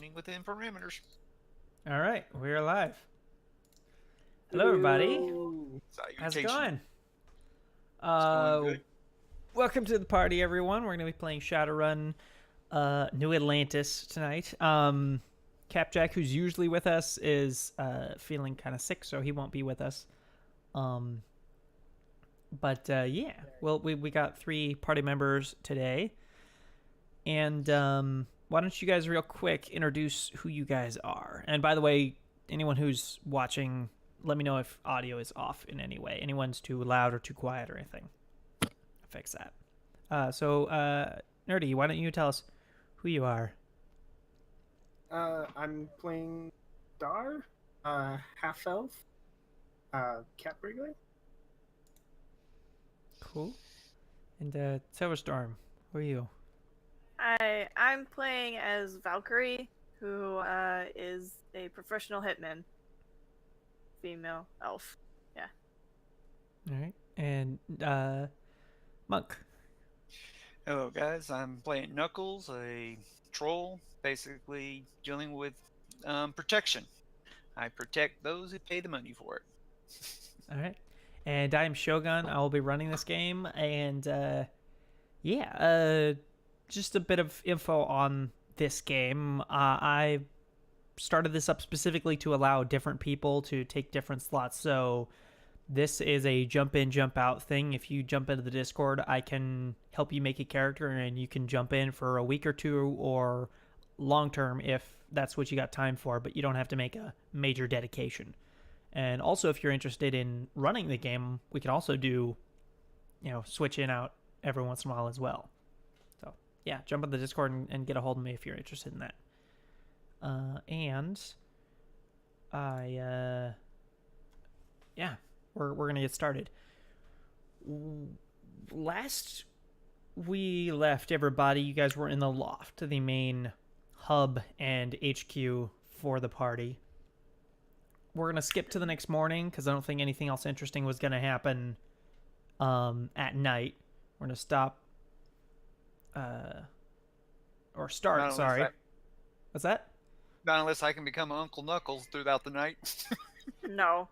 functioning within parameters. All right, we're live. Hello, everybody. How's it Salutation. going? It's going Uh, good. welcome to the party, everyone. We're gonna be playing Shadowrun, New Atlantis tonight. Capjack, who's usually with us, is feeling kind of sick, so he won't be with us. Um, but yeah, well, we got 3 party members today, and why don't you guys real quick introduce who you guys are? And by the way, anyone who's watching, let me know if audio is off in any way. Anyone's too loud or too quiet or anything. I'll fix that. Nerdy, why don't you tell us who you are? I'm playing Dar, half elf, cat burglar. Cool. And Silverstorm, who are you? I'm playing as Valkyrie, who is a professional hitman. Female elf. Yeah. All right. And Monk. Hello, guys. I'm playing Knuckles, a troll, basically dealing with protection. I protect those who pay the money for it. All right. And I am Shogun. I will be running this game. And just a bit of info on this game. I started this up specifically to allow different people to take different slots. So this is a jump in, jump out thing. If you jump into the Discord, I can help you make a character and you can jump in for a week or two or long term if that's what you got time for, but you don't have to make a major dedication. And also, if you're interested in running the game, we can also do, switch in out every once in a while as well. So, yeah, jump on the Discord and get a hold of me if you're interested in that. We're going to get started. Last we left everybody, you guys were in the loft, the main hub and HQ for the party. We're going to skip to the next morning because I don't think anything else interesting was going to happen at night. We're going to stop or start, sorry. What's that? Not unless I can become Uncle Knuckles throughout the night. No.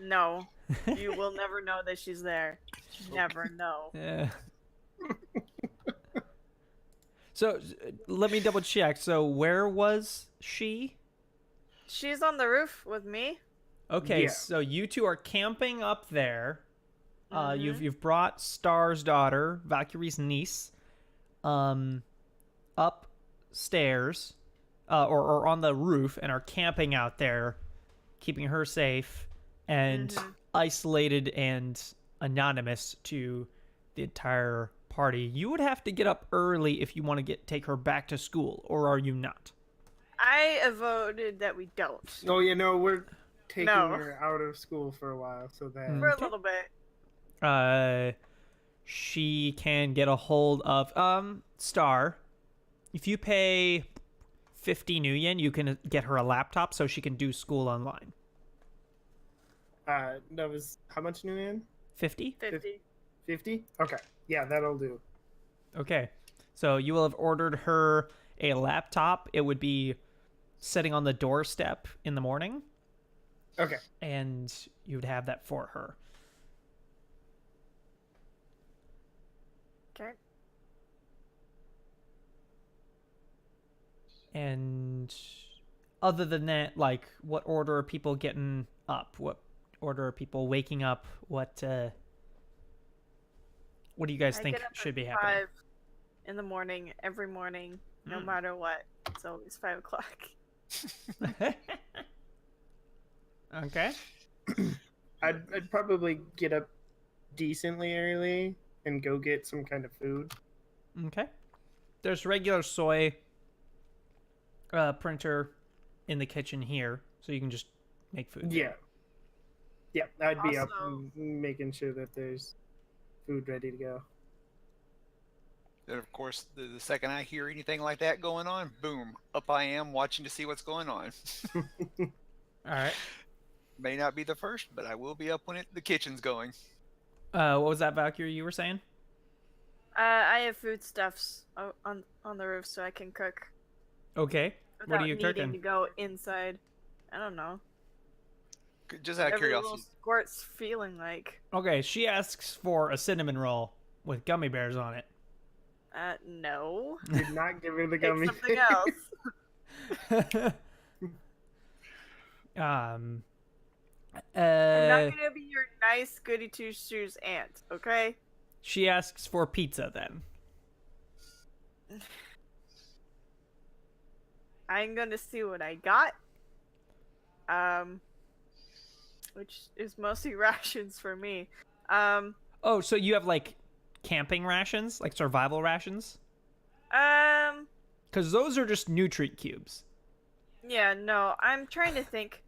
No. You will never know that she's there. Never know. Yeah. So let me double check. So where was she? She's on the roof with me. Okay, Yeah. so you two are camping up there. Mhm. You've brought Star's daughter, Valkyrie's niece, upstairs, or on the roof, and are camping out there, keeping her safe and isolated and anonymous to the entire party. You would have to get up early if you want to take her back to school, or are you not? I voted that we don't. Oh, we're taking No. her out of school for a while, so that For Okay. a little bit. She can get a hold of Star. If you pay 50 New Yen, you can get her a laptop so she can do school online. that was how much new in? 50? 50. 50? Okay, yeah, that'll do. Okay. So you will have ordered her a laptop. It would be sitting on the doorstep in the morning, Okay, and you would have that for her. Okay. And other than that, like, what order are people getting up? What order are people waking up? What do you guys I think get up should at be happening? 5 in the morning, every morning, no matter what. It's always 5 o'clock. Okay. I'd probably get up decently early and go get some kind of food. Okay. There's regular soy printer in the kitchen here, so you can just make food. Yeah, I'd be up Also- and making sure that there's food ready to go. Then, of course, the second I hear anything like that going on, boom, up I am watching to see what's going on. All right. May not be the first, but I will be up when the kitchen's going. What was that, Valkyrie, you were saying? I have foodstuffs on the roof so I can cook Okay. What without are you needing cooking? to go inside. I don't know. Just out of Whatever the curiosity. little squirt's feeling like. Okay, she asks for a cinnamon roll with gummy bears on it. No. Did not give her the Pick gummy. something else. um. I'm not gonna be your nice goody two shoes aunt, okay? She asks for pizza then. I'm gonna see what I got. Which is mostly rations for me. Oh, so you have like camping rations, like survival rations? Um, Because those are just nutrient cubes. yeah, no, I'm trying to think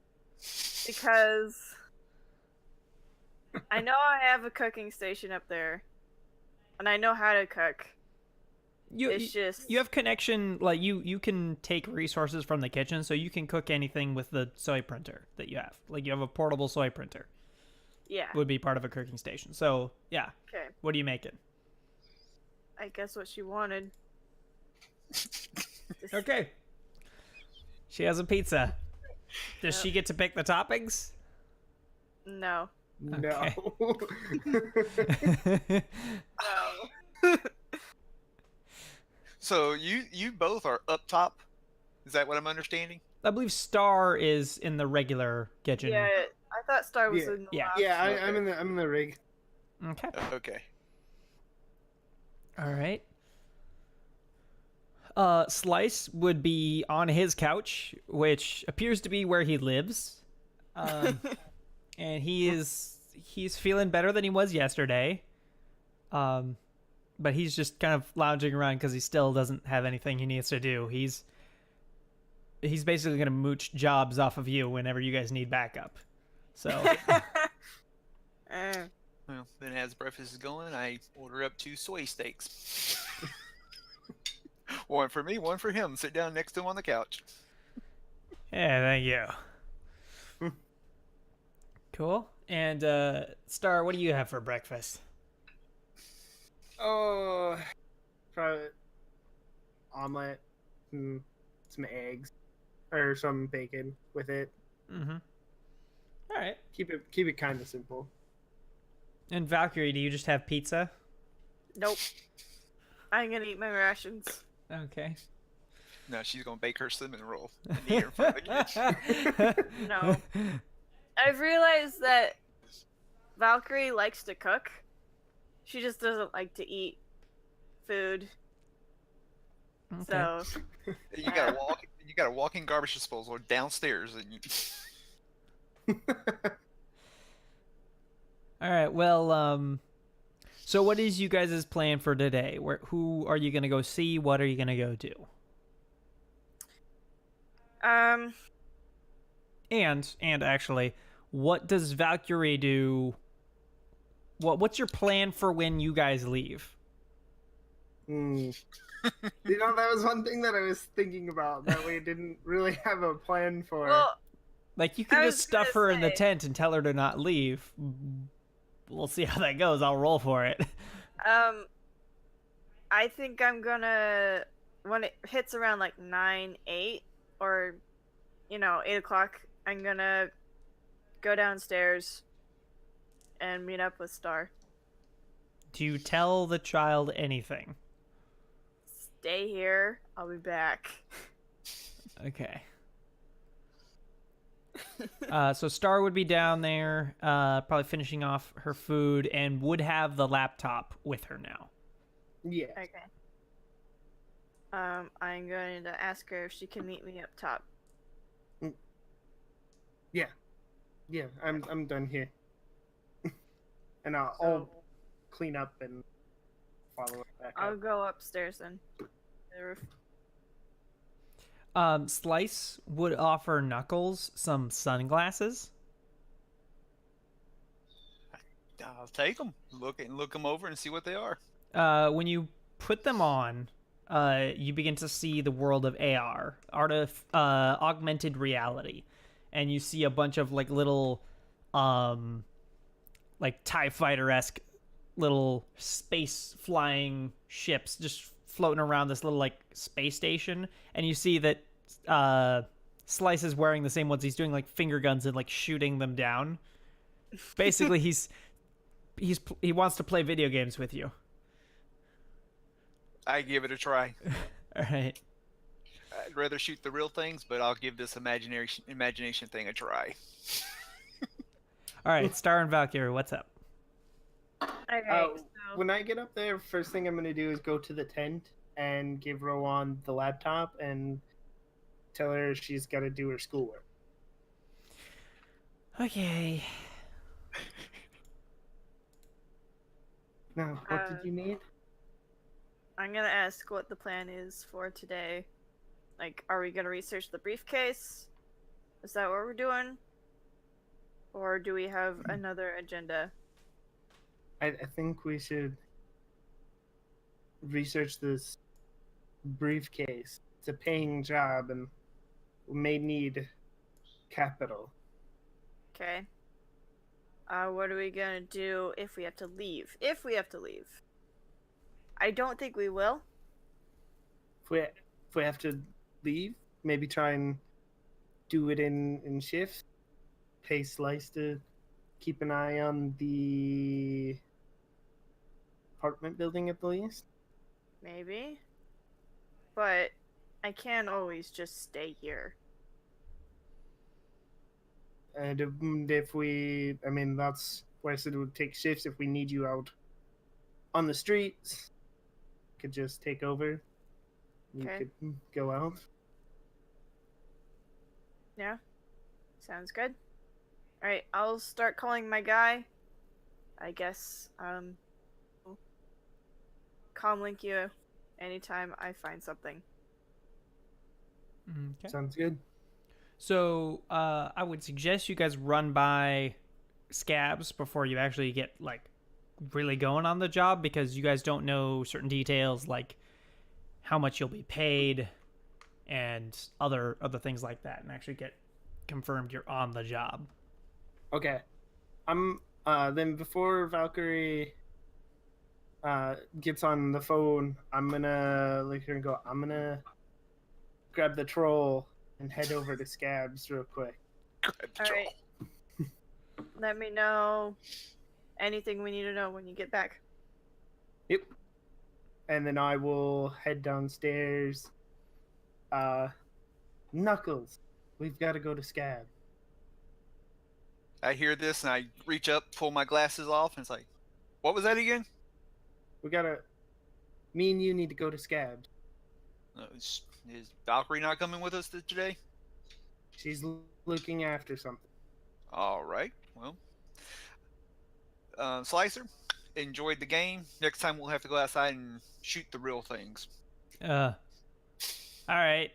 because I know I have a cooking station up there, and I know how to cook. It's just You have connection, like you can take resources from the kitchen, so you can cook anything with the soy printer that you have. Like you have a portable soy printer. yeah. Would be part of a cooking station. So yeah, Okay, what are you making? I guess what she wanted. Okay. She has a pizza. Does Yep. she get to pick the toppings? No. No. No. So you both are up top. Is that what I'm understanding? I believe Star is in the regular kitchen. Yeah, I thought Star was Yeah. in the Yeah. last. Yeah, Okay. I'm in the rig. Okay. Okay. All right. Slice would be on his couch, which appears to be where he lives. And he's feeling better than he was yesterday. But he's just kind of lounging around because he still doesn't have anything he needs to do. He's basically gonna mooch jobs off of you whenever you guys need backup. So Well, then as breakfast is going, I order up 2 soy steaks. One for me, one for him. Sit down next to him on the couch. yeah, thank you. Cool. And Star, what do you have for breakfast? Oh, probably omelet, some eggs, or some bacon with it. Mm-hmm. All right. Keep it kind of simple. And Valkyrie, do you just have pizza? Nope. I'm gonna eat my rations. Okay. No, she's gonna bake her cinnamon roll and eat her in front of the kids. No. I've realized that Valkyrie likes to cook. She just doesn't like to eat food. Okay. So You got a walking garbage disposal downstairs, and All right. Well, so what is you guys' plan for today? Who are you gonna go see? What are you gonna go do? And actually, what does Valkyrie do? What's your plan for when you guys leave? You know, that was one thing that I was thinking about that we didn't really have a plan for. well, Like you can I just was stuff gonna her in the say- tent and tell her to not leave. We'll see how that goes. I'll roll for it. I think I'm gonna when it hits around like 9, 8, or 8 o'clock. I'm gonna go downstairs and meet up with Star. Do you tell the child anything? Stay here. I'll be back. Okay. So Star would be down there, probably finishing off her food, and would have the laptop with her now. Yeah. Okay. I'm going to ask her if she can meet me up top. Yeah, I'm done here. And I'll So clean up and follow it back I'll up. go upstairs then. The roof. Slice would offer Knuckles some sunglasses. I'll take them. Look them over and see what they are. When you put them on, you begin to see the world of AR, augmented reality, and you see a bunch of like little, like TIE fighter-esque little space flying ships just floating around this little like space station, and you see that Slice is wearing the same ones. He's doing like finger guns and like shooting them down. Basically, he wants to play video games with you. I give it a try. All right. I'd rather shoot the real things, but I'll give this imagination thing a try. All right, Star and Valkyrie, what's up? Okay, so When I get up there, first thing I'm gonna do is go to the tent and give Rowan the laptop and tell her she's got to do her schoolwork. Okay. Now, what did you need? I'm gonna ask what the plan is for today. Like, are we gonna research the briefcase? Is that what we're doing? Or do we have another agenda? I think we should research this briefcase. It's a paying job, and we may need capital. Okay. What are we gonna do if we have to leave? If we have to leave. I don't think we will. If we have to leave, maybe try and do it in shifts. Pay Slice to keep an eye on the apartment building at the least. Maybe. But I can't always just stay here. And if we, I mean, that's why I said it would take shifts. If we need you out on the streets, could just take over. You Okay. could go out. Yeah. Sounds good. Alright, I'll start calling my guy. I guess, comm link you anytime I find something. Okay. Sounds good. So I would suggest you guys run by Scabs before you actually get like really going on the job, because you guys don't know certain details like how much you'll be paid and other things like that, and actually get confirmed you're on the job. Okay. I'm then before Valkyrie gets on the phone, I'm gonna look here and go, I'm gonna grab the troll and head over to Scabs real quick. Alright. Let me know anything we need to know when you get back. Yep. And then I will head downstairs. Knuckles, we've got to go to Scab. I hear this and I reach up, pull my glasses off, and it's like, what was that again? Me and you need to go to Scab. Is Valkyrie not coming with us today? She's looking after something. All right. Well, Slicer, enjoyed the game. Next time we'll have to go outside and shoot the real things. All right.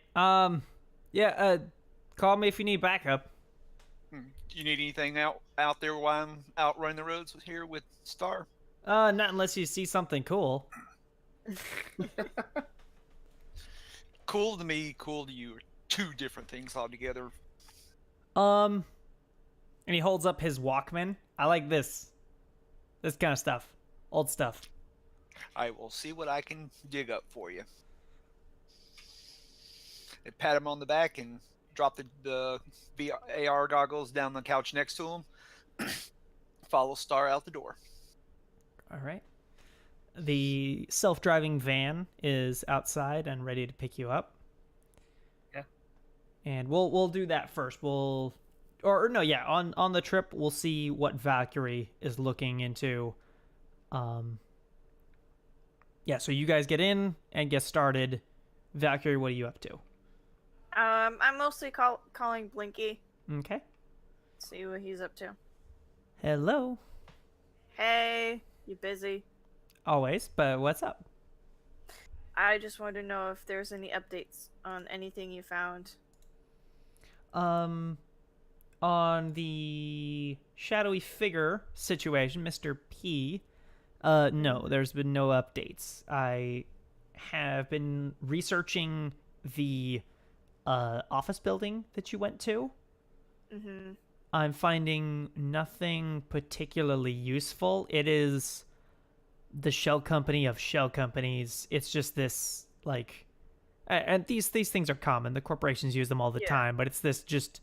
Yeah. Call me if you need backup. You need anything out there while I'm out running the roads here with Star? Not unless you see something cool. Cool to me, cool to you are two different things altogether. And he holds up his Walkman. I like this kind of stuff, old stuff. I will see what I can dig up for you. I pat him on the back and drop the AR goggles down the couch next to him. Follow Star out the door. All right. The self-driving van is outside and ready to pick you up. Yeah. And we'll do that first. On the trip we'll see what Valkyrie is looking into. Yeah, so you guys get in and get started. Valkyrie, what are you up to? I'm mostly calling Blinky. Okay. See what he's up to. Hello. Hey, you busy? Always, but what's up? I just wanted to know if there's any updates on anything you found. On the shadowy figure situation, Mr. P, no, there's been no updates. I have been researching the office building that you went to. Mm-hmm. I'm finding nothing particularly useful. It is the shell company of shell companies. It's just this like, and these things are common. The corporations use them all the Yeah. time, but it's this just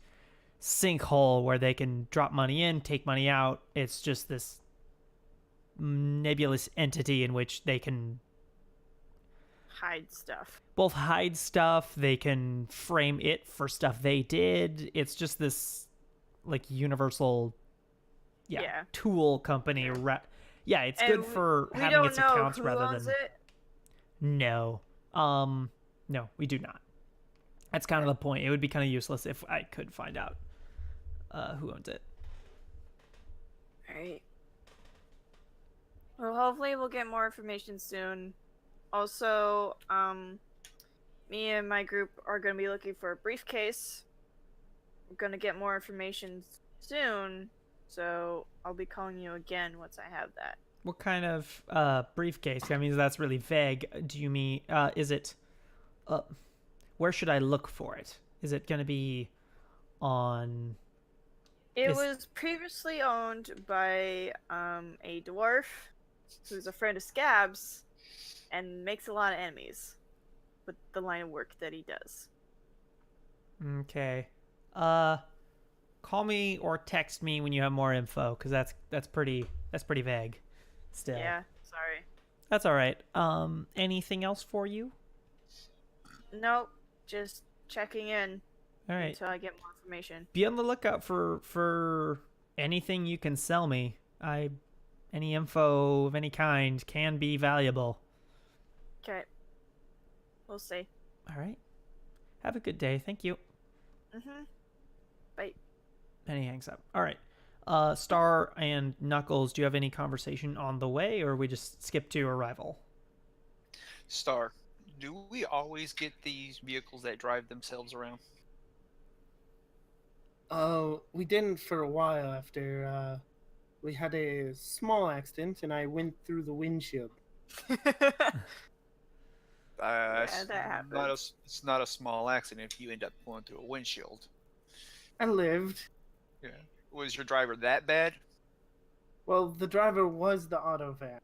sinkhole where they can drop money in, take money out. It's just this nebulous entity in which they can Hide stuff. both hide stuff, they can frame it for stuff they did. It's just this like universal Yeah. tool company. Yeah, it's And good for we having don't its know accounts who rather owns than it. no. No, we do not. That's kind of the point. It would be kind of useless if I could find out who owns it. Right. Well, hopefully we'll get more information soon. Also, me and my group are going to be looking for a briefcase. We're going to get more information soon, so I'll be calling you again once I have that. What kind of briefcase? I mean, that's really vague. Do you mean is it where should I look for it? Is it going to be on It Is- was previously owned by a dwarf who's a friend of Scab's and makes a lot of enemies with the line of work that he does. Okay. Call me or text me when you have more info cuz that's pretty vague still. Yeah, sorry. That's all right. Anything else for you? Nope, just checking in All right. until I get more information. Be on the lookout for anything you can sell me. Any info of any kind can be valuable. Okay. We'll see. All right. Have a good day. Thank you. Mm-hmm. Bye. And he hangs up. All right. Star and Knuckles, do you have any conversation on the way, or we just skip to arrival? Star, do we always get these vehicles that drive themselves around? Oh, we didn't for a while after we had a small accident and I went through the windshield. It's that happens. it's not a small accident if you end up going through a windshield. I lived. Yeah. Was your driver that bad? Well, the driver was the auto van.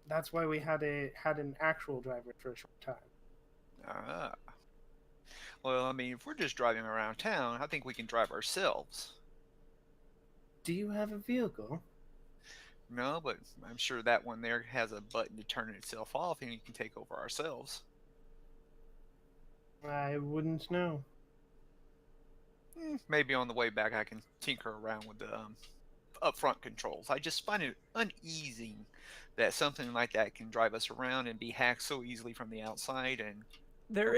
That's why we had an actual driver for a short time. Ah. Well, I mean, if we're just driving around town, I think we can drive ourselves. Do you have a vehicle? No, but I'm sure that one there has a button to turn itself off and you can take over ourselves. I wouldn't know. Maybe on the way back I can tinker around with the upfront controls. I just find it uneasy that something like that can drive us around and be hacked so easily from the outside. And There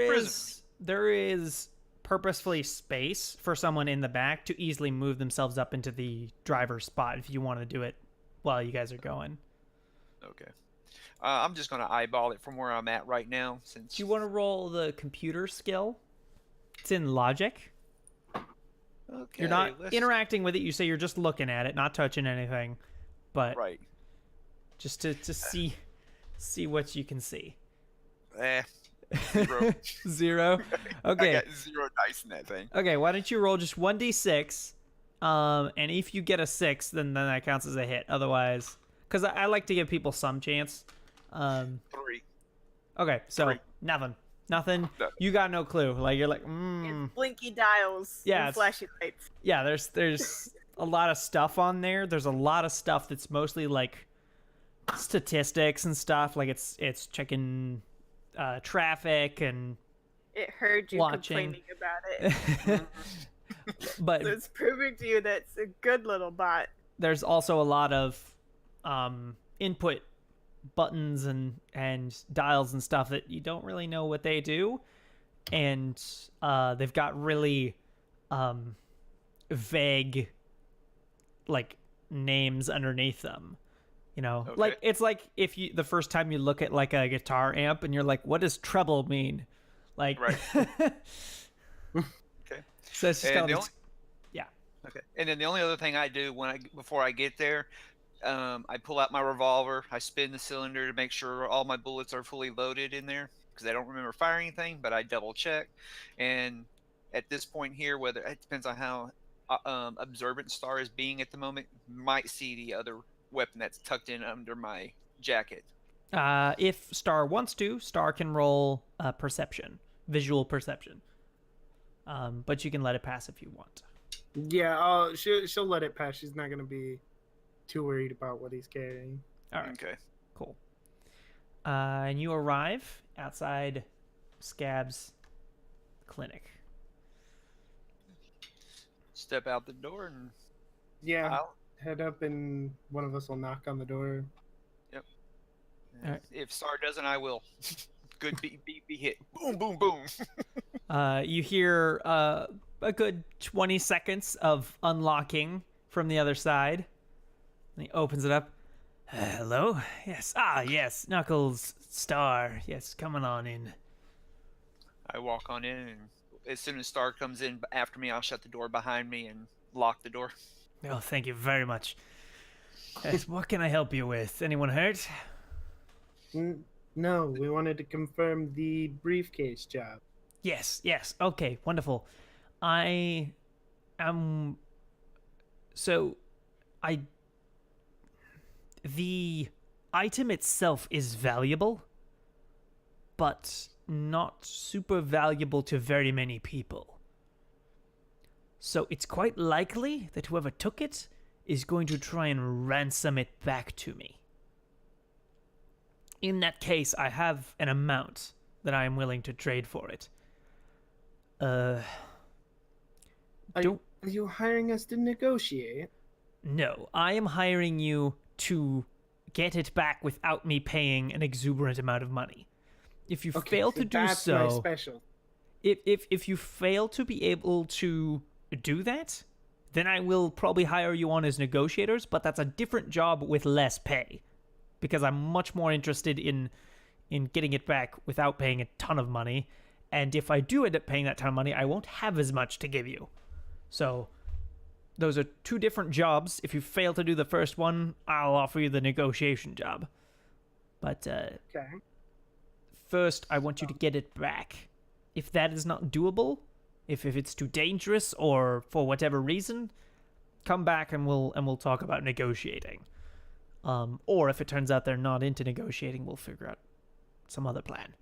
is purposefully space for someone in the back to easily move themselves up into the driver's spot if you want to do it while you guys are going. Okay. I'm just going to eyeball it from where I'm at right now. Since Do you want to roll the computer skill? It's in logic. Okay, You're not let's- interacting with it. You say you're just looking at it, not touching anything, but Right. just to see what you can see. 0. 0. Okay. I got 0 dice in that thing. Okay, why don't you roll just 1d6, and if you get a 6, then that counts as a hit. Otherwise, because I like to give people some chance. 3. Okay, so 3. nothing. Nothing. You got no clue. Like you're like, It's blinky dials Yeah, and it's- flashy lights. yeah. There's a lot of stuff on there. There's a lot of stuff that's mostly like statistics and stuff. Like it's checking traffic and It heard you Watching. complaining about it. but So it's proving to you that it's a good little bot. there's also a lot of input buttons and dials and stuff that you don't really know what they do, and they've got really vague like names underneath them, you know. Okay. Like it's like if you the first time you look at like a guitar amp and you're like, what does treble mean? Like Right. Okay. So it's just And got the this- only- Okay. And then the only other thing I do before I get there, I pull out my revolver, I spin the cylinder to make sure all my bullets are fully loaded in there because I don't remember firing anything, but I double check. And at this point here, whether it depends on how observant Star is being at the moment, might see the other weapon that's tucked in under my jacket? If Star wants to, Star can roll perception, visual perception. But you can let it pass if you want. Yeah, she'll let it pass. She's not gonna be too worried about what he's carrying. All right, Okay. cool. And you arrive outside Scab's clinic. Step out the door and Yeah, I'll, head up, and one of us will knock on the door. Alright. if Star doesn't, I will. Good be hit. Boom, boom, boom. You hear a good 20 seconds of unlocking from the other side. And he opens it up. Hello? Yes. Ah, yes. Knuckles, Star. Yes, coming on in. I walk on in, and as soon as Star comes in after me, I'll shut the door behind me and lock the door. Oh, thank you very much. Yes, what can I help you with? Anyone hurt? No, we wanted to confirm the briefcase job. Yes, yes. Okay, wonderful. I am. So, I. The item itself is valuable, but not super valuable to very many people. So, it's quite likely that whoever took it is going to try and ransom it back to me. In that case, I have an amount that I am willing to trade for it. Are you hiring us to negotiate? No, I am hiring you to get it back without me paying an exuberant amount of money. If you fail to do that's my so, special. if you fail to be able to do that, then I will probably hire you on as negotiators, but that's a different job with less pay. Because I'm much more interested in getting it back without paying a ton of money. And if I do end up paying that ton of money, I won't have as much to give you. So, those are two different jobs. If you fail to do the first one, I'll offer you the negotiation job. But Okay. first, I want you to get it back. If that is not doable, if it's too dangerous or for whatever reason, come back and we'll talk about negotiating. Or if it turns out they're not into negotiating, we'll figure out some other plan.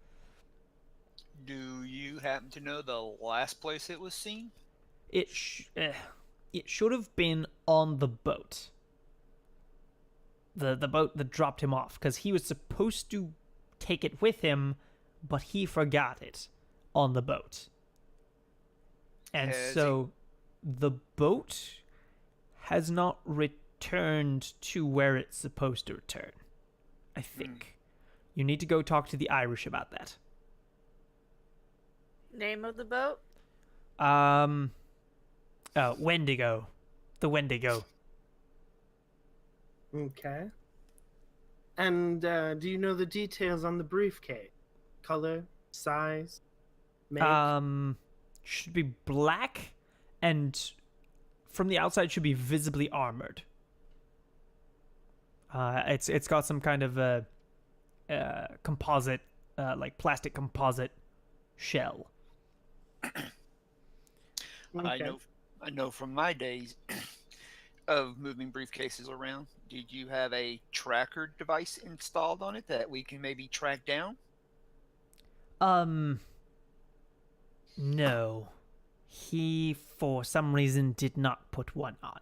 Do you happen to know the last place it was seen? It should have been on the boat. The boat that dropped him off, because he was supposed to take it with him, but he forgot it on the boat. And so the boat has not returned to where it's supposed to return, I think. You need to go talk to the Irish about that. Name of the boat? Wendigo. The Wendigo. Okay. And do you know the details on the briefcase? Color, size, make? Should be black, and from the outside should be visibly armored. It's got some kind of composite, like plastic composite shell. Okay. I know from my days of moving briefcases around. Did you have a tracker device installed on it that we can maybe track down? No. He, for some reason, did not put one on.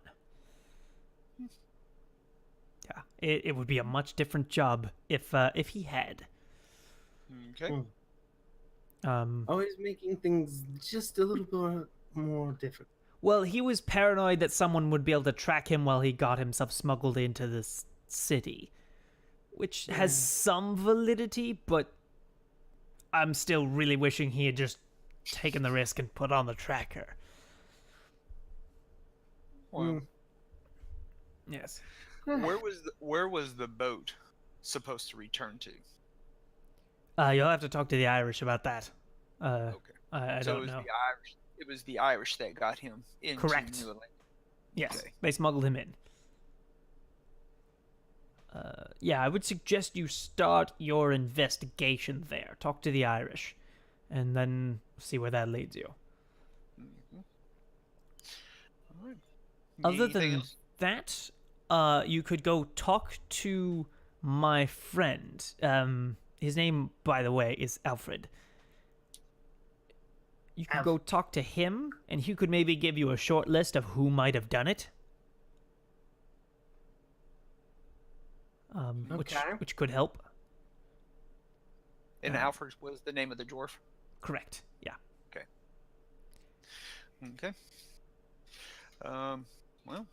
Yeah, it would be a much different job if he had. Okay. Always making things just a little bit more difficult. Well, he was paranoid that someone would be able to track him while he got himself smuggled into this city, which has some validity, but I'm still really wishing he had just taken the risk and put on the tracker. Well, Yes. where was the boat supposed to return to? You'll have to talk to the Irish about that. Okay. I So don't know. it was the Irish that got him into Correct. New Atlantis. Yes, Okay. they smuggled him in. Yeah, I would suggest you start your investigation there. Talk to the Irish, and then see where that leads you. All right. Other Anything than else? that, you could go talk to my friend. His name, by the way, is Alfred. You could go talk to him, and he could maybe give you a short list of who might have done it. Which could help. And Alfred was the name of the dwarf? Correct, yeah. Okay. Well,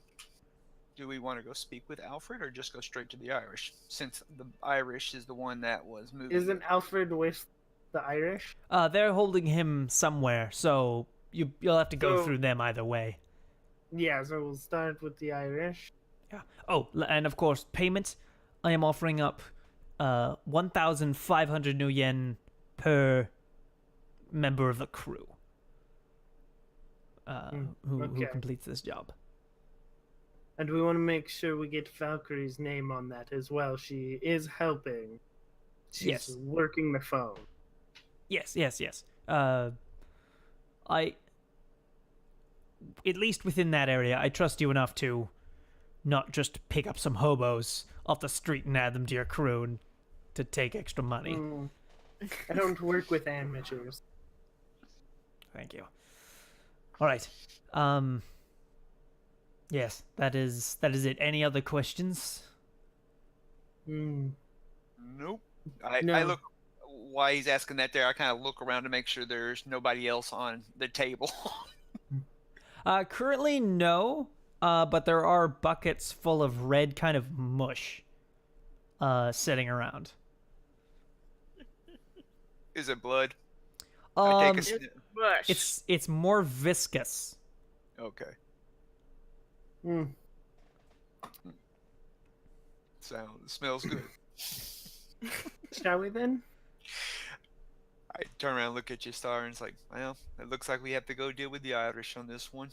do we want to go speak with Alfred or just go straight to the Irish? Since the Irish is the one that was moving. Isn't Alfred with the Irish? They're holding him somewhere, so you'll have to go through them either way. Yeah, so we'll start with the Irish. Yeah. Oh, and of course, payment. I am offering up 1,500 new yen per member of the crew who completes this job. And we want to make sure we get Valkyrie's name on that as well. She is helping. She's working the phone. Yes. I, at least within that area, I trust you enough to not just pick up some hobos off the street and add them to your crew and to take extra money. I don't work with amateurs. Thank you. All right. Yes, that is it. Any other questions? Nope. No. I look while he's asking that there. I kind of look around to make sure there's nobody else on the table. Currently, no. But there are buckets full of red kind of mush sitting around. Is it blood? I take a It's bush. It's more viscous. Okay. Smells good. Shall we then? I turn around and look at you, Star, and it's like, well, it looks like we have to go deal with the Irish on this one.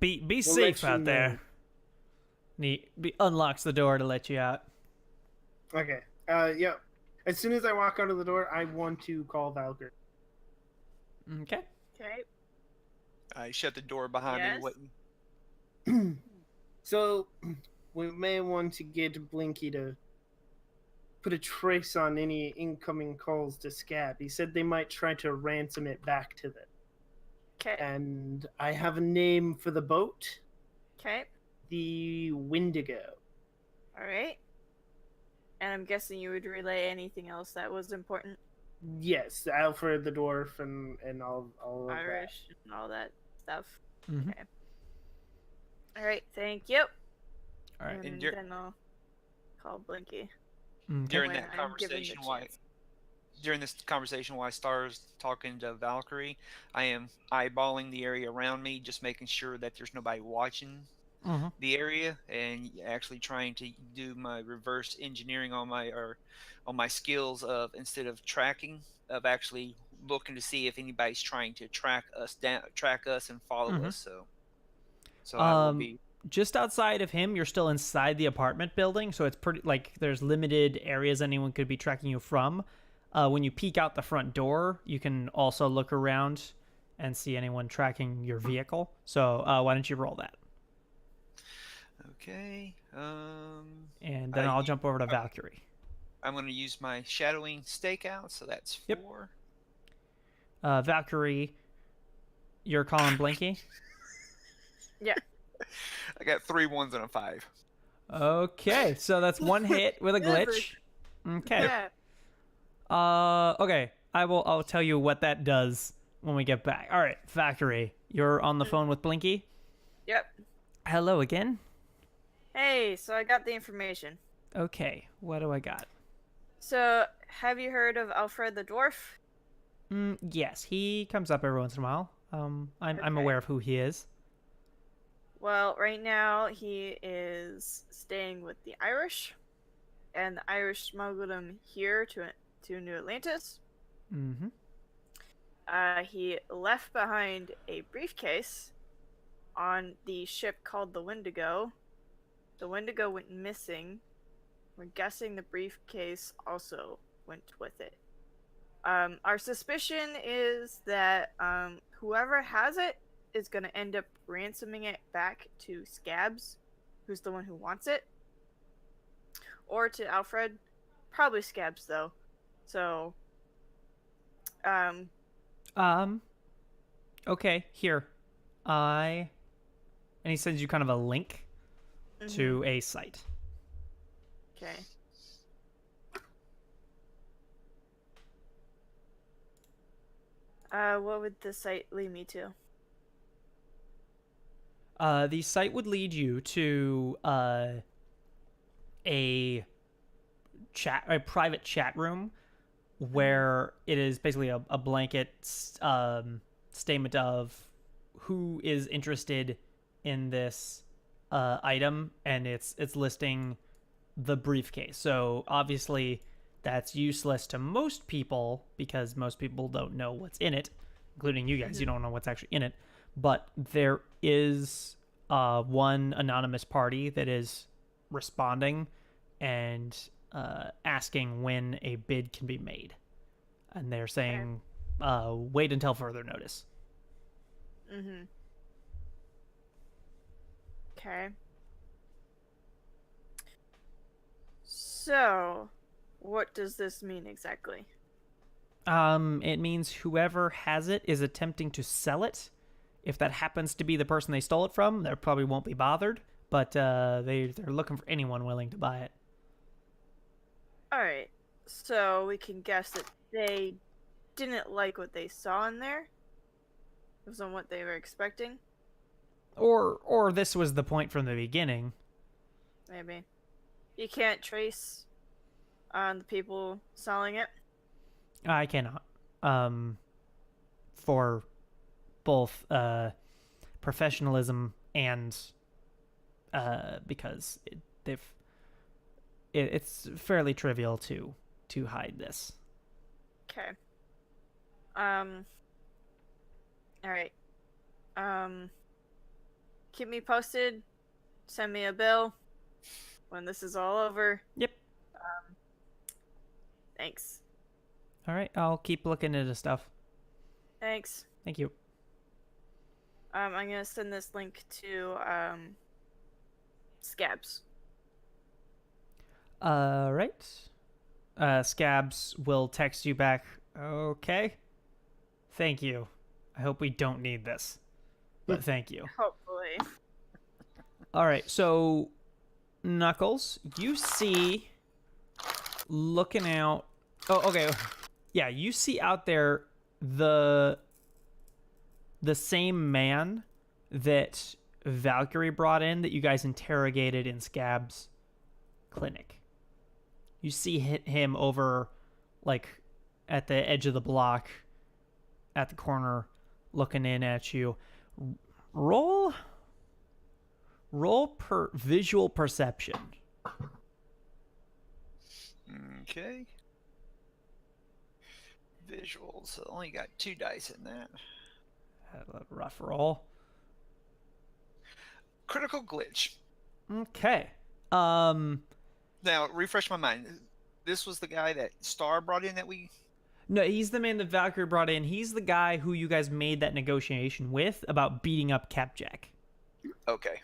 Be safe out there. He unlocks the door to let you out. Okay. Yeah. As soon as I walk out of the door, I want to call Valkyrie. Okay. Okay. I shut the door behind me. Waiting. So, we may want to get Blinky to put a trace on any incoming calls to Scab. He said they might try to ransom it back to them. Okay. And I have a name for the boat. Okay. The Wendigo. All right. And I'm guessing you would relay anything else that was important. Yes, Alfred the dwarf and all of Irish and all that stuff. Mm-hmm. Okay. All right. Thank you. All right. And then I'll call Blinky. During when that I'm given the conversation, chance. during this conversation, while Star's talking to Valkyrie, I am eyeballing the area around me, just making sure that there's nobody watching the area, and actually trying to do my reverse engineering on my skills of, instead of tracking, of actually looking to see if anybody's trying to track us and follow us. So I will be just outside of him. You're still inside the apartment building, so it's pretty like there's limited areas anyone could be tracking you from. When you peek out the front door, you can also look around and see anyone tracking your vehicle. So why don't you roll that? Okay. And then I'll jump over to Valkyrie. I'm going to use my shadowing stakeout, so that's 4. Valkyrie, you're calling Blinky? Yeah. I got 3 1s and a 5. Okay, so that's one hit with a glitch. Okay. Yeah. Okay. I'll tell you what that does when we get back. All right, Valkyrie, you're on the phone with Blinky? Yep. Hello again. Hey, so I got the information. Okay, what do I got? So, have you heard of Alfred the dwarf? Yes, he comes up every once in a while. I'm Okay. aware of who he is. Well, right now he is staying with the Irish, and the Irish smuggled him here to New Atlantis. Mm-hmm. He left behind a briefcase on the ship called the Wendigo. The Wendigo went missing. We're guessing the briefcase also went with it. Our suspicion is that whoever has it is going to end up ransoming it back to Scabs, who's the one who wants it, or to Alfred. Probably Scabs though. So, Okay, here. And he sends you kind of a link to a site. Okay. What would the site lead me to? The site would lead you to a private chat room where it is basically a blanket statement of who is interested in this item, and it's listing the briefcase. So obviously that's useless to most people because most people don't know what's in it, including you guys. You don't know what's actually in it. But there is one anonymous party that is responding and asking when a bid can be made. And they're saying, wait until further notice. Mm-hmm. Okay. So, what does this mean exactly? It means whoever has it is attempting to sell it. If that happens to be the person they stole it from, they probably won't be bothered. But they're looking for anyone willing to buy it. Alright. So, we can guess that they didn't like what they saw in there. It wasn't what they were expecting. Or this was the point from the beginning. Maybe. You can't trace on the people selling it. I cannot. For both professionalism and because it's fairly trivial to hide this. Okay. Alright. Keep me posted. Send me a bill when this is all over. Yep. Thanks. All right, I'll keep looking into stuff. Thanks. Thank you. I'm gonna send this link to Scabs. Right. Scabs will text you back. Okay. Thank you. I hope we don't need this, but thank you. Hopefully. All right, so Knuckles, you see looking out. Oh, okay. Yeah, you see out there the same man that Valkyrie brought in that you guys interrogated in Scab's clinic. You see him over, like, at the edge of the block, at the corner, looking in at you. Roll per visual perception. Okay. Visuals. So only got 2 dice in that. Had a rough roll. Critical glitch. Okay. Now, refresh my mind. This was the guy that Star brought in that we... No, he's the man that Valkyrie brought in. He's the guy who you guys made that negotiation with about beating up Capjack. Okay.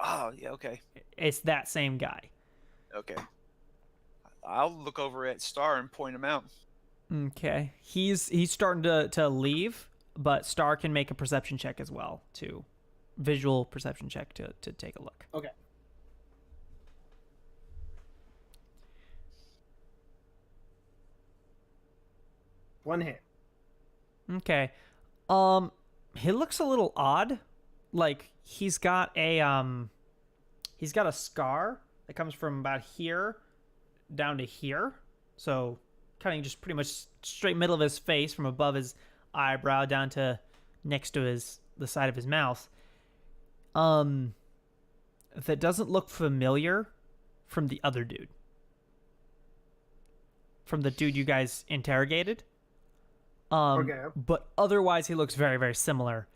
Oh, yeah, okay. It's that same guy. Okay. I'll look over at Star and point him out. Okay. He's starting to leave, but Star can make a perception check as well, too. Visual perception check to take a look. Okay. One hit. Okay. He looks a little odd. Like he's got a scar that comes from about here down to here. So cutting just pretty much straight middle of his face from above his eyebrow down to next to the side of his mouth. That doesn't look familiar from the other dude. From the dude you guys interrogated. Okay. But otherwise he looks very, very similar.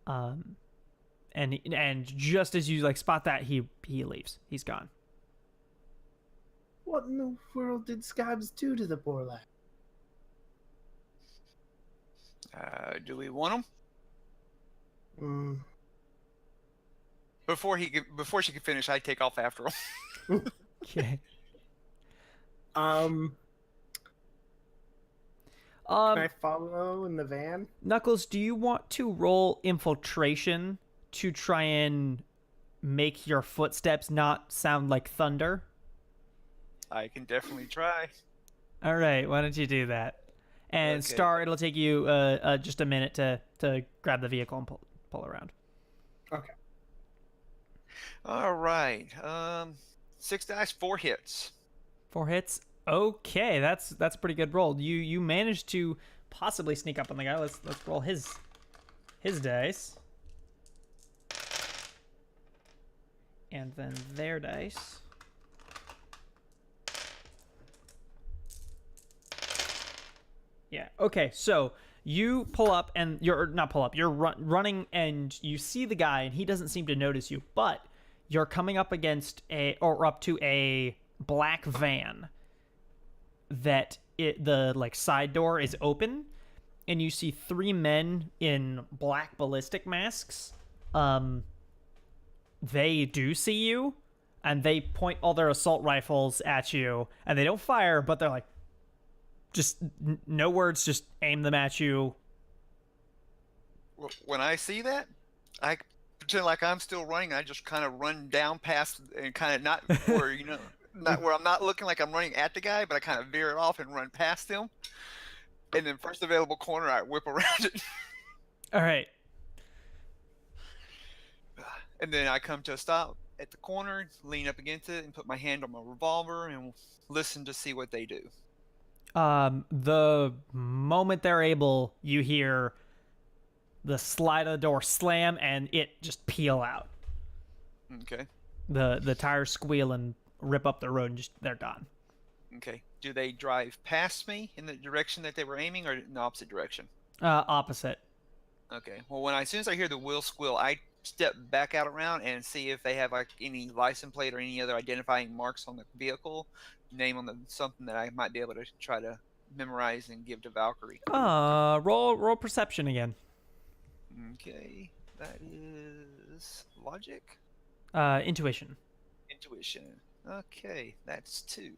And just as you like spot that, he leaves. He's gone. What in the world did Scabs do to the poor lad? Do we want him? before she could finish, I take off after him. Okay. Can I follow in the van? Knuckles, do you want to roll infiltration to try and make your footsteps not sound like thunder? I can definitely try. All right, why don't you do that? And Okay. Star, it'll take you just a minute to grab the vehicle and pull around. Okay. All right. 6 dice, 4 hits. 4 hits. Okay, that's a pretty good roll. You managed to possibly sneak up on the guy. Let's roll his dice. And then their dice. Yeah. Okay. So you pull up, and you're not pull up. You're running, and you see the guy, and he doesn't seem to notice you. But you're coming up against up to a black van that the like side door is open, and you see 3 men in black ballistic masks. They do see you, and they point all their assault rifles at you, and they don't fire, but they're like, just no words, just aim them at you. When I see that, I pretend like I'm still running. I just kind of run down past and kind of not where not where I'm not looking like I'm running at the guy, but I kind of veer it off and run past him. And then first available corner, I whip around it. All right. And then I come to a stop at the corner, lean up against it, and put my hand on my revolver and listen to see what they do. The moment they're able, you hear the slide of the door slam and it just peel out. Okay. The tires squeal and rip up the road, and just they're gone. Okay. Do they drive past me in the direction that they were aiming, or in the opposite direction? Opposite. Okay. Well, as soon as I hear the wheel squeal, I step back out around and see if they have like any license plate or any other identifying marks on the vehicle, name on something that I might be able to try to memorize and give to Valkyrie. Roll perception again. Okay. That is logic. Intuition. Intuition. Okay, that's 2.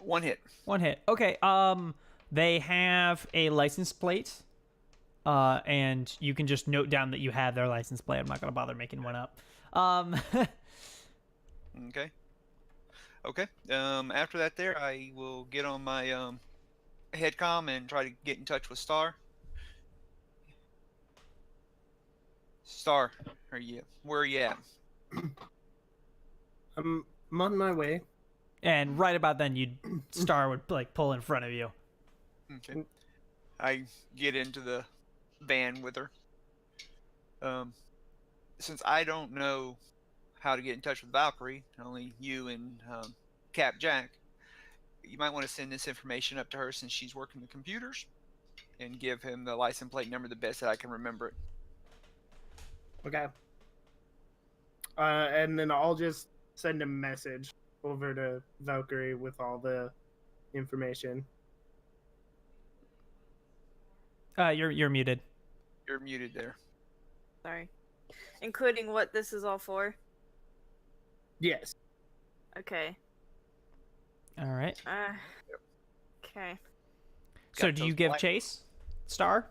1 hit. 1 hit. Okay. They have a license plate. And you can just note down that you have their license plate. I'm not gonna bother making one up. Okay. Okay. After that, I will get on my headcom and try to get in touch with Star. Star, where are you at? I'm on my way. And right about then, Star would like pull in front of you. Okay. I get into the van with her. Since I don't know how to get in touch with Valkyrie, only you and Cap Jack, you might want to send this information up to her since she's working the computers, and give him the license plate number the best that I can remember it. Okay. And then I'll just send a message over to Valkyrie with all the information. You're muted. You're muted there. Sorry. Including what this is all for? Yes. Okay. All right. Okay. So Got do you those give black- chase, Star?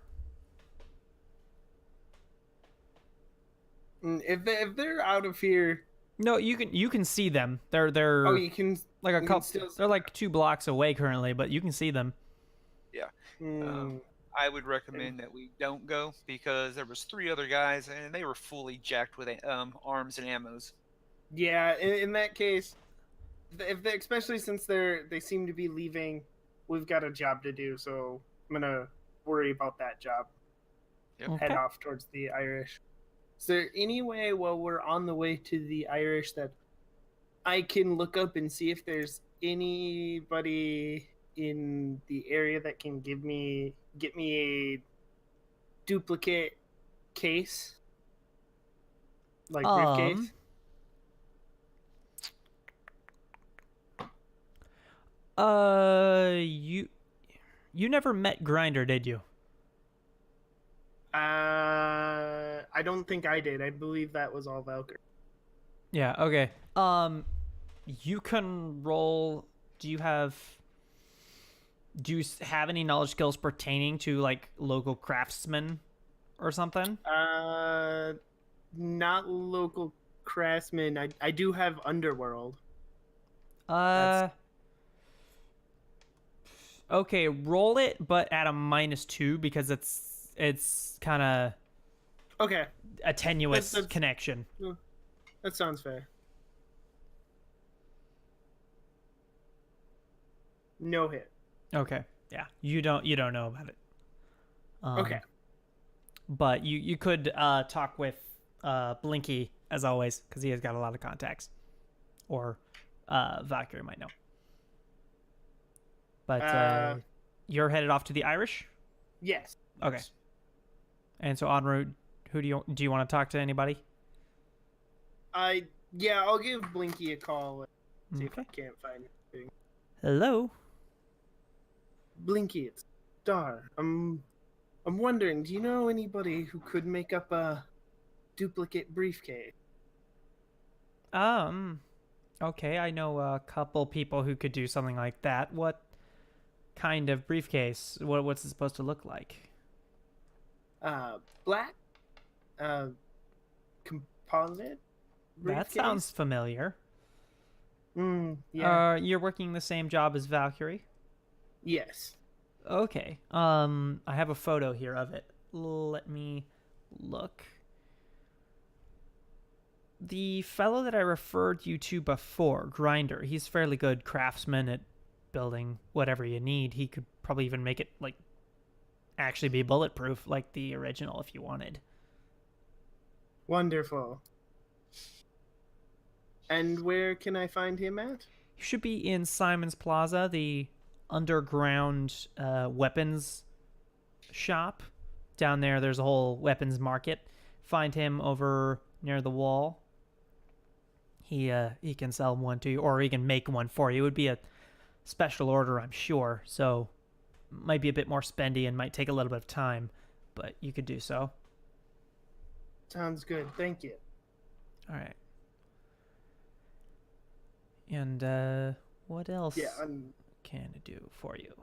If they're out of here, No, you can see them. They're oh, you can like a you can couple. still- They're like 2 blocks away currently, but you can see them. I would recommend that we don't go because there was 3 other guys and they were fully jacked with arms and ammos. Yeah, in that case, if they, especially since they seem to be leaving, we've got a job to do. So I'm gonna worry about that job. Yep. Okay. Head off towards the Irish. Is there any way while we're on the way to the Irish that I can look up and see if there's anybody in the area that can get me a duplicate case, like briefcase? You never met Grinder, did you? I don't think I did. I believe that was all Valkyrie. Yeah. Okay. You can roll. Do you have any knowledge skills pertaining to like local craftsmen or something? Not local craftsman. I do have Underworld. Uh. Okay, roll it, but at a -2 because it's kind of Okay, a tenuous that's- connection. that sounds fair. No hit. Okay. Yeah. You don't know about it. Okay. But you could talk with Blinky as always because he has got a lot of contacts, or Valkyrie might know. But you're headed off to the Irish. Yes. Okay. And so en route, who do you want to talk to? Anybody? Yeah, I'll give Blinky a call and see if I Okay. can't find anything. Hello. Blinky, it's Star. I'm wondering, do you know anybody who could make up a duplicate briefcase? Okay, I know a couple people who could do something like that. What kind of briefcase? What's it supposed to look like? Black? Composite? That Briefcase? sounds familiar. Yeah. You're working the same job as Valkyrie? Yes. Okay. I have a photo here of it. Let me look. The fellow that I referred you to before, Grinder, he's fairly good craftsman at building whatever you need. He could probably even make it like actually be bulletproof like the original if you wanted. Wonderful. And where can I find him at? You should be in Simon's Plaza, the underground weapons shop. Down there, there's a whole weapons market. Find him over near the wall. He can sell one to you, or he can make one for you. It would be a special order, I'm sure. So, might be a bit more spendy and might take a little bit of time, but you could do so. Sounds good. Thank you. All right. And what else Yeah. can I do for you?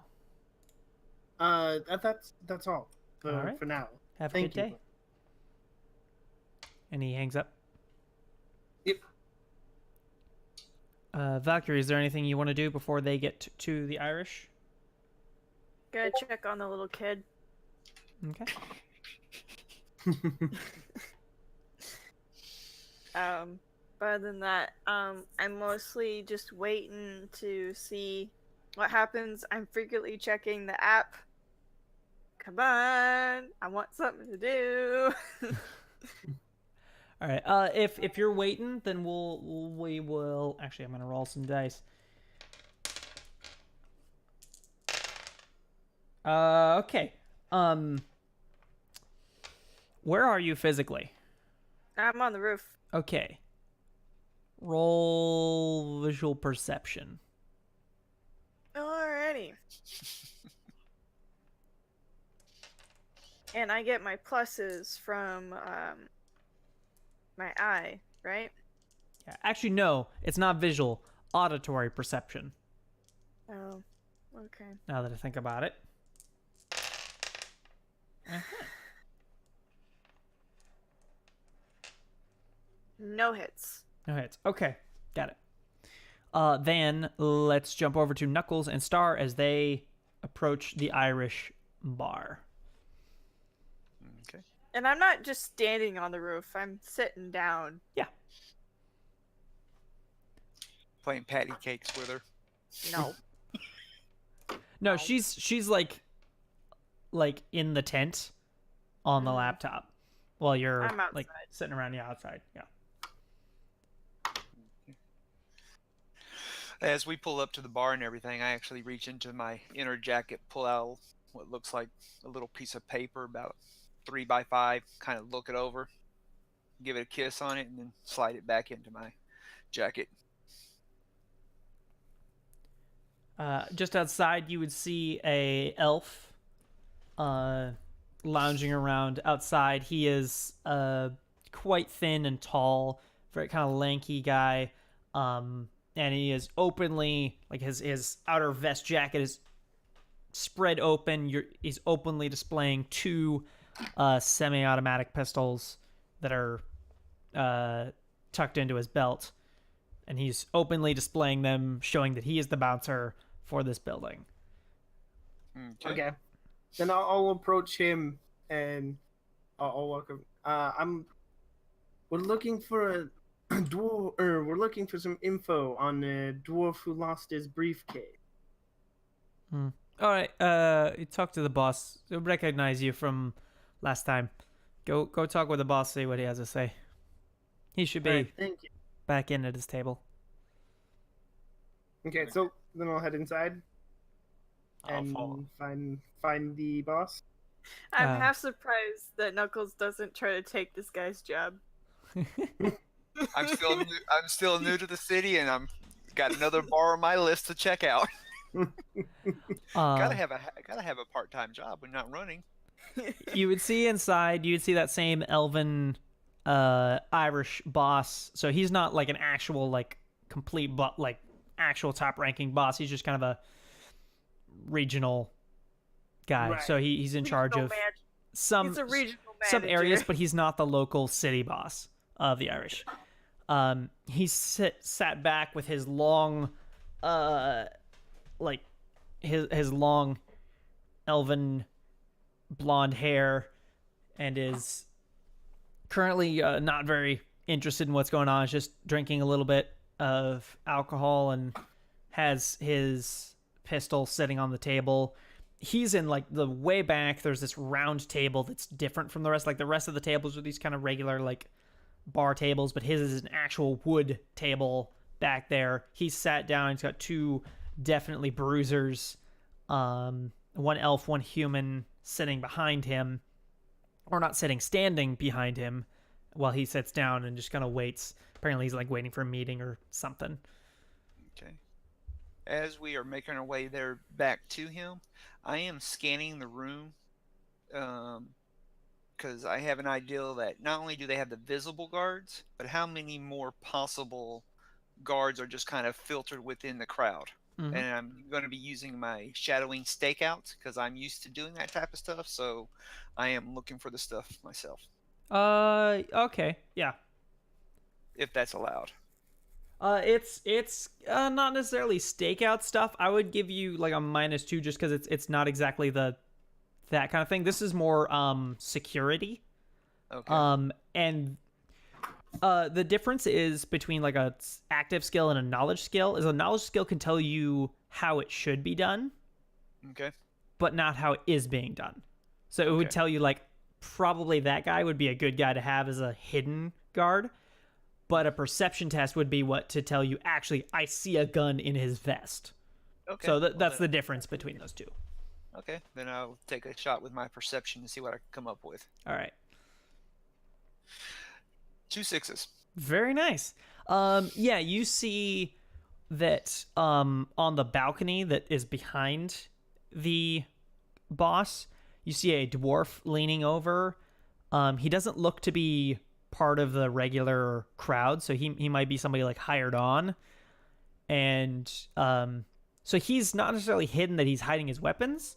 That's all for, All right. for now. Have a Thank good you. day. And he hangs up. Yep. Valkyrie, is there anything you want to do before they get to the Irish? Gotta check on the little kid. Okay. But other than that, I'm mostly just waiting to see what happens. I'm frequently checking the app. Come on, I want something to do. All right. If you're waiting, then we will actually. I'm gonna roll some dice. Okay. Where are you physically? I'm on the roof. Okay. Roll visual perception. Alrighty. And I get my pluses from my eye, right? Yeah. Actually, no. It's not visual. Auditory perception. Oh, okay. Now that I think about it. No hits. No hits. Okay, got it. Then let's jump over to Knuckles and Star as they approach the Irish bar. Okay. And I'm not just standing on the roof. I'm sitting down. Yeah. Playing patty cakes with her. No. No, she's like in the tent on the laptop while you're I'm outside. like sitting around the outside. Yeah. As we pull up to the bar and everything, I actually reach into my inner jacket, pull out what looks like a little piece of paper, about 3x5, kind of look it over, give it a kiss on it, and then slide it back into my jacket. Just outside, you would see a elf, lounging around outside. He is quite thin and tall, very kind of lanky guy. And he is openly, like his outer vest jacket is spread open. He's openly displaying two semi-automatic pistols that are tucked into his belt, and he's openly displaying them, showing that he is the bouncer for this building. Okay. Then I'll approach him and I'll walk up. We're looking for a dwarf, or we're looking for some info on a dwarf who lost his briefcase. All right. You talk to the boss. He'll recognize you from last time. Go talk with the boss. See what he has to say. He should be Alright, thank you. back in at his table. Okay, so then I'll head inside I'll follow. and find the boss. I'm Uh, half surprised that Knuckles doesn't try to take this guy's job. I'm still new to the city, and I'm got another bar on my list to check out. Gotta have a part-time job when not running. You would see inside. You would see that same elven, Irish boss. So he's not like an actual like complete like actual top-ranking boss. He's just kind of a regional guy. Right. So he's in charge of some He's a regional manager. some areas, but he's not the local city boss of the Irish. He sat back with his long, like his long elven blonde hair, and is currently not very interested in what's going on. He's just drinking a little bit of alcohol and has his pistol sitting on the table. He's in like the way back. There's this round table that's different from the rest. Like the rest of the tables are these kind of regular like bar tables, but his is an actual wood table back there. He's sat down. He's got two definitely bruisers, one elf, one human sitting behind him, or not sitting, standing behind him while he sits down and just kind of waits. Apparently he's like waiting for a meeting or something. Okay. As we are making our way there back to him, I am scanning the room, because I have an idea that not only do they have the visible guards, but how many more possible guards are just kind of filtered within the crowd. Mhm. And I'm going to be using my shadowing stakeouts because I'm used to doing that type of stuff. So I am looking for the stuff myself, Okay, yeah. if that's allowed. It's not necessarily stakeout stuff. I would give you like a -2 just because it's not exactly that kind of thing. This is more security. Okay. And the difference is between like a active skill and a knowledge skill is a knowledge skill can tell you how it should be done, Okay. but not how it is being done. So it would Okay. tell you like probably that guy would be a good guy to have as a hidden guard, but a perception test would be what to tell you actually I see a gun in his vest. Okay. So Well, that's the then- difference between those two. Okay. Then I'll take a shot with my perception to see what I can come up with. All right. 2 6s. Very nice. Yeah, you see that on the balcony that is behind the boss, you see a dwarf leaning over. He doesn't look to be part of the regular crowd, so he might be somebody like hired on. And so he's not necessarily hidden that he's hiding his weapons,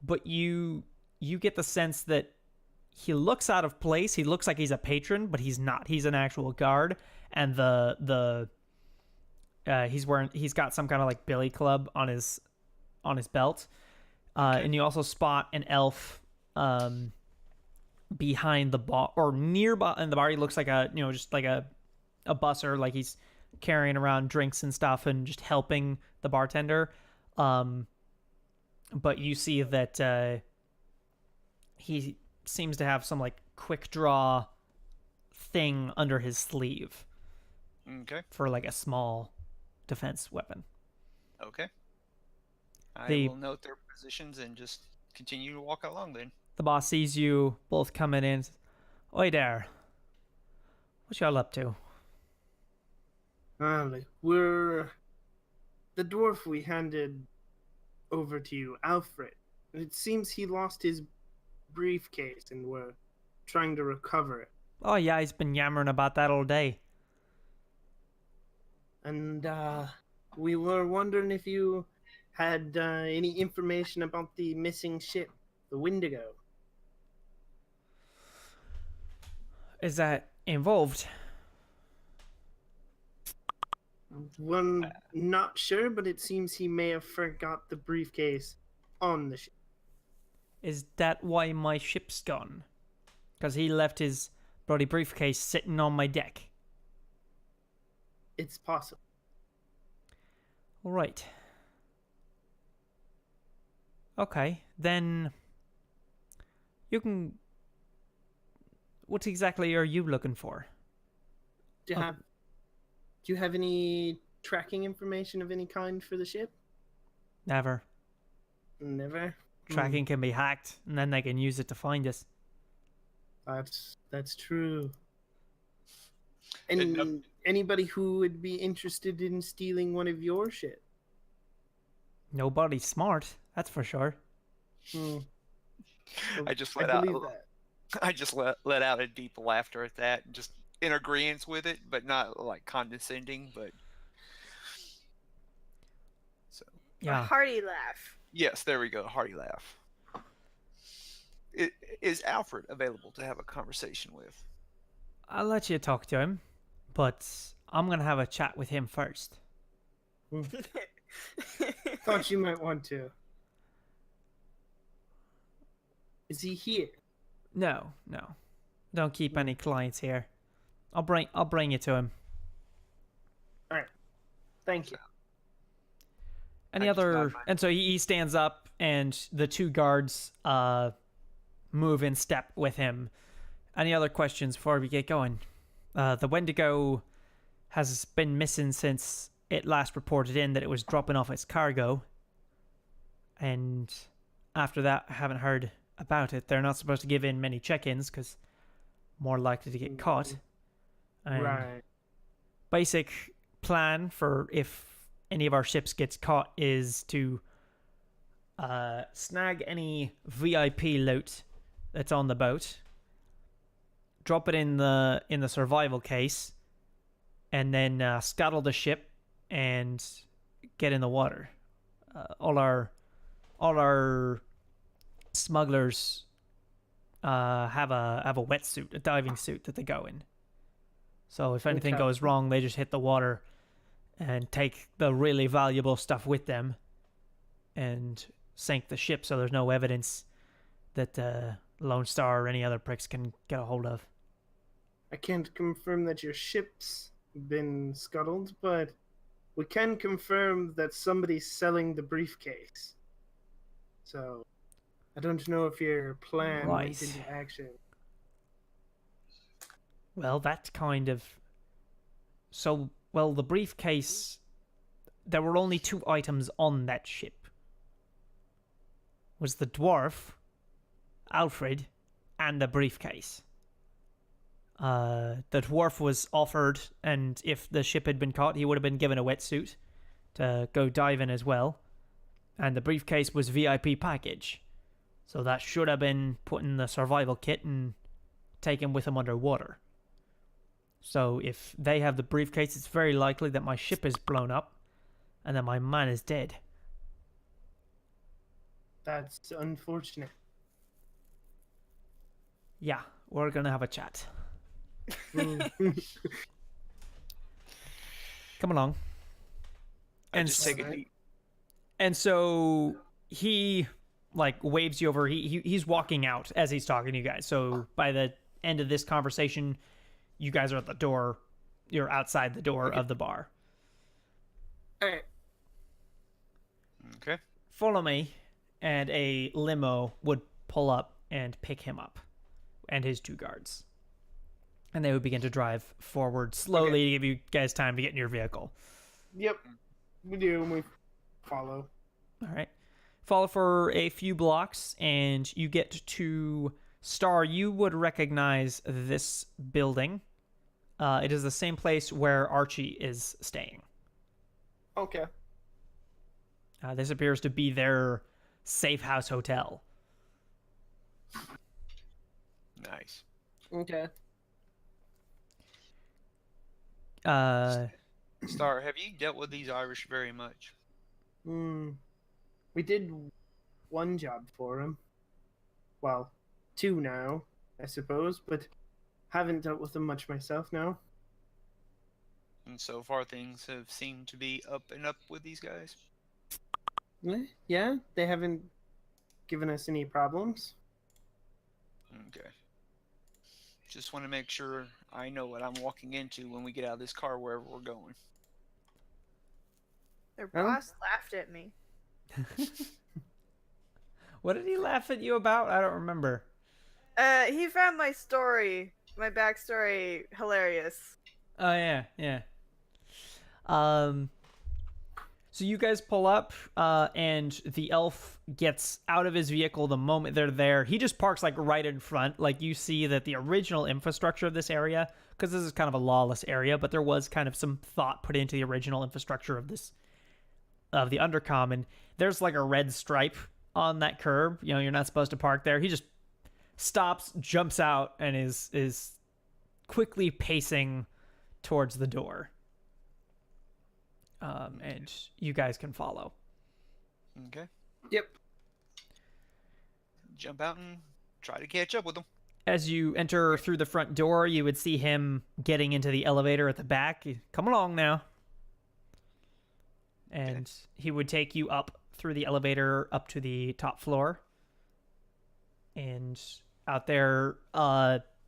but you get the sense that he looks out of place. He looks like he's a patron, but he's not. He's an actual guard, and he's got some kind of like billy club on his belt. And you also spot an elf behind the bar or nearby in the bar. He looks like just like a busser, like he's carrying around drinks and stuff and just helping the bartender. But you see that he seems to have some like quick draw thing under his sleeve Okay. for like a small defense weapon. Okay. I The- will note their positions and just continue to walk along then. The boss sees you both coming in. Oi there. What y'all up to? We're the dwarf we handed over to you, Alfred. It seems he lost his briefcase and we're trying to recover it. Oh yeah, he's been yammering about that all day. And we were wondering if you had any information about the missing ship, the Wendigo. Is that involved? Well, not sure, but it seems he may have forgot the briefcase on the ship. Is that why my ship's gone? Because he left his bloody briefcase sitting on my deck. It's possible. All right. Okay, then you can. What exactly are you looking for? Do you have any tracking information of any kind for the ship? Never. Never. Tracking can be hacked, and then they can use it to find us. That's true. And anybody who would be interested in stealing one of your shit? Nobody's smart, that's for sure. I just I let out. believe that. I just let out a deep laughter at that, and just in agreement with it, but not like condescending. But so A Yeah. hearty laugh. yes, there we go. Hearty laugh. Is Alfred available to have a conversation with? I'll let you talk to him, but I'm gonna have a chat with him first. Thought you might want to. Is he here? No. Don't keep any clients here. I'll bring you to him. All right. Thank you. Any I just other? nod my- And so he stands up, and the two guards move in step with him. Any other questions before we get going? The Wendigo has been missing since it last reported in that it was dropping off its cargo, and after that, I haven't heard about it. They're not supposed to give in many check-ins because more likely to get caught. And Right. basic plan for if any of our ships gets caught is to snag any VIP loot that's on the boat, drop it in the survival case, and then scuttle the ship and get in the water. All our smugglers have a wetsuit, a diving suit that they go in. So if anything Okay. goes wrong, they just hit the water and take the really valuable stuff with them and sink the ship so there's no evidence that Lone Star or any other pricks can get a hold of. I can't confirm that your ship's been scuttled, but we can confirm that somebody's selling the briefcase. So, I don't know if your plan Right. went into action. Well, that's kind of... So, well, the briefcase... There were only two items on that ship. Was the dwarf, Alfred, and the briefcase. The dwarf was offered, and if the ship had been caught, he would have been given a wetsuit to go dive in as well. And the briefcase was VIP package. So that should have been put in the survival kit and taken with him underwater. So if they have the briefcase, it's very likely that my ship is blown up and that my man is dead. That's unfortunate. Yeah, we're gonna have a chat. Come along. I just take a Alright. deep. And so he like waves you over. He's walking out as he's talking to you guys. So by the end of this conversation, you guys are at the door. You're outside the door of the bar. All right. Okay. Follow me, and a limo would pull up and pick him up, and his two guards. And they would begin to drive forward slowly to give you guys time to get in your vehicle. Yep. We do, and we follow. All right. Follow for a few blocks, and you get to Star. You would recognize this building. It is the same place where Archie is staying. Okay. This appears to be their safe house hotel. Nice. Okay. Star, have you dealt with these Irish very much? We did one job for him. Well, two now, I suppose, but haven't dealt with them much myself now. And so far, things have seemed to be up and up with these guys. Yeah, they haven't given us any problems. Okay. Just want to make sure I know what I'm walking into when we get out of this car wherever we're going. Their boss laughed at me. What did he laugh at you about? I don't remember. He found my backstory, hilarious. Oh yeah, yeah. So you guys pull up, and the elf gets out of his vehicle the moment they're there. He just parks like right in front. Like you see that the original infrastructure of this area, because this is kind of a lawless area, but there was kind of some thought put into the original infrastructure of the Undercommon. There's like a red stripe on that curb. You know, you're not supposed to park there. He just stops, jumps out, and is quickly pacing towards the door. And you guys can follow. Okay. Yep. Jump out and try to catch up with them. As you enter through the front door, you would see him getting into the elevator at the back. Come along now. And he would take you up through the elevator up to the top floor. And out there,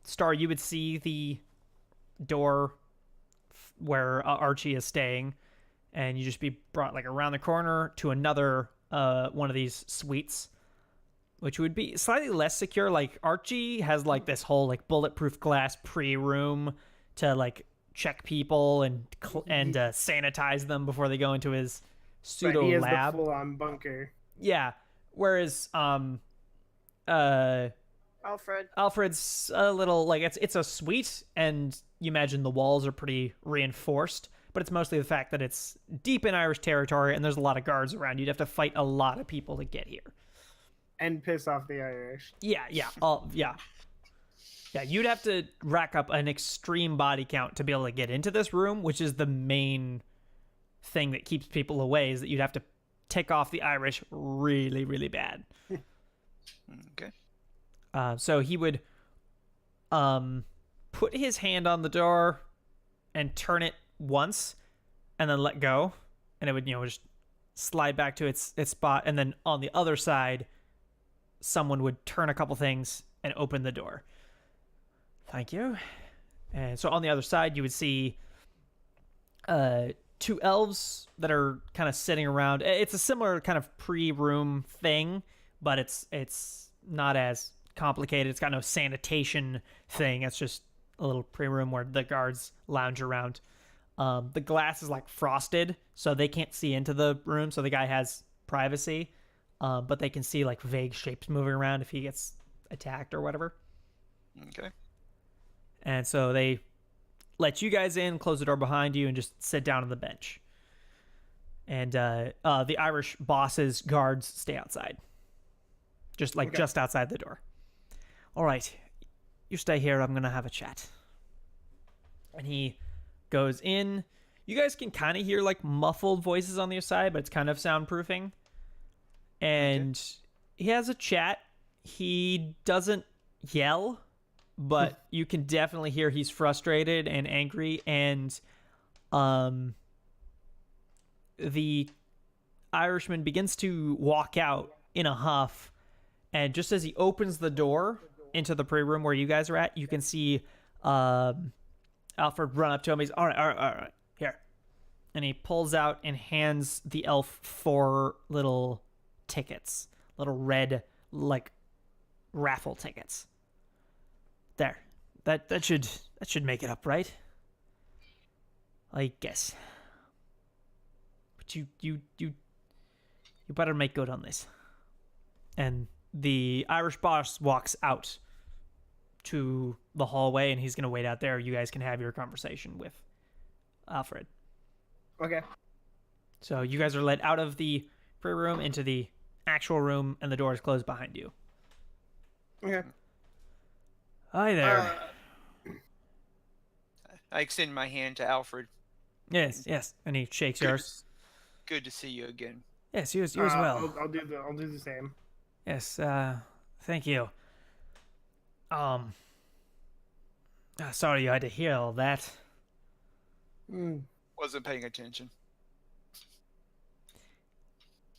Star, you would see the door where Archie is staying. And you just be brought like around the corner to another one of these suites, which would be slightly less secure. Like Archie has like this whole like bulletproof glass pre-room to like check people and sanitize them before they go into his pseudo he has lab. the full-on bunker. Yeah. Whereas Alfred's a little like it's a suite, and you imagine the walls are pretty reinforced. But it's mostly the fact that it's deep in Irish territory and there's a lot of guards around. You'd have to fight a lot of people to get here. And piss off the Irish. Yeah. Yeah, you'd have to rack up an extreme body count to be able to get into this room, which is the main thing that keeps people away, is that you'd have to tick off the Irish really, really bad. Okay. So he would put his hand on the door and turn it once and then let go, and it would just slide back to its spot, and then on the other side someone would turn a couple things and open the door. Thank you. And so on the other side you would see two elves that are kind of sitting around. It's a similar kind of pre-room thing, but it's not as complicated. It's got no sanitation thing. It's just a little pre-room where the guards lounge around. The glass is like frosted, so they can't see into the room, so the guy has privacy, but they can see like vague shapes moving around if he gets attacked or whatever. Okay. And so they let you guys in, close the door behind you, and just sit down on the bench. And the Irish boss's guards stay outside, just outside the door. All right, you stay here. I'm gonna have a chat. And he goes in. You guys can kind of hear like muffled voices on the other side, but it's kind of soundproofing. And he has a chat. He doesn't yell, but you can definitely hear he's frustrated and angry. And the Irishman begins to walk out in a huff. And just as he opens the door into the pre-room where you guys are at, you can see Alfred run up to him. He's all right, here. And he pulls out and hands the elf 4 little tickets, little red like raffle tickets. There, that should make it up, right? I guess. But you better make good on this. And the Irish boss walks out to the hallway, and he's going to wait out there. You guys can have your conversation with Alfred. Okay. So you guys are led out of the pre-room into the actual room, and the door is closed behind you. Okay. Hi there. I extend my hand to Alfred. Yes, yes. And he shakes yours. Good to see you again. Yes, you as well. I'll do the same. Yes, thank you. Sorry you had to hear all that. Wasn't paying attention.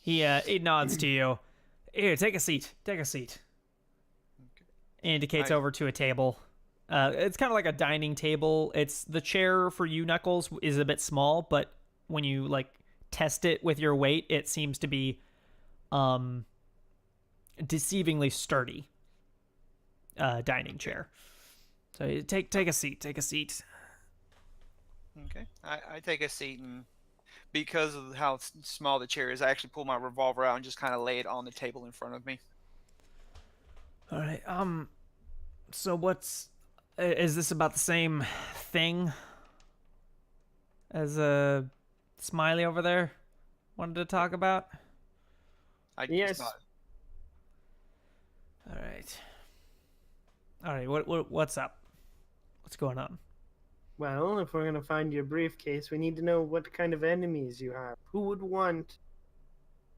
He nods to you. Here, take a seat. Take a seat. Okay. Indicates over to a table. It's kind of like a dining table. It's the chair for you, Knuckles, is a bit small, but when you like test it with your weight, it seems to be deceivingly sturdy. Dining chair. So take a seat. Take a seat. Okay. I take a seat, and because of how small the chair is, I actually pull my revolver out and just kind of lay it on the table in front of me. All right. So what's is this about the same thing as Smiley over there wanted to talk about? Yes. Just All right. All right. What's up? What's going on? Well, if we're gonna find your briefcase, we need to know what kind of enemies you have. Who would want to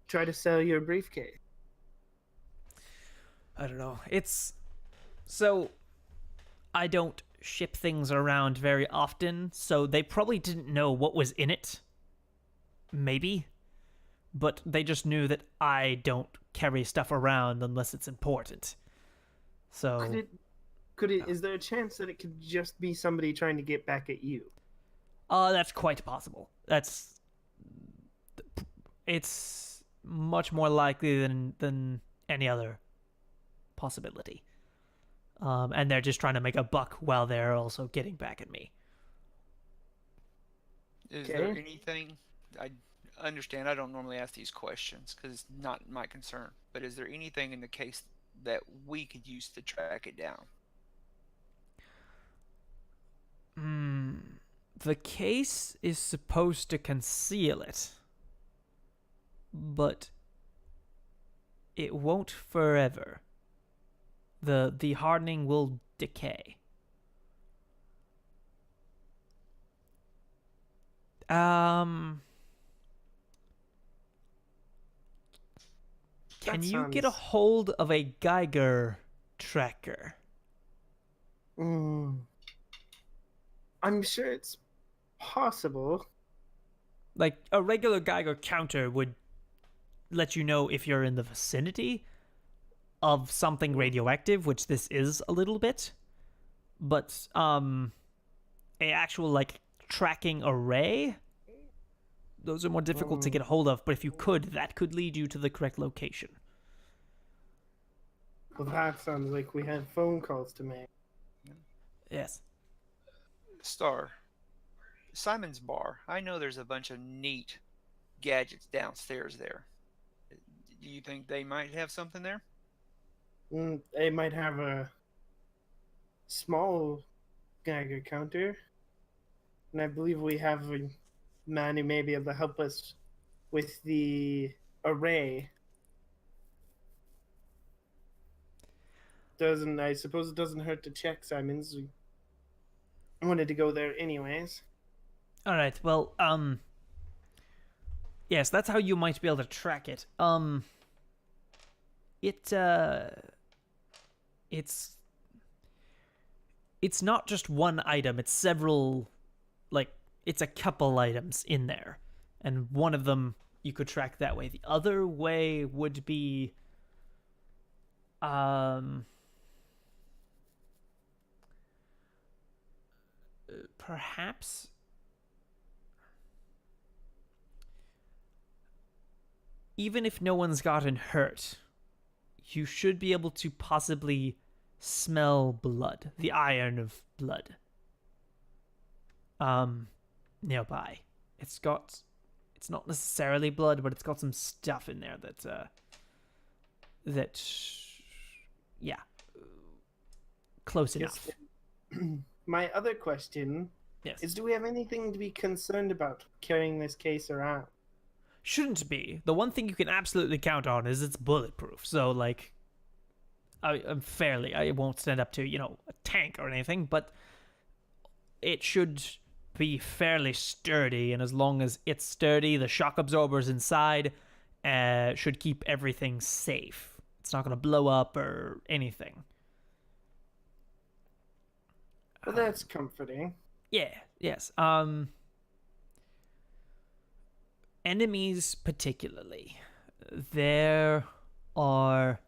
try to sell your briefcase? I don't know. It's so I don't ship things around very often, so they probably didn't know what was in it. Maybe. But they just knew that I don't carry stuff around unless it's important. So Is there a chance that it could just be somebody trying to get back at you? that's quite possible. It's much more likely than any other possibility. And they're just trying to make a buck while they're also getting back at me. Is there anything? I understand I don't normally ask these questions because it's not my concern. But is there anything in the case that we could use to track it down? The case is supposed to conceal it, but it won't forever. The hardening will decay. Can you get a hold of a Geiger tracker? I'm sure it's possible. Like, a regular Geiger counter would let you know if you're in the vicinity of something radioactive, which this is a little bit. But, a actual, like, tracking array, those are more difficult to get a hold of, but if you could, that could lead you to the correct location. Well, that sounds like we had phone calls to make. Yes. Star, Simon's bar. I know there's a bunch of neat gadgets downstairs there. Do you think they might have something there? They might have a small Geiger counter, and I believe we have a man who may be able to help us with the array. I suppose it doesn't hurt to check, Simons. I wanted to go there anyways. All right. Well, yes, that's how you might be able to track it. It's not just one item. It's several, like, it's a couple items in there, and one of them you could track that way. The other way would be, perhaps even if no one's gotten hurt, you should be able to possibly smell blood, the iron of blood, nearby. It's not necessarily blood, but it's got some stuff in there that yeah, close enough. My other question is, do we have anything to be concerned about carrying this case around? Shouldn't be. The one thing you can absolutely count on is it's bulletproof. So, like, I won't stand up to, a tank or anything, but it should be fairly sturdy, and as long as it's sturdy, the shock absorbers inside should keep everything safe. It's not going to blow up or anything. Well, that's comforting. Yeah, yes. Enemies particularly. There are...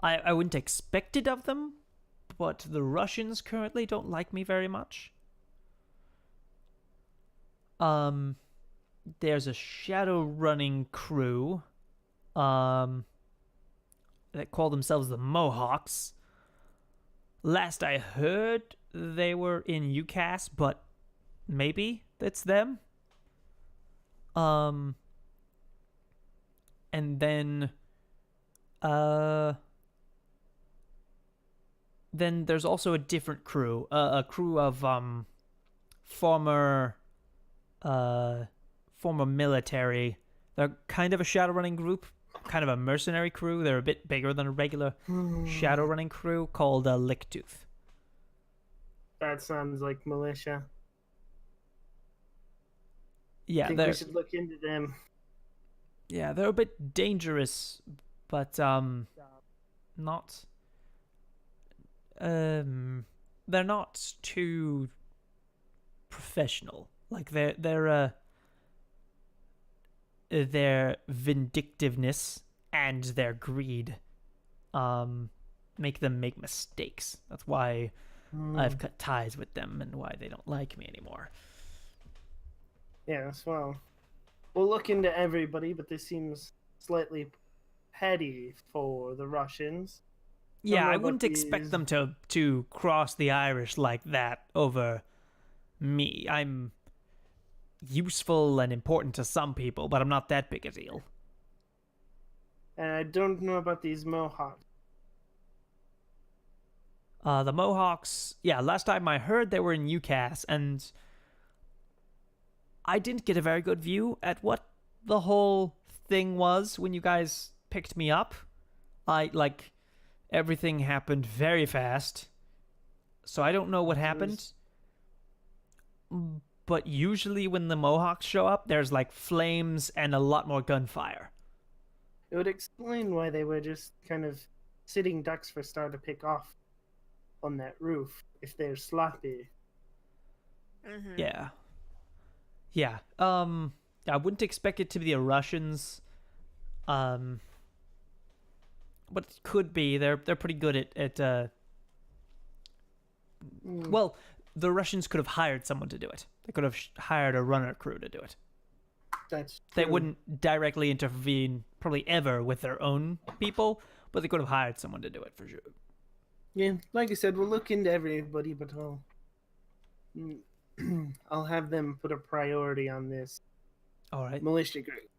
I wouldn't expect it of them, but the Russians currently don't like me very much. There's a Shadowrunning crew, that call themselves the Mohawks. Last I heard, they were in UCAS, but maybe that's them. And then there's also a different crew, a crew of former military. They're kind of a Shadowrunning group, kind of a mercenary crew. They're a bit bigger than a regular Shadowrunning crew called Licktooth. That sounds like militia. Yeah, I think we should look into them. Yeah, they're a bit dangerous, but not. They're not too professional. Like their vindictiveness and their greed make them make mistakes. That's why I've cut ties with them and why they don't like me anymore. Yes, well, we'll look into everybody, but this seems slightly petty for the Russians. Yeah, I about wouldn't expect them to cross the Irish like that over me. I'm useful and important to some people, but I'm not that big a deal. And I don't know about these Mohawks. The Mohawks, yeah, last time I heard they were in UCAS, and I didn't get a very good view at what the whole thing was when you guys picked me up. Everything happened very fast, so I don't know what happened. But usually when the Mohawks show up, there's like flames and a lot more gunfire. It would explain why they were just kind of sitting ducks for Star to pick off on that roof if they're sloppy. Mm-hmm. Yeah. Yeah. I wouldn't expect it to be the Russians. But it could be. They're pretty good at well, the Russians could have hired someone to do it. They could have hired a runner crew to do it. That's They true. wouldn't directly intervene, probably ever, with their own people, but they could have hired someone to do it for sure. Yeah, like I said, we'll look into everybody, but I'll have them put a priority on this All right. militia group.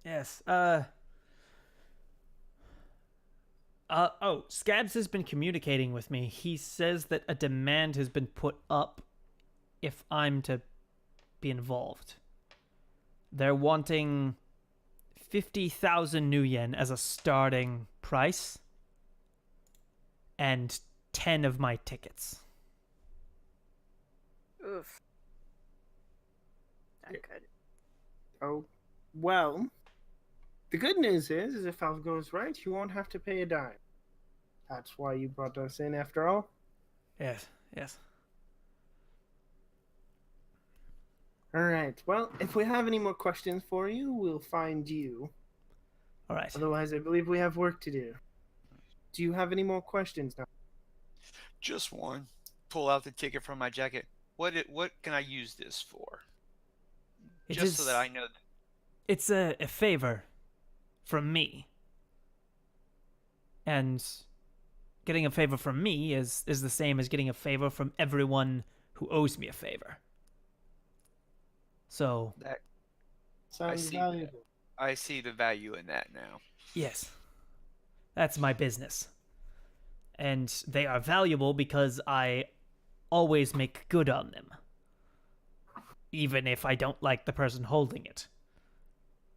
Yes. Scabs has been communicating with me. He says that a demand has been put up if I'm to be involved. They're wanting 50,000 new yen as a starting price and 10 of my tickets. Oof. Not good. Oh, well, the good news is if all goes right, you won't have to pay a dime. That's why you brought us in, after all. Yes, yes. All right. Well, if we have any more questions for you, we'll find you. All right. Otherwise, I believe we have work to do. Do you have any more questions now? Just one. Pull out the ticket from my jacket. What can I use this for? Just so that I know. It's a favor from me. And getting a favor from me is the same as getting a favor from everyone who owes me a favor. So That Sounds see valuable. I see the value in that now. yes, that's my business. And they are valuable because I always make good on them. Even if I don't like the person holding it.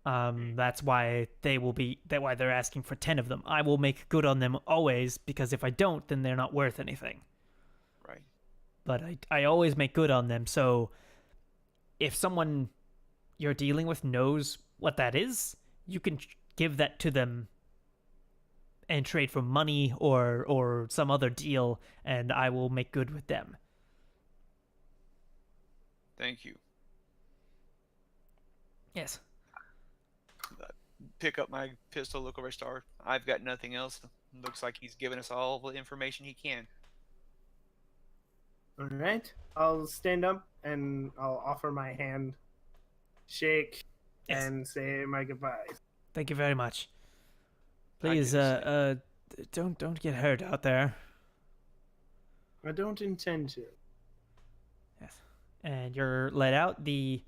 That's why why they're asking for 10 of them. I will make good on them always, because if I don't, then they're not worth anything. Right. But I always make good on them. So if someone you're dealing with knows what that is, you can give that to them and trade for money or some other deal, and I will make good with them. Thank you. Yes. Pick up my pistol, look over Star. I've got nothing else. Looks like he's given us all the information he can. All right. I'll stand up and I'll offer my hand, shake, Yes. and say my goodbyes. Thank you very much. I do Please, the don't get hurt out there. I don't intend to. Yes. And you're let out. The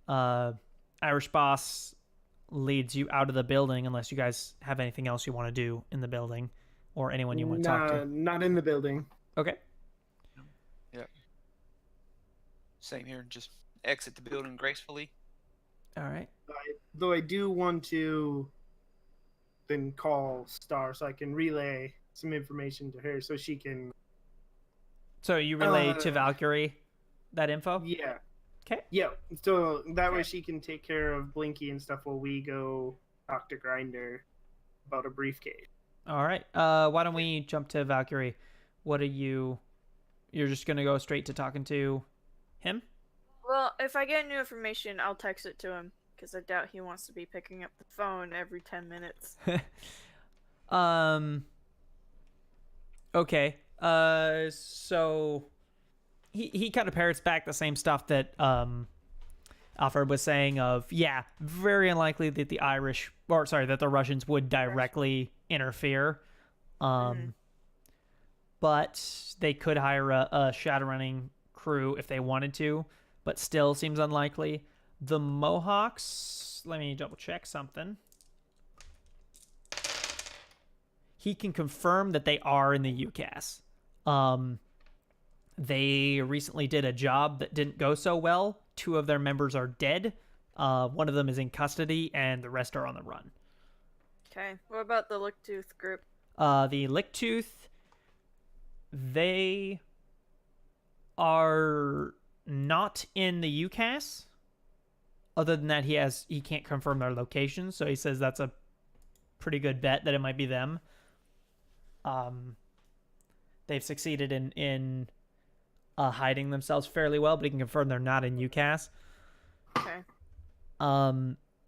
Irish boss leads you out of the building unless you guys have anything else you want to do in the building or anyone you want to talk to. Not in the building. Okay. Yep. Same here. Just exit the building gracefully. All right. Though I do want to then call Star so I can relay some information to her so she can. So you relay to Valkyrie that info? Yeah. Okay. Yeah. So that way she can take care of Blinky and stuff while we go talk to Grinder about a briefcase. All right. Why don't we jump to Valkyrie? What are you? You're just gonna go straight to talking to him? Well, if I get new information, I'll text it to him, because I doubt he wants to be picking up the phone every 10 minutes. Okay. So he kind of parrots back the same stuff that Alfred was saying of, yeah, very unlikely that that the Russians would directly interfere. But they could hire a Shadowrunning crew if they wanted to, but still seems unlikely. The Mohawks, let me double check something. He can confirm that they are in the UCAS. They recently did a job that didn't go so well. 2 of their members are dead. One of them is in custody, and the rest are on the run. Okay. What about the Licktooth group? The Licktooth, they are not in the UCAS. Other than that, he can't confirm their location, so he says that's a pretty good bet that it might be them. They've succeeded in hiding themselves fairly well, but he can confirm they're not in UCAS. Okay.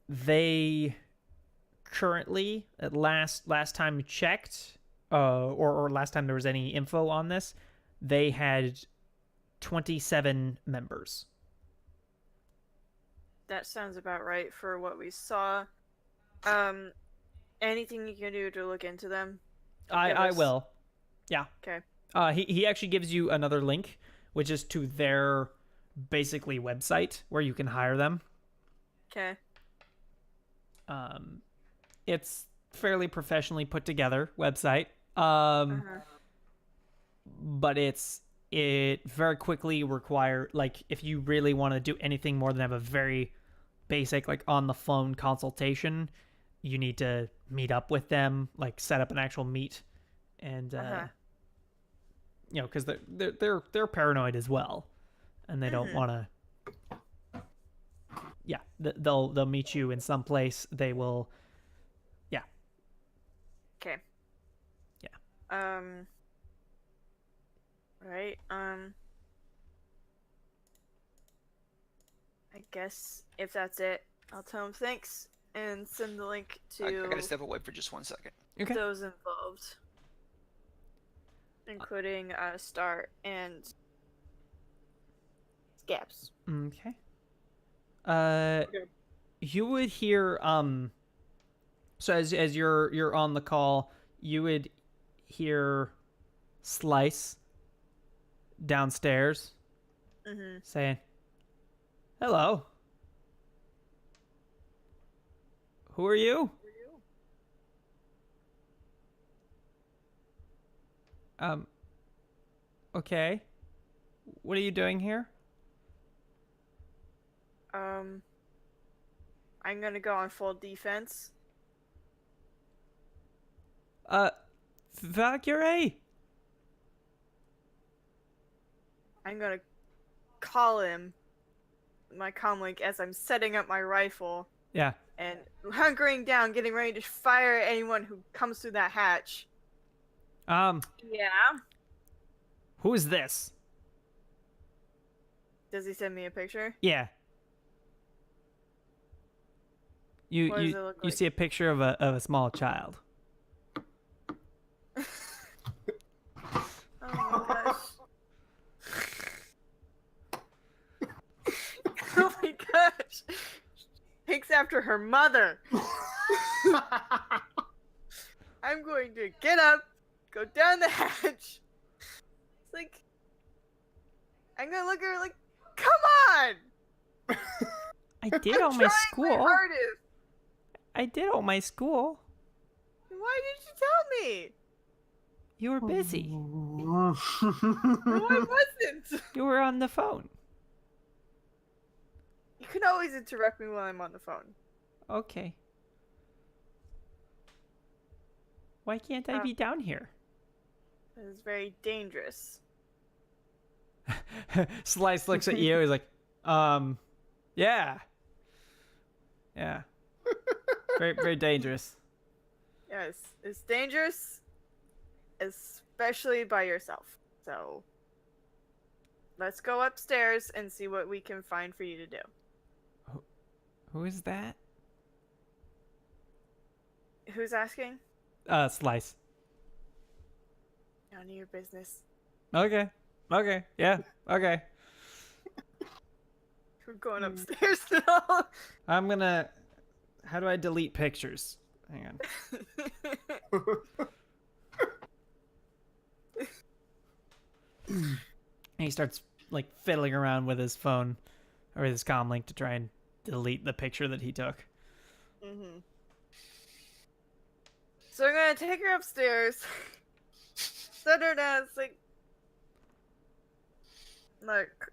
They currently, at last time checked, or last time there was any info on this, they had 27 members. That sounds about right for what we saw. Anything you can do to look into them? I will. Yeah. Okay. He actually gives you another link, which is to their basically website where you can hire them. Okay. It's fairly professionally put together website. But it very quickly require, like, if you really want to do anything more than have a very basic, like, on the phone consultation, you need to meet up with them, like set up an actual meet, and you know, because they're paranoid as well, and they don't want to. Yeah, they'll meet you in some place. They will. Yeah. Okay. Yeah. Right. I guess if that's it, I'll tell him thanks and send the link to I gotta step away for just 1 second. Okay. those involved, including Star and Scabs. Okay. You would hear so as you're on the call, you would hear Slice downstairs saying, "Hello. Who are you?" Okay. What are you doing here? I'm gonna go on full defense. Valkyrie. I'm gonna call him my comlink as I'm setting up my rifle Yeah. and hunkering down, getting ready to fire at anyone who comes through that hatch. Yeah. Who is this? Does he send me a picture? Yeah. You What does you it look you like? see a picture of a small child. Oh my gosh. Oh my gosh. Takes after her mother. I'm going to get up, go down the hatch. It's like, I'm gonna look at her like, come on! I did I'm all my trying school. my hardest. I did all my school. Why did you tell me? You were busy. No, I wasn't. You were on the phone. You can always interrupt me while I'm on the phone. Okay. Why can't I be down here? It is very dangerous. Slice looks at you. He's like, yeah. Yeah. Very, very dangerous. Yes, it's dangerous, especially by yourself. So, let's go upstairs and see what we can find for you to do. Who is that? Who's asking? Slice. None of your business. Okay. Okay. Yeah. Okay. We're going upstairs now. I'm gonna. How do I delete pictures? Hang on. And he starts like fiddling around with his phone or his comm link to try and delete the picture that he took. Mm-hmm. So I'm gonna take her upstairs, set her down. It's like, look,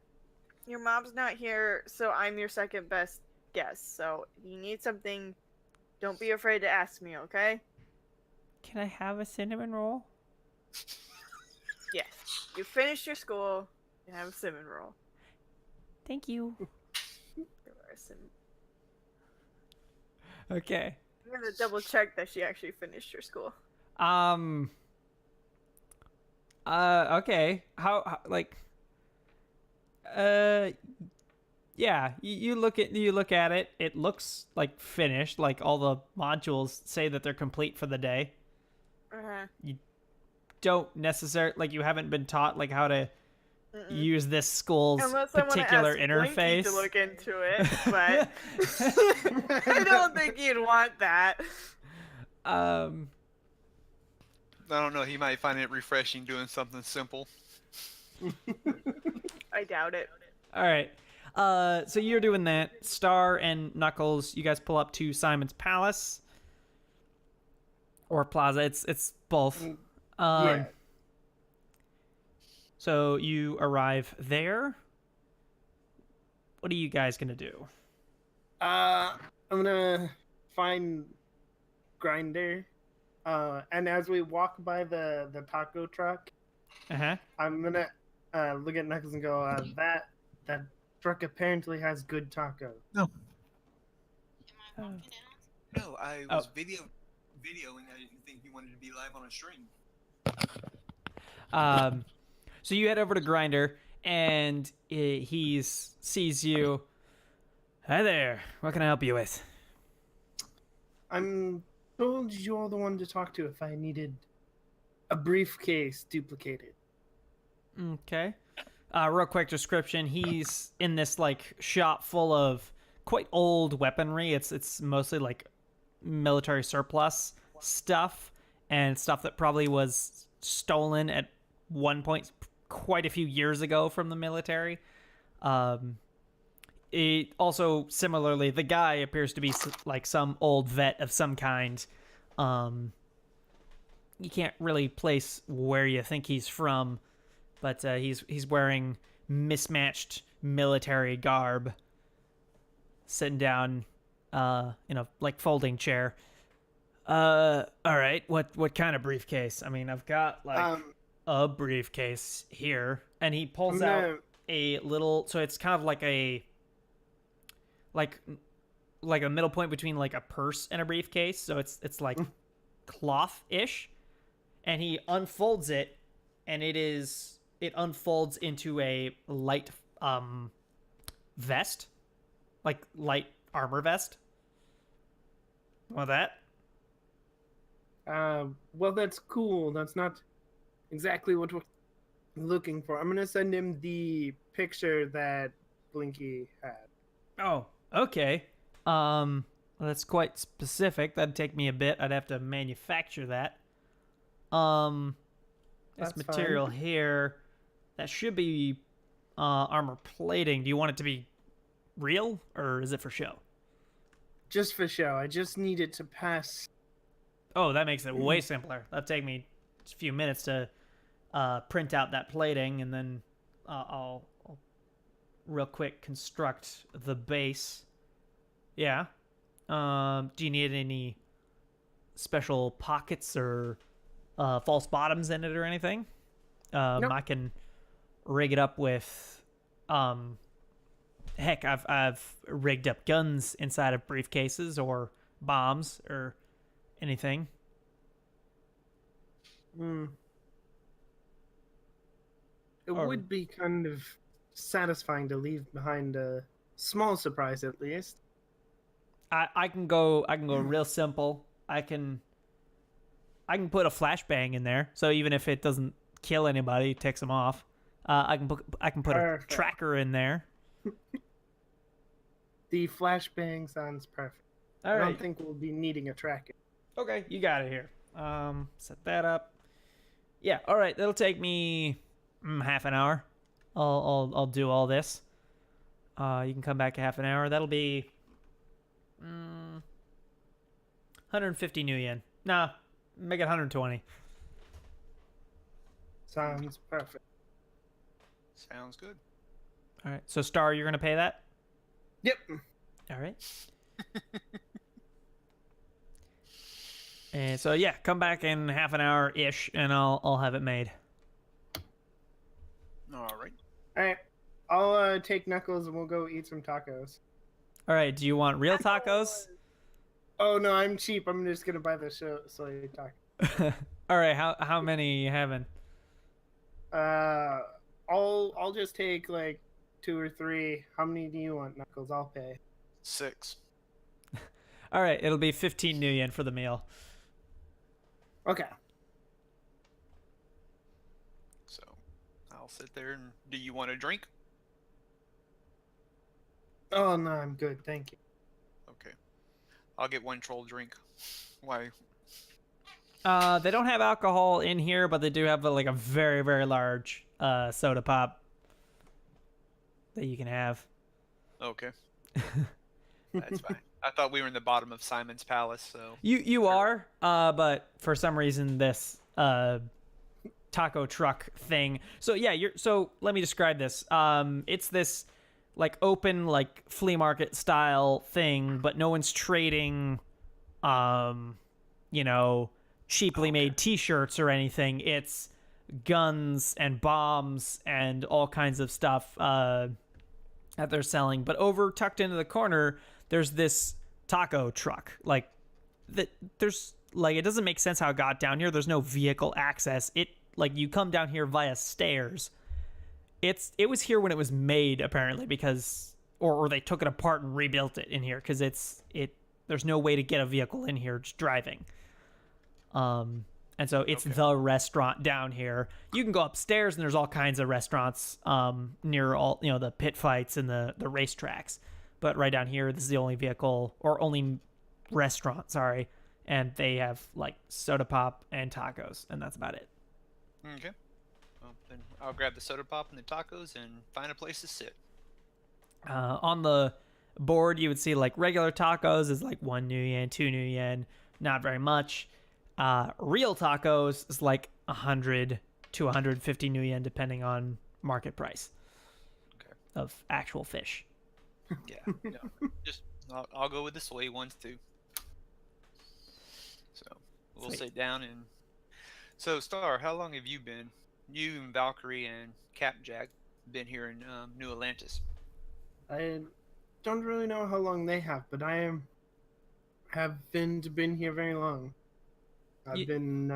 your mom's not here, so I'm your second best guess. So if you need something, don't be afraid to ask me, okay? Can I have a cinnamon roll? Yes. You finished your school. You have a cinnamon roll. Thank you. There are some- Okay. I'm gonna double check that she actually finished her school. Okay. How like yeah, you look at it. It looks like finished. Like all the modules say that they're complete for the day. Uh-huh. You don't necessarily like you haven't been taught like how to use this school's Unless particular I want to ask Blinky interface. to look into it, but I don't think you'd want that. I don't know. He might find it refreshing doing something simple. I doubt it. All right. So you're doing that. Star and Knuckles, you guys pull up to Simon's Palace or Plaza. It's both. Yeah. So you arrive there. What are you guys gonna do? I'm gonna find Grinder, and as we walk by the taco truck, Uh-huh. I'm gonna look at Knuckles and go, that truck apparently has good taco. No, I was videoing. I didn't think you wanted to be live on a stream. So you head over to Grinder, and he sees you. Hi there. What can I help you with? I'm told you're the one to talk to if I needed a briefcase duplicated. Okay. Real quick description. He's in this like shop full of quite old weaponry. It's mostly like military surplus stuff and stuff that probably was stolen at one point quite a few years ago from the military. It also similarly, the guy appears to be like some old vet of some kind. You can't really place where you think he's from, but he's wearing mismatched military garb, sitting down in a like folding chair. All right. What kind of briefcase? I mean, I've got like a briefcase here, and he pulls out a little. So it's kind of like a like a middle point between like a purse and a briefcase. So it's like cloth-ish, and he unfolds it, and it unfolds into a light vest, like light armor vest. Want that? Well, that's cool. That's not exactly what we're looking for. I'm gonna send him the picture that Blinky had. Oh, okay. That's quite specific. That'd take me a bit. I'd have to manufacture that. This That's material fine. here, that should be armor plating. Do you want it to be real, or is it for show? Just for show. I just need it to pass. Oh, that makes it way simpler. That'd take me a few minutes to print out that plating, and then I'll real quick construct the base. Yeah. Do you need any special pockets or false bottoms in it or anything? Nope. I can rig it up with heck, I've rigged up guns inside of briefcases or bombs or anything. It would be kind of satisfying to leave behind a small surprise, at least. I can go real simple. I can put a flashbang in there, so even if it doesn't kill anybody, it takes them off. I can put Perfect. a tracker in there. The flashbang sounds perfect. All I right. don't think we'll be needing a tracker. Okay, you got it here. Set that up. Yeah. All right. That'll take me half an hour. I'll do all this. You can come back a half an hour. That'll be 150 new yen. Nah, make it 120. Sounds perfect. Sounds good. All right. So Star, you're gonna pay that? Yep. All right. And so yeah, come back in half an hour ish, and I'll have it made. All right. All right. I'll take Knuckles and we'll go eat some tacos. All right. Do you want real tacos? Oh no, I'm cheap. I'm just gonna buy the soy taco. All right. How many you having? I'll just take like 2 or 3. How many do you want, Knuckles? I'll pay. 6. All right. It'll be 15 new yen for the meal. Okay. So I'll sit there and do you want a drink? Oh no, I'm good. Thank you. Okay. I'll get one troll drink. Why? They don't have alcohol in here, but they do have like a very, very large soda pop that you can have. Okay. That's fine. I thought we were in the bottom of Simon's Palace, so. You are, but for some reason this taco truck thing. So yeah, so let me describe this. It's this like open like flea market style thing, but no one's trading cheaply made t-shirts or anything. It's guns and bombs and all kinds of stuff that they're selling. But over tucked into the corner, there's this taco truck. Like there's like, it doesn't make sense how it got down here. There's no vehicle access. It like you come down here via stairs. It was here when it was made apparently, because or they took it apart and rebuilt it in here because there's no way to get a vehicle in here just driving. And so it's the restaurant down here. You can go upstairs and there's all kinds of restaurants near all the pit fights and the racetracks. But right down here, this is the only vehicle or only restaurant, sorry, and they have like soda pop and tacos, and that's about it. Okay. Well, then I'll grab the soda pop and the tacos and find a place to sit. On the board, you would see like regular tacos is like 1 new yen, 2 new yen, not very much. Real tacos is like 100 to 150 new yen, depending on market price of actual fish. Yeah. No, I'll go with the soy ones too. So we'll Sweet. sit down and. So Star, how long have you been? You and Valkyrie and Capjack been here in New Atlantis? I don't really know how long they have, but been here very long. I've You- been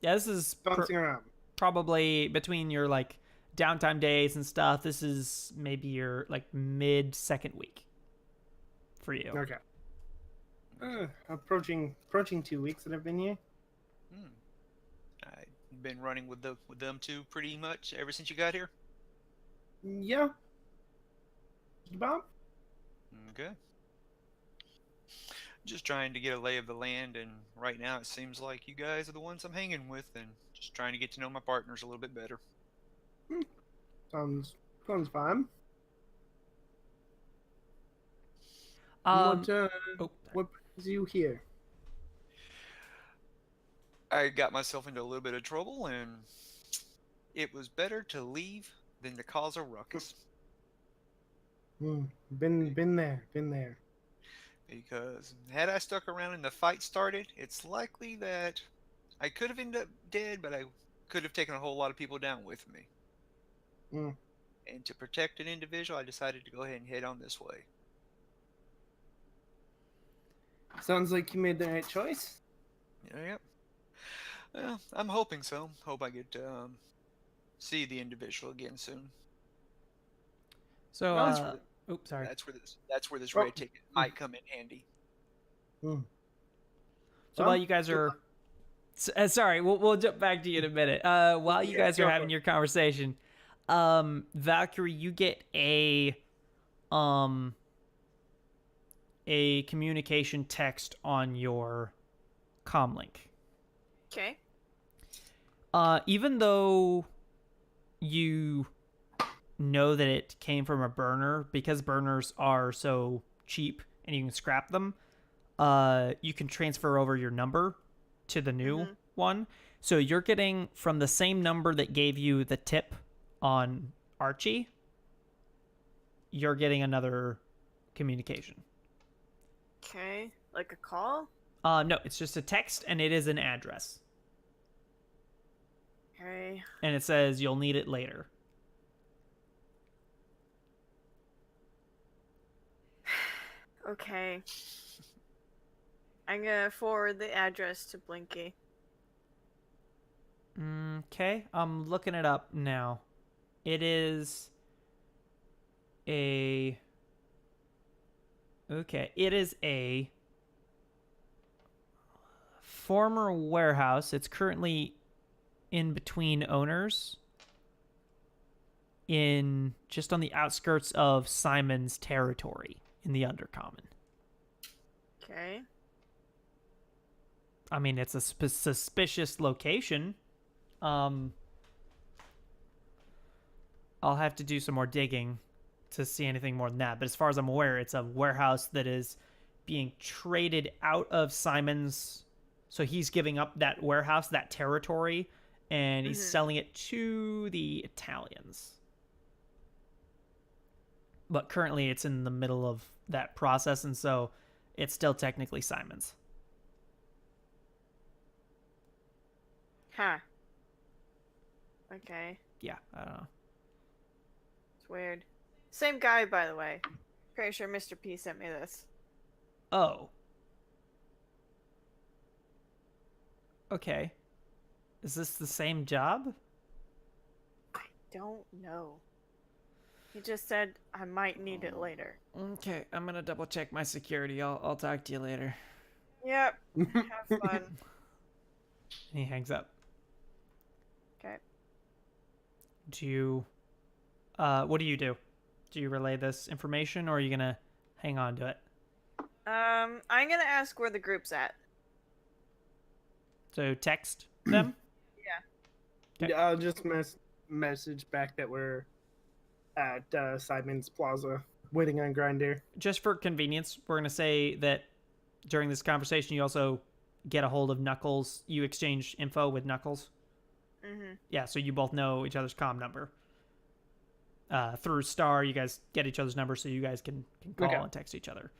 Yeah, this is bouncing around. probably between your like downtime days and stuff. This is maybe your like mid second week for you. Okay. Approaching 2 weeks that I've been here. Hmm. I've been running with them two pretty much ever since you got here. Yeah. Bob? Okay. Just trying to get a lay of the land, and right now it seems like you guys are the ones I'm hanging with, and just trying to get to know my partners a little bit better. Sounds fine. Um, what oh, what brings you here? I got myself into a little bit of trouble, and it was better to leave than to cause a ruckus. Been there. Because had I stuck around and the fight started, it's likely that I could have ended up dead, but I could have taken a whole lot of people down with me. Mm. And to protect an individual, I decided to go ahead and head on this way. Sounds like you made the right choice. Yep. Well, I'm hoping so. Hope I get to see the individual again soon. so No, it's really- oops, sorry. That's where this Oh. red ticket might come in handy. So Well, while you guys good are, luck. sorry, we'll jump back to you in a minute. While you Yeah, guys go are for having it. your conversation, Valkyrie, you get a communication text on your comlink. Okay. Even though you know that it came from a burner, because burners are so cheap and you can scrap them, you can transfer over your number to the new one. So you're getting from the same number that gave you the tip on Archie, you're getting another communication. Okay. Like a call? No, it's just a text and it is an address. Okay. And it says you'll need it later. Okay. I'm gonna forward the address to Blinky. Okay, I'm looking it up now. It is a... Okay, it is a former warehouse. It's currently in between owners in just on the outskirts of Simon's territory in the Undercommon. Okay. I mean, it's a suspicious location. I'll have to do some more digging to see anything more than that. But as far as I'm aware, it's a warehouse that is being traded out of Simon's. So he's giving up that warehouse, that territory, and he's selling it to the Italians. But currently it's in the middle of that process, and so it's still technically Simon's. Huh. Okay. Yeah, I don't know. It's weird. Same guy, by the way. Pretty sure Mr. P sent me this. Oh. Okay. Is this the same job? I don't know. He just said I might need it later. Okay, I'm gonna double check my security. I'll talk to you later. Yep. Have fun. And he hangs up. Okay. Do you what do you do? Do you relay this information or are you gonna hang on to it? I'm gonna ask where the group's at. So text them? Okay. Yeah, I'll just message back that we're at Simon's Plaza, waiting on Grinder. Just for convenience, we're gonna say that during this conversation you also get a hold of Knuckles. You exchange info with Knuckles. Yeah, so you both know each other's comm number. Through Star, you guys get each other's numbers so you guys can call and text each other.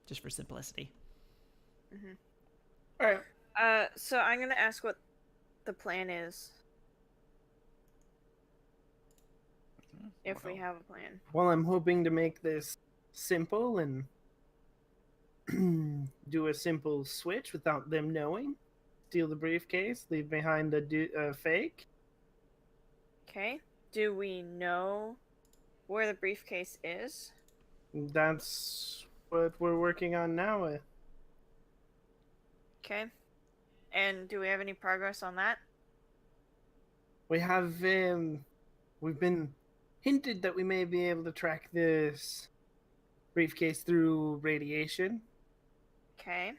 just for simplicity. All right. So I'm gonna ask what the plan is. If we have a plan. Well, I'm hoping to make this simple and do a simple switch without them knowing. Steal the briefcase, leave behind the fake. Okay. Do we know where the briefcase is? That's what we're working on now. Okay. And do we have any progress on that? We have we've been hinted that we may be able to track this briefcase through radiation. Okay.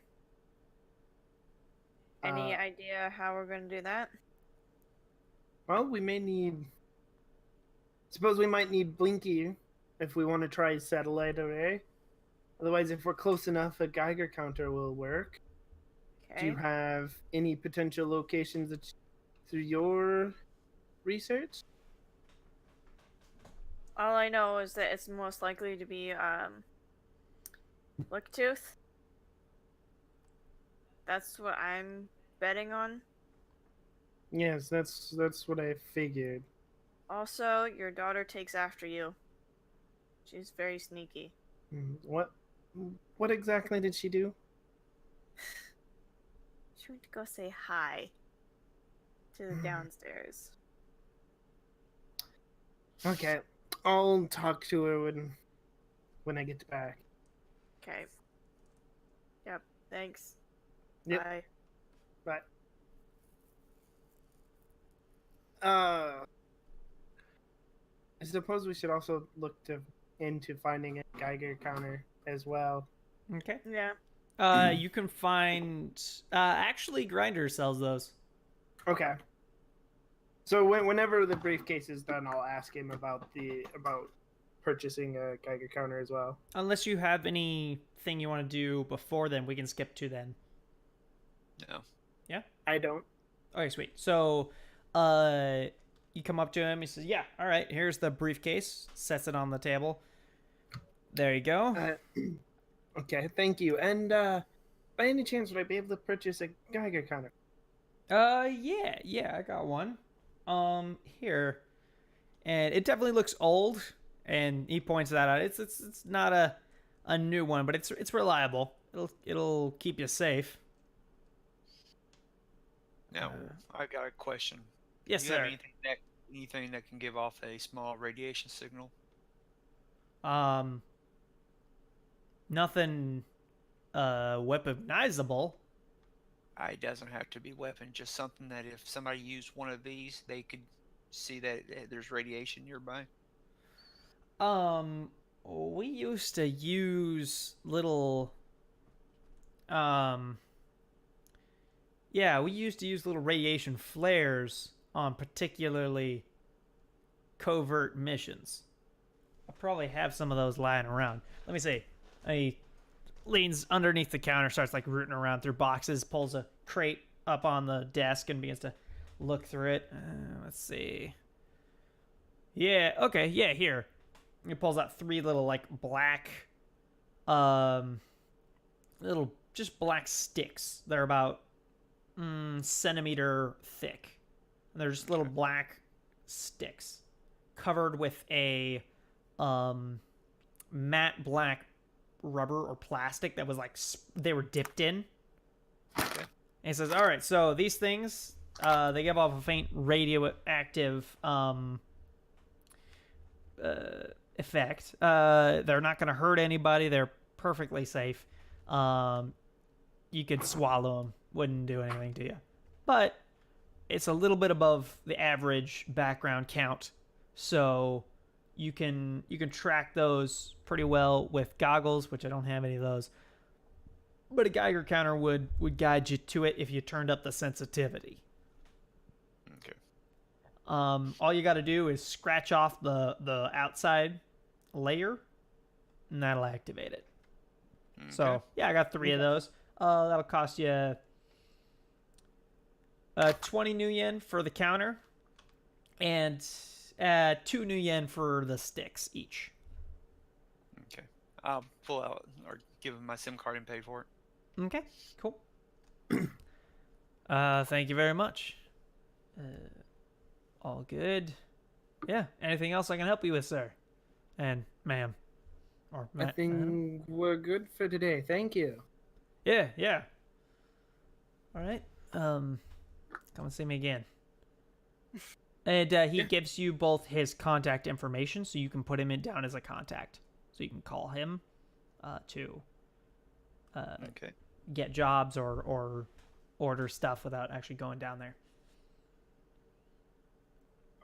Any idea how we're going to do that? Well, we may need. Suppose we might need Blinky if we want to try satellite array. Otherwise, if we're close enough, a Geiger counter will work. Okay. Do you have any potential locations that through your research? All I know is that it's most likely to be Blicktooth. That's what I'm betting on. Yes, that's what I figured. Also, your daughter takes after you. She's very sneaky. What exactly did she do? She went to go say hi to the downstairs. Okay, I'll talk to her when I get back. Okay. Yep. Thanks. Yep. Bye. Bye. I suppose we should also look into finding a Geiger counter as well. Okay. Yeah. You can find actually Grinder sells those. Okay. So whenever the briefcase is done, I'll ask him about purchasing a Geiger counter as well. Unless you have anything you want to do before then, we can skip to then. No. Yeah? I don't. Okay, sweet. So, you come up to him. He says, "Yeah, all right. Here's the briefcase." Sets it on the table. There you go. Okay, thank you. And by any chance, would I be able to purchase a Geiger counter? Yeah, I got one. Here, and it definitely looks old. And he points that out. It's not a new one, but it's reliable. It'll keep you safe. Now, I got a question. Yes, Do you have sir. anything that can give off a small radiation signal? Nothing weaponizable. It doesn't have to be weapon, just something that if somebody used one of these, they could see that there's radiation nearby. We used to use little we used to use little radiation flares on particularly covert missions. I probably have some of those lying around. Let me see. He leans underneath the counter, starts like rooting around through boxes, pulls a crate up on the desk and begins to look through it. Let's see. Yeah, okay, yeah, here. He pulls out 3 little like black little just black sticks. They're about centimeter thick. And they're just little black sticks covered with a matte black rubber or plastic that was like they were dipped in. Okay. And he says, "All right, so these things they give off a faint radioactive effect. They're not going to hurt anybody. They're perfectly safe. You could swallow them, wouldn't do anything to you. But it's a little bit above the average background count, so you can track those pretty well with goggles, which I don't have any of those. But a Geiger counter would guide you to it if you turned up the sensitivity. Okay. All you got to do is scratch off the outside layer, and that'll activate it. Okay. So yeah, I got 3 of those. That'll cost you 20 new yen for the counter, and 2 new yen for the sticks each. Okay. I'll pull out or give him my SIM card and pay for it. Okay, cool. Thank you very much. All good. Yeah. Anything else I can help you with, sir? And ma'am. Or I madam? think we're good for today. Thank you. Yeah, yeah. All right. Come and see me again. And he Yeah. gives you both his contact information, so you can put him in down as a contact. So you can call him to Okay. get jobs or order stuff without actually going down there.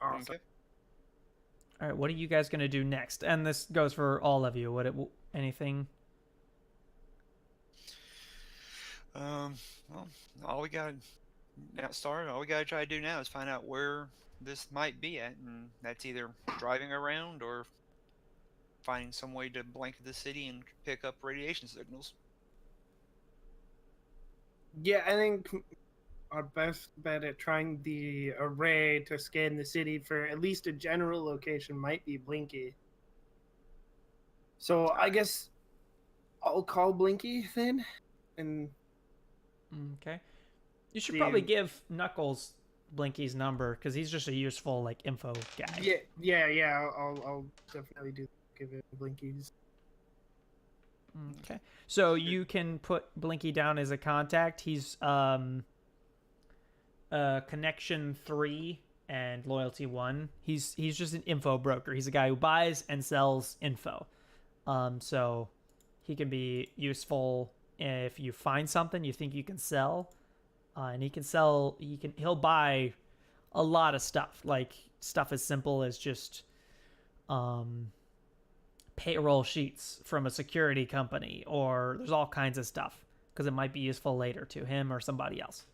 Awesome. Okay. All right, what are you guys gonna do next? And this goes for all of you. Anything? Well, all we got now started. All we got to try to do now is find out where this might be at, and that's either driving around or finding some way to blanket the city and pick up radiation signals. Yeah, I think our best bet at trying the array to scan the city for at least a general location might be Blinky. So I guess I'll call Blinky then, and Okay. You should See probably you. give Knuckles Blinky's number because he's just a useful like info guy. yeah. I'll definitely give it Blinky's. Okay. So you can put Blinky down as a contact. He's connection 3 and loyalty 1. He's just an info broker. He's a guy who buys and sells info. So he can be useful if you find something you think you can sell. And he'll buy a lot of stuff, like stuff as simple as just payroll sheets from a security company, or there's all kinds of stuff because it might be useful later to him or somebody else.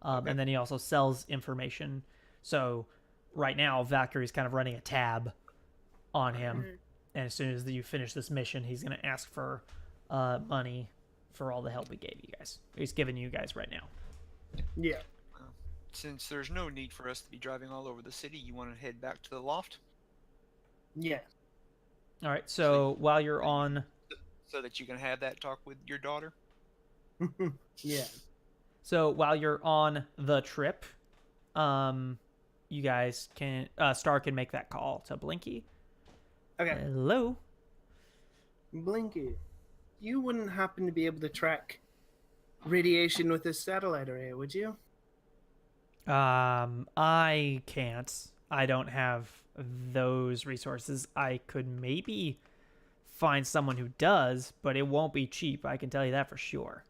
Okay. And then he also sells information. So right now Valkyrie's kind of running a tab on him, and as soon as you finish this mission, he's going to ask for money for all the help he gave you guys. He's giving you guys right now. Yeah. Since there's no need for us to be driving all over the city, you want to head back to the loft Yeah. All right. So while you're on, so that you can have that talk with your daughter. Yeah. so while you're on the trip, you guys can Star can make that call to Blinky. Okay. Hello. Blinky, you wouldn't happen to be able to track radiation with a satellite array, would you? I can't. I don't have those resources. I could maybe find someone who does, but it won't be cheap. I can tell you that for sure.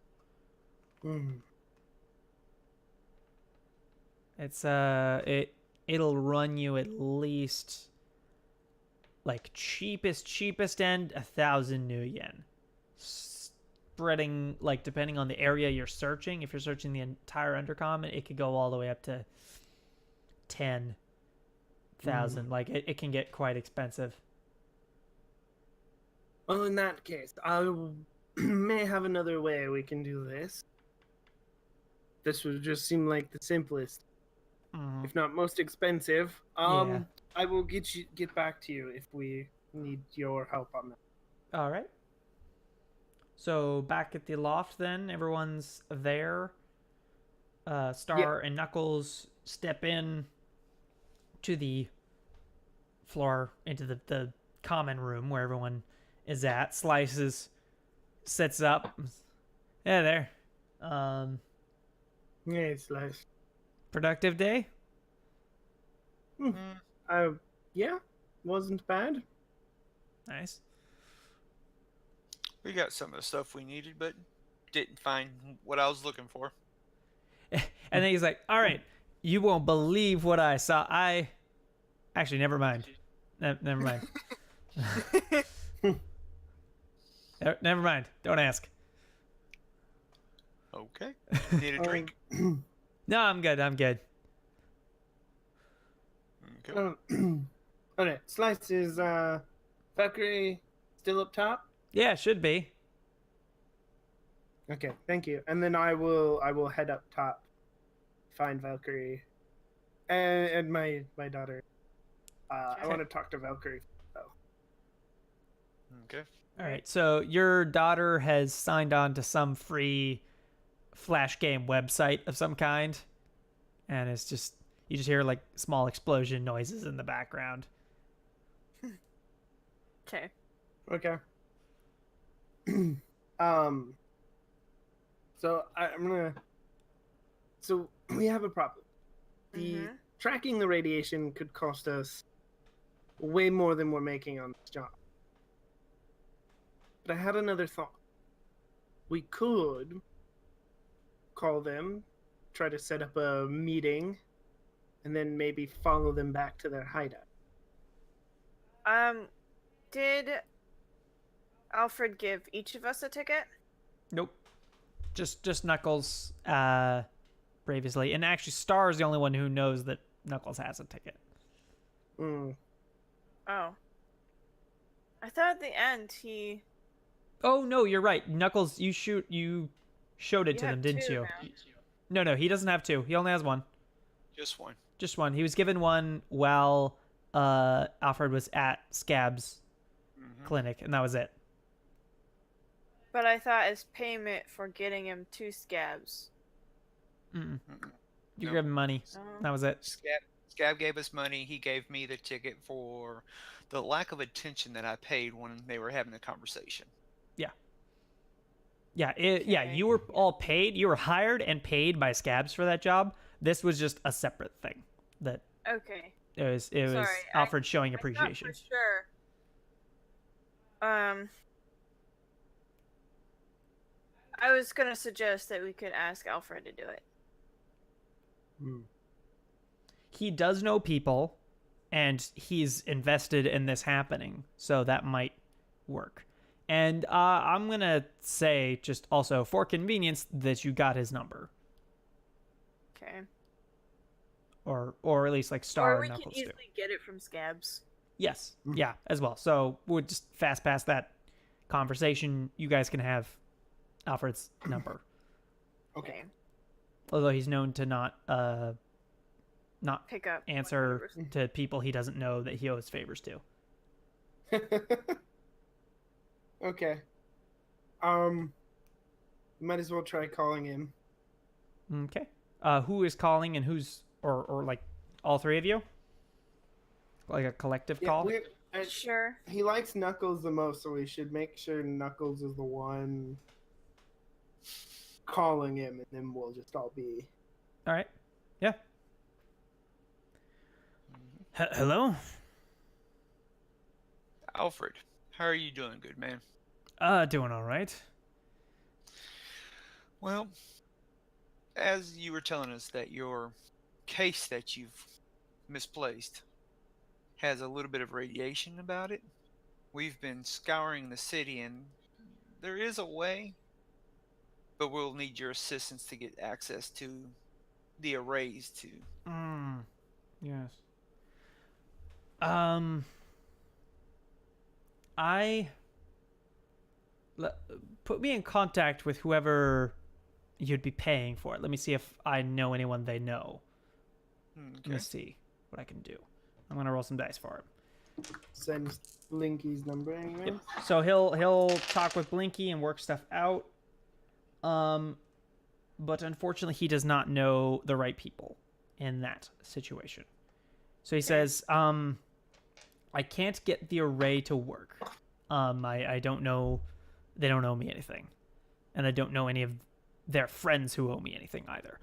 Hmm. It's it'll run you at least like cheapest end 1,000 new yen. Spreading like depending on the area you're searching. If you're searching the entire undercom, it could go all the way up to 10,000. Like it can get quite expensive. Well, in that case, I may have another way we can do this. This would just seem like the simplest, if not most expensive. Yeah. I will get back to you if we need your help on that. All right. So back at the loft, then everyone's there. Star and Knuckles step in to the floor into the common room where everyone is at. Slices sits up. Yeah, there. Yeah, it's nice. Productive day. Yeah, wasn't bad. Nice. We got some of the stuff we needed, but didn't find what I was looking for. And then he's like, "All right, you won't believe what I saw. Actually, never mind. Never mind. Never mind. Don't ask. Okay. Need a drink? No, I'm good. I'm good. Okay. Okay, Slice is Valkyrie still up top? Yeah, should be. Okay, thank you. And then I will head up top, find Valkyrie, and my daughter. I Okay. want to talk to Valkyrie. So. Okay. All right. So your daughter has signed on to some free flash game website of some kind, and it's just you just hear like small explosion noises in the background. Okay. Okay. um. So I'm gonna. So we have a problem. The tracking the radiation could cost us way more than we're making on this job. But I had another thought. We could call them, try to set up a meeting, and then maybe follow them back to their hideout. Did Alfred give each of us a ticket? Nope. Just Knuckles, previously, and actually Star is the only one who knows that Knuckles has a ticket. Mm. Oh. I thought at the end he. Oh no, you're right. Knuckles, you showed it You to them, have didn't two you? now. No, he doesn't have two. He only has one. Just one. Just one. He was given one while Alfred was at Scab's clinic, and that was it. But I thought as payment for getting him two scabs. Mm-mm. You Nope. gave him money. Oh. That was it. Scab gave us money. He gave me the ticket for the lack of attention that I paid when they were having a conversation. Yeah, Okay. you were all paid. You were hired and paid by Scabs for that job. This was just a separate thing. That Okay. it was Sorry, Alfred showing I appreciation. thought for sure. I was gonna suggest that we could ask Alfred to do it. Mm. He does know people, and he's invested in this happening, so that might work. And I'm gonna say, just also for convenience, that you got his number, Okay. or at least like Star Or and we can Knuckles do. easily get it from scabs. Yes, yeah, as well. So we'll just fast pass that conversation. You guys can have Alfred's number, Okay. although he's known to not Pick up answer 100%. to people he doesn't know that he owes favors to. Okay. Might as well try calling him. Okay. Who is calling and who's or like all three of you? Like a collective call? Sure. He likes Knuckles the most, so we should make sure Knuckles is the one calling him, and then we'll just all be. All right. Yeah. Hello? Alfred, how are you doing, good man? Doing all right. Well, as you were telling us that your case that you've misplaced has a little bit of radiation about it, we've been scouring the city and there is a way, but we'll need your assistance to get access to the arrays to. Yes. Put me in contact with whoever you'd be paying for it. Let me see if I know anyone they know. Let me see what I can do. I'm gonna roll some dice for him. Send Blinky's number anyway. Yep. So he'll talk with Blinky and work stuff out. But unfortunately, he does not know the right people in that situation. So he says, I can't get the array to work. I don't know. They don't owe me anything. And I don't know any of their friends who owe me anything either.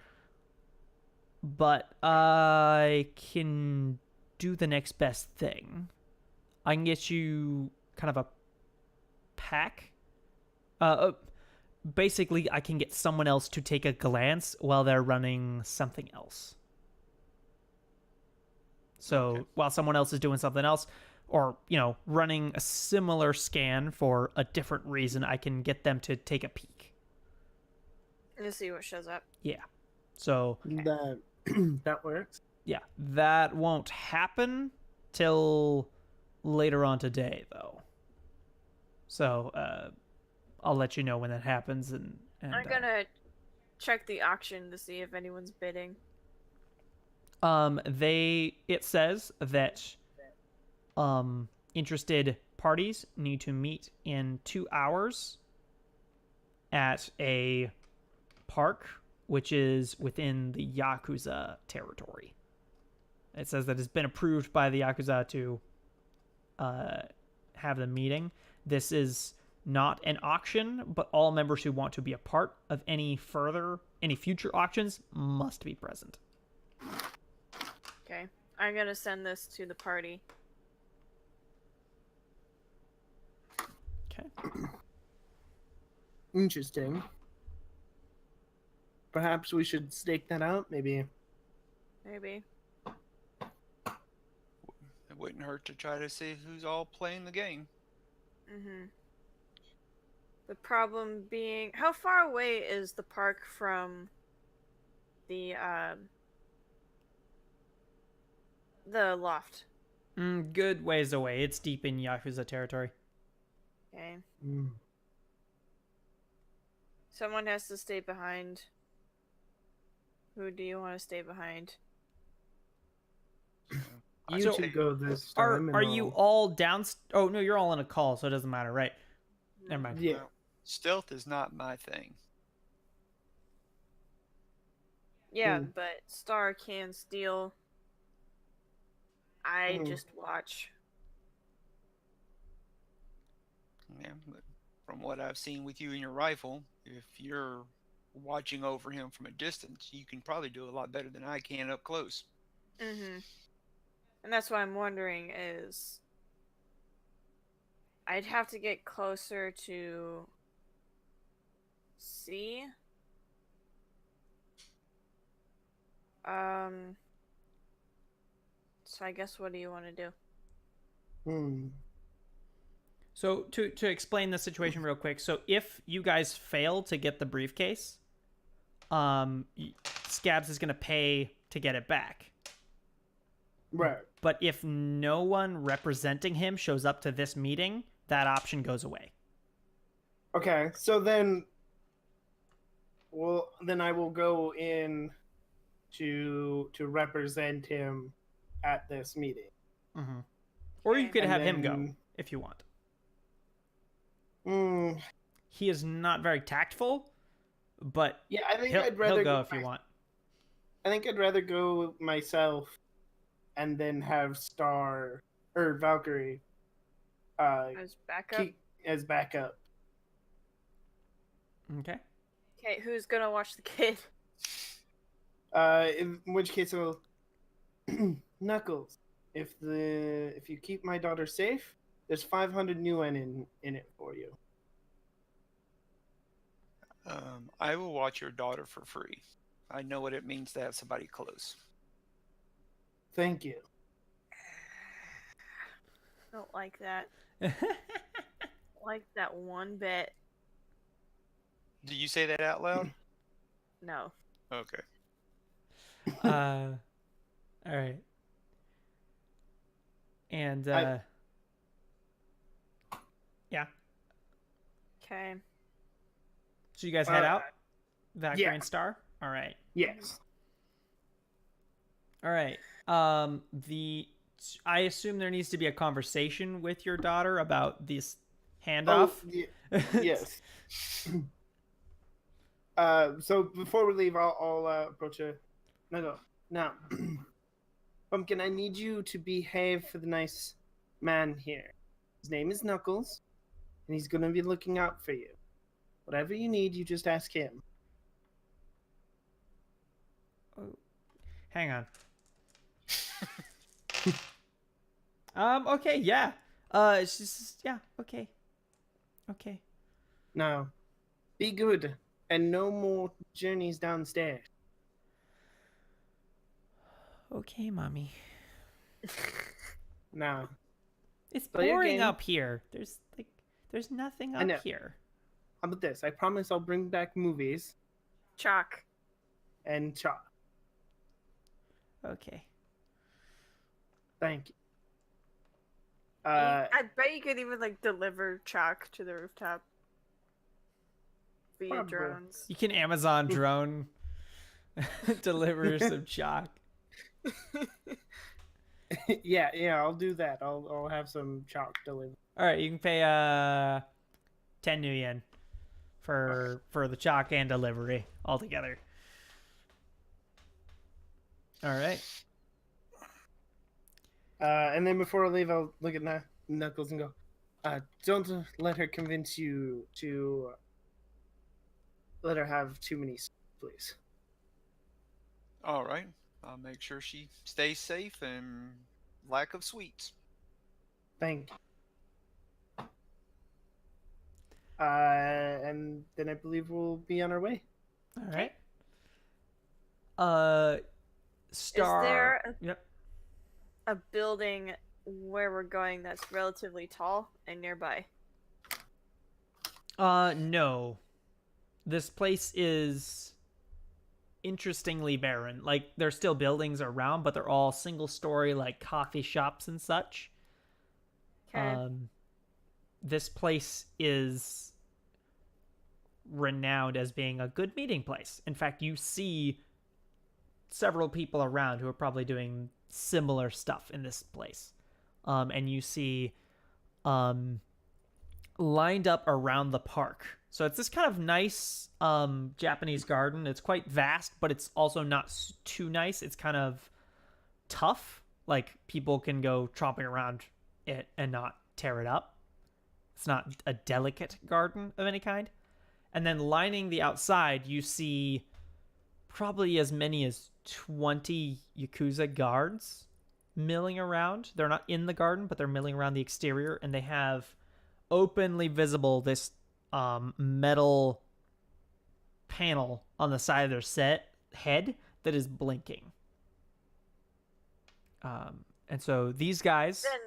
But I can do the next best thing. I can get you kind of a pack. Basically, I can get someone else to take a glance while they're running something else. So while someone else is doing something else, or, running a similar scan for a different reason, I can get them to take a peek. Let's see what shows up. Yeah. So That works. yeah, that won't happen till later on today, though. So I'll let you know when that happens. And I'm gonna check the auction to see if anyone's bidding. it says that interested parties need to meet in 2 hours at a park, which is within the Yakuza territory. It says that it's been approved by the Yakuza to have the meeting. This is not an auction, but all members who want to be a part of any future auctions must be present. Okay. I'm gonna send this to the party. Okay. Interesting. Perhaps we should stake that out, maybe. Maybe. It wouldn't hurt to try to see who's all playing the game. Mm-hmm. The problem being, how far away is the park from the loft? Good ways away. It's deep in Yakuza territory. Okay. Mm. Someone has to stay behind. Who do you want to stay behind? You So, should go this Are time. and are you I'll- all down? Oh no, you're all in a call, so it doesn't matter, right? Never mind. Yeah. Well, stealth is not my thing. Yeah, Mm. but Star can steal. I Mm. just watch. Yeah, but from what I've seen with you and your rifle, if you're watching over him from a distance, you can probably do a lot better than I can up close. Mm-hmm. And that's what I'm wondering is I'd have to get closer to see. So I guess what do you want to do? Hmm. So to explain the situation real quick, so if you guys fail to get the briefcase, Scabs is gonna pay to get it back. Right. But if no one representing him shows up to this meeting, that option goes away. Okay, so then, well, then I will go in to represent him at this meeting. Mm-hmm. Or you Okay. could And have him go then- if you want. Mm, He is not very tactful, but yeah, I think he'll I'd rather go if you want. I think I'd rather go myself, and then have Star or Valkyrie, As backup? keep as backup. Okay. Okay, who's gonna watch the kid? In which case, I'll Knuckles. If you keep my daughter safe, there's 500 nuyen in it for you. I will watch your daughter for free. I know what it means to have somebody close. Thank you. Don't like that. Like that one bit. Do you say that out loud? No. Okay. All right. And yeah. Okay. So you guys head Uh, out? Valkyrie yeah. and Star? All right. Yes. All right. I assume there needs to be a conversation with your daughter about this handoff. Yes. So before we leave, I'll approach her. No. Now, Pumpkin, I need you to behave for the nice man here. His name is Knuckles, and he's gonna be looking out for you. Whatever you need, you just ask him. Hang on. Okay, yeah. It's just yeah, okay. Okay. Now, be good, and no more journeys downstairs. Okay, mommy. Now, It's Play your boring game. up here. There's nothing I know. up here. how about this? I promise I'll bring back movies Chalk. and chalk. Okay. Thank you. I bet you could even like deliver chalk to the rooftop via Probably. drones. You can Amazon drone deliver some chalk. Yeah, I'll do that. I'll have some chalk delivered. All right, you can pay 10 new yen for the chalk and delivery altogether. All right. And then before I leave, I'll look at Knuckles and go, don't let her convince you to let her have too many, please. All right. I'll make sure she stays safe and lack of sweets. Thank you. And then I believe we'll be on our way. All right. Is there Yep. a building where we're going that's relatively tall and nearby? No. This place is interestingly barren. Like, there's still buildings around, but they're all single story, like coffee shops and such. Okay. This place is renowned as being a good meeting place. In fact, you see several people around who are probably doing similar stuff in this place. And you see lined up around the park. So it's this kind of nice Japanese garden. It's quite vast, but it's also not too nice. It's kind of tough. Like, people can go tromping around it and not tear it up. It's not a delicate garden of any kind. And then lining the outside, you see probably as many as 20 Yakuza guards milling around. They're not in the garden, but they're milling around the exterior, and they have openly visible this metal panel on the side of their head that is blinking. And so these guys Then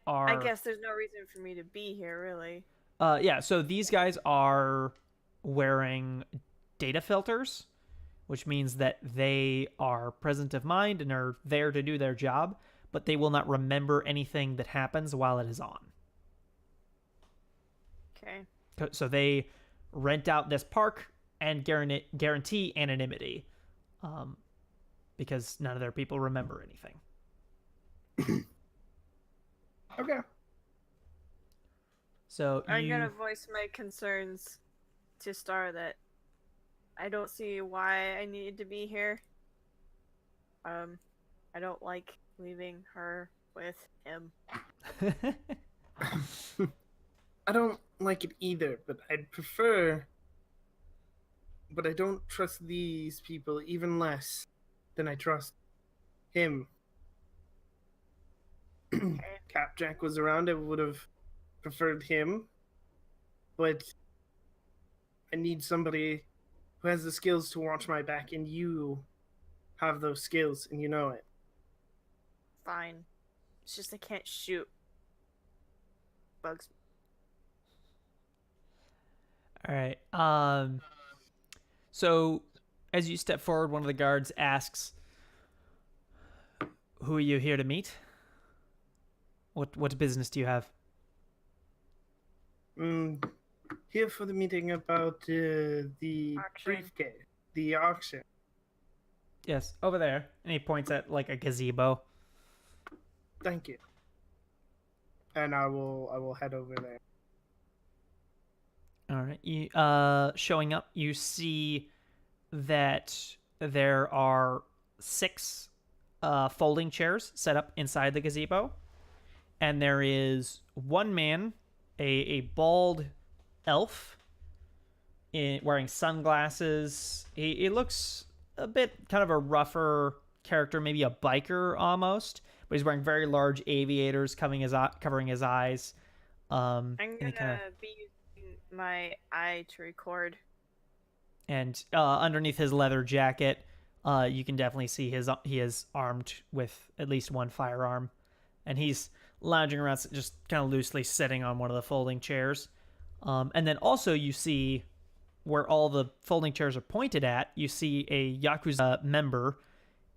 are... I guess there's no reason for me to be here, really. Yeah, so these guys are wearing data filters, which means that they are present of mind and are there to do their job, but they will not remember anything that happens while it is on. Okay. So they rent out this park and guarantee anonymity, because none of their people remember anything. Okay. So I'm gonna voice my concerns to Star that I don't see why I need to be here. I don't like leaving her with him. I don't like it either, but I'd prefer. But I don't trust these people even less than I trust him. Capjack was around, I would have preferred him. But I need somebody who has the skills to watch my back, and you have those skills, and you know it. Fine. It's just I can't shoot. Bugs. All right. So as you step forward, one of the guards asks, "Who are you here to meet? What business do you have?" Here for the meeting about the Auction. briefcase, the auction. Yes, over there. And he points at like a gazebo. Thank you. And I will head over there. All right. You showing up, you see that there are 6 folding chairs set up inside the gazebo, and there is one man, a bald elf, wearing sunglasses. He looks a bit kind of a rougher character, maybe a biker almost, but he's wearing very large aviators covering his eyes. I'm gonna be using my eye to record. And underneath his leather jacket, you can definitely see he is armed with at least one firearm, and he's lounging around, just kind of loosely sitting on one of the folding chairs. And then also you see where all the folding chairs are pointed at, you see a Yakuza member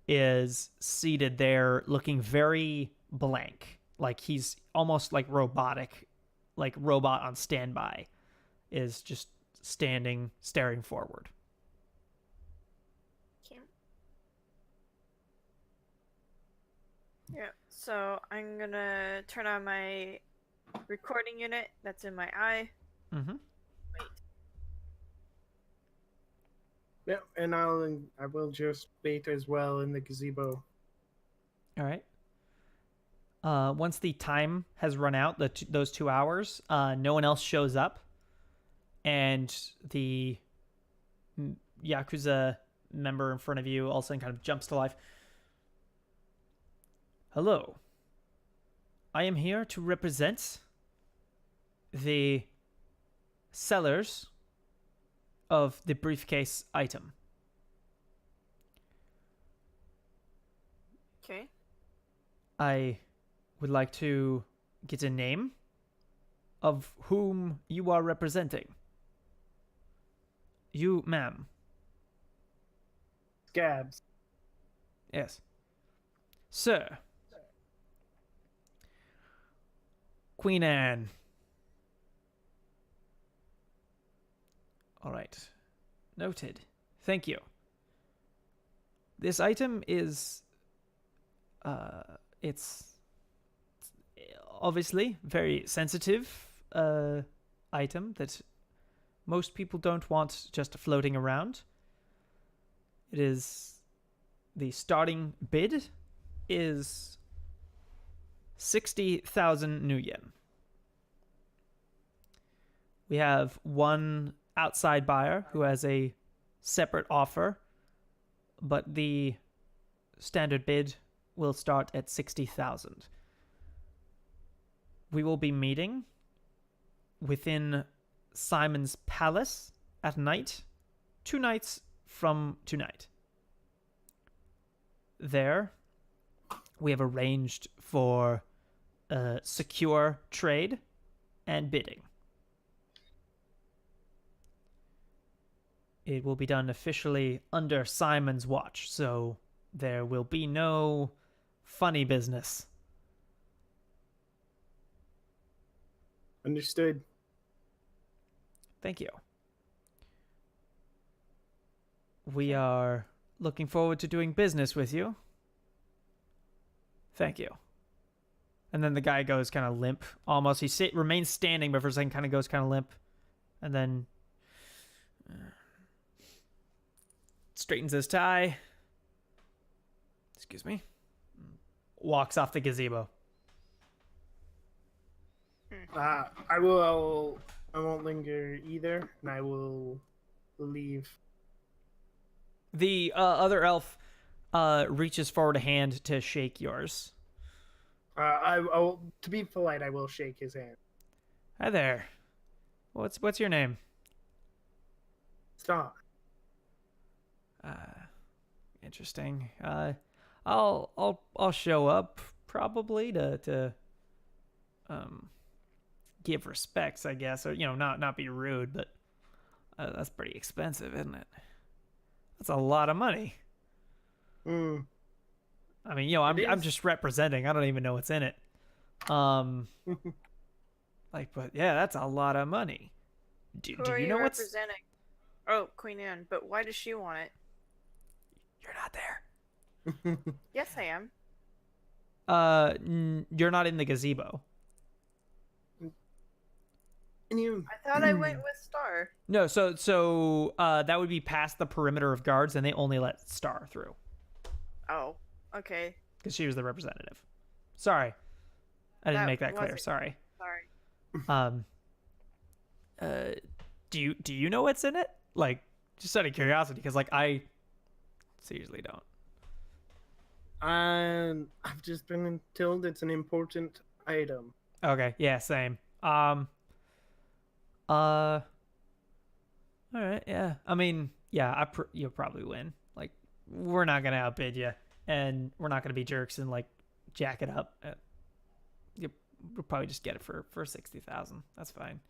is seated there looking very blank, like he's almost like robotic, like robot on standby, is just standing, staring forward. Yeah. So I'm gonna turn on my recording unit that's in my eye. Mm-hmm. Wait. Yeah, and I will just wait as well in the gazebo. All right. Once the time has run out, those 2 hours, no one else shows up, and the Yakuza member in front of you all of a sudden kind of jumps to life. Hello. I am here to represent the sellers of the briefcase item. Okay. I would like to get a name of whom you are representing. You, ma'am. Scabs. Yes. Sir. Queen Anne. All right. Noted. Thank you. This item is it's obviously very sensitive item that most people don't want just floating around. It is the starting bid is 60,000 new yen. We have one outside buyer who has a separate offer, but the standard bid will start at 60,000. We will be meeting within Simon's Palace at night, 2 nights from tonight. There, we have arranged for secure trade and bidding. It will be done officially under Simon's watch, so there will be no funny business. Understood. Thank you. We are looking forward to doing business with you. Thank you. And then the guy goes kind of limp, almost. He remains standing, but for a second kind of goes kind of limp. And then straightens his tie. Excuse me. Walks off the gazebo. I won't linger either, and I will leave. The other elf reaches forward a hand to shake yours. I'll, to be polite, I will shake his hand. Hi there. What's your name? Stop. Interesting. I'll show up probably to give respects, I guess, or not be rude, but that's pretty expensive, isn't it? That's a lot of money. Mm. I mean, I'm just representing. I don't even know what's in it. But yeah, that's a lot of money. Do Who you know what's? representing? Oh, Queen Anne. But why does she want it? You're not there. Yes, I am. You're not in the gazebo. I thought I went with Star. No, so that would be past the perimeter of guards, and they only let Star through. Oh, okay. Because she was the representative. Sorry, I didn't make that clear. Sorry. Sorry. Do you know what's in it? Like, just out of curiosity, because I seriously don't. I've just been told it's an important item. Okay, yeah, same. All right, yeah. I mean, yeah, you'll probably win. Like, we're not gonna outbid you, and we're not gonna be jerks and jack it up. We'll probably just get it for 60,000. That's fine.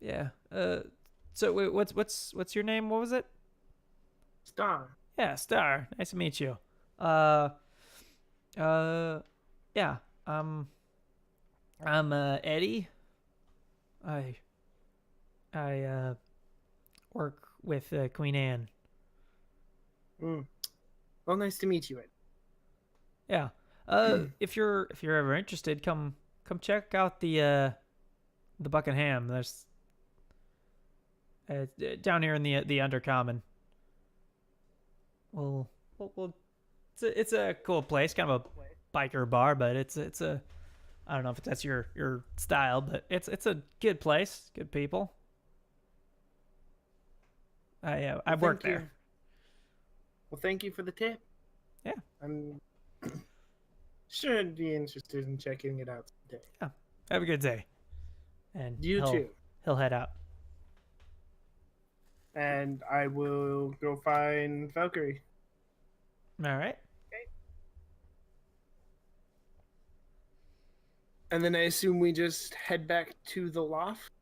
Yeah. So wait, what's your name? What was it? Star. Yeah, Star. Nice to meet you. Yeah. I'm Eddie. I work with Queen Anne. Well, nice to meet you, Ed. Yeah. If you're ever interested, come check out the Buckingham. There's down here in the Undercommon. Well, it's a cool place, kind of a biker bar, but it's a I don't know if that's your style, but it's a good place, good people. I work Thank you. there. Well, thank you for the tip. Yeah. I'm sure I'd be interested in checking it out someday. Yeah. Have a good day. And You too. He'll head out. And I will go find Valkyrie. All right. And then I assume we just head back to the loft.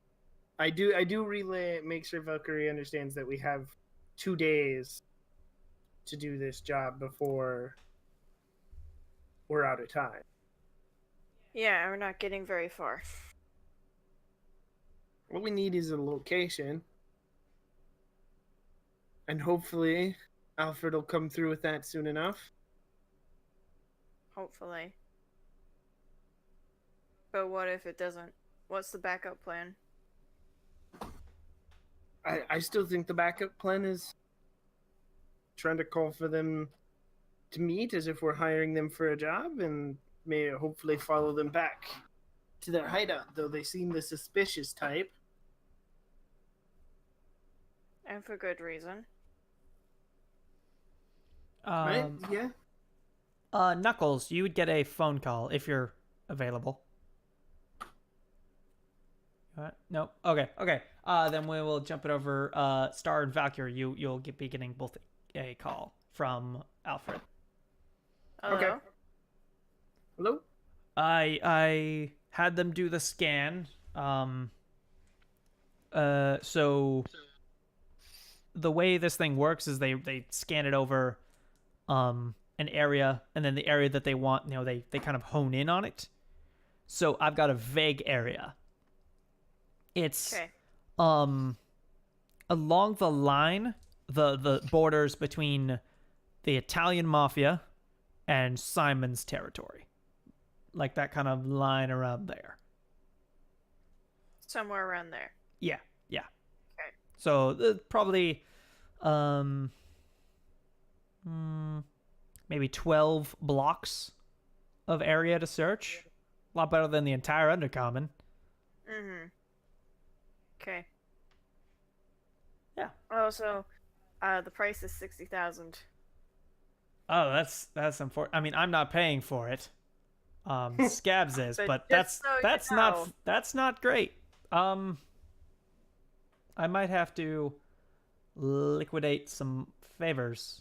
I do relay, make sure Valkyrie understands that we have 2 days to do this job before we're out of time. Yeah, we're not getting very far. What we need is a location. And hopefully Alfred will come through with that soon enough. Hopefully. But what if it doesn't? What's the backup plan? I still think the backup plan is trying to call for them to meet as if we're hiring them for a job and may hopefully follow them back to their hideout, though they seem the suspicious type. And for good reason. Right? Yeah. Knuckles, you would get a phone call if you're available. Nope. Okay. Then we will jump it over. Star and Valkyrie, you'll be getting both a call from Alfred. Hello? Okay. Hello? I had them do the scan. So the way this thing works is they scan it over an area, and then the area that they want, they kind of hone in on it. So I've got a vague area. It's Okay. along the line, the borders between the Italian mafia and Simon's territory. Like that kind of line around there. Somewhere around there. Yeah. Okay. So probably maybe 12 blocks of area to search. A lot better than the entire Undercommon. Mm-hmm. Okay. Yeah. Also, the price is 60,000. Oh, that's unfortunate. I mean, I'm not paying for it. Scabs is, But but just that's so you know. that's not great. I might have to liquidate some favors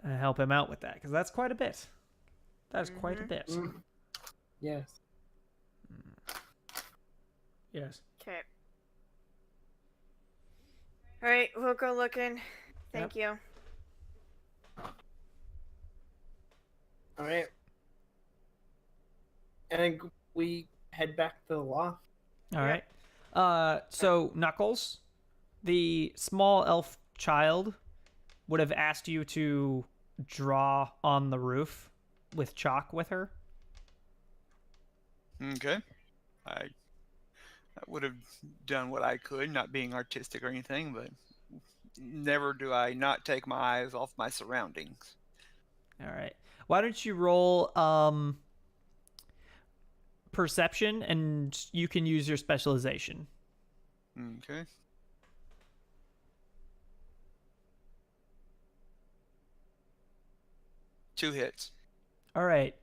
and help him out with that, because that's quite a bit. That's quite a bit. Yes. Yes. Okay. Alright, we'll go looking. Thank you. All right. And we head back to the loft. All right. So Knuckles, the small elf child, would have asked you to draw on the roof with chalk with her. Okay. I would have done what I could, not being artistic or anything, but never do I not take my eyes off my surroundings. All right. Why don't you roll perception, and you can use your specialization. Okay. Two hits. All right.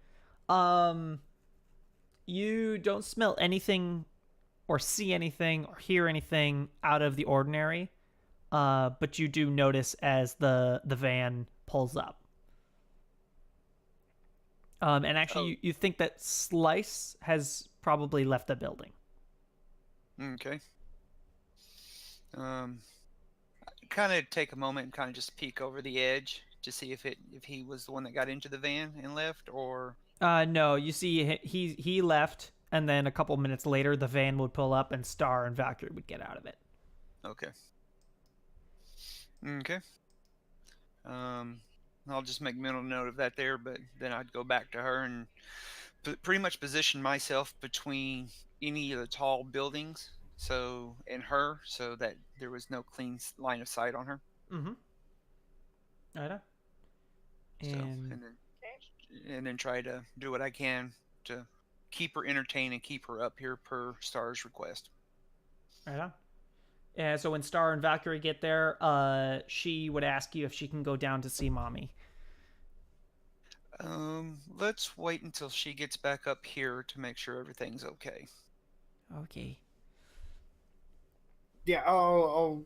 You don't smell anything or see anything or hear anything out of the ordinary. But you do notice as the van pulls up. And actually, you think that Slice has probably left the building. Okay. Kind of take a moment and kind of just peek over the edge to see if he was the one that got into the van and left, or. No, you see he left, and then a couple minutes later, the van would pull up, and Star and Valkyrie would get out of it. Okay. Okay. I'll just make mental note of that there. But then I'd go back to her and pretty much position myself between any of the tall buildings, and her, so that there was no clean line of sight on her. Mm-hmm. Right on. So, And and then try to do what I can to keep her entertained and keep her up here per Star's request. right on. And so when Star and Valkyrie get there, she would ask you if she can go down to see Mommy. Let's wait until she gets back up here to make sure everything's okay. Okay. Yeah, I'll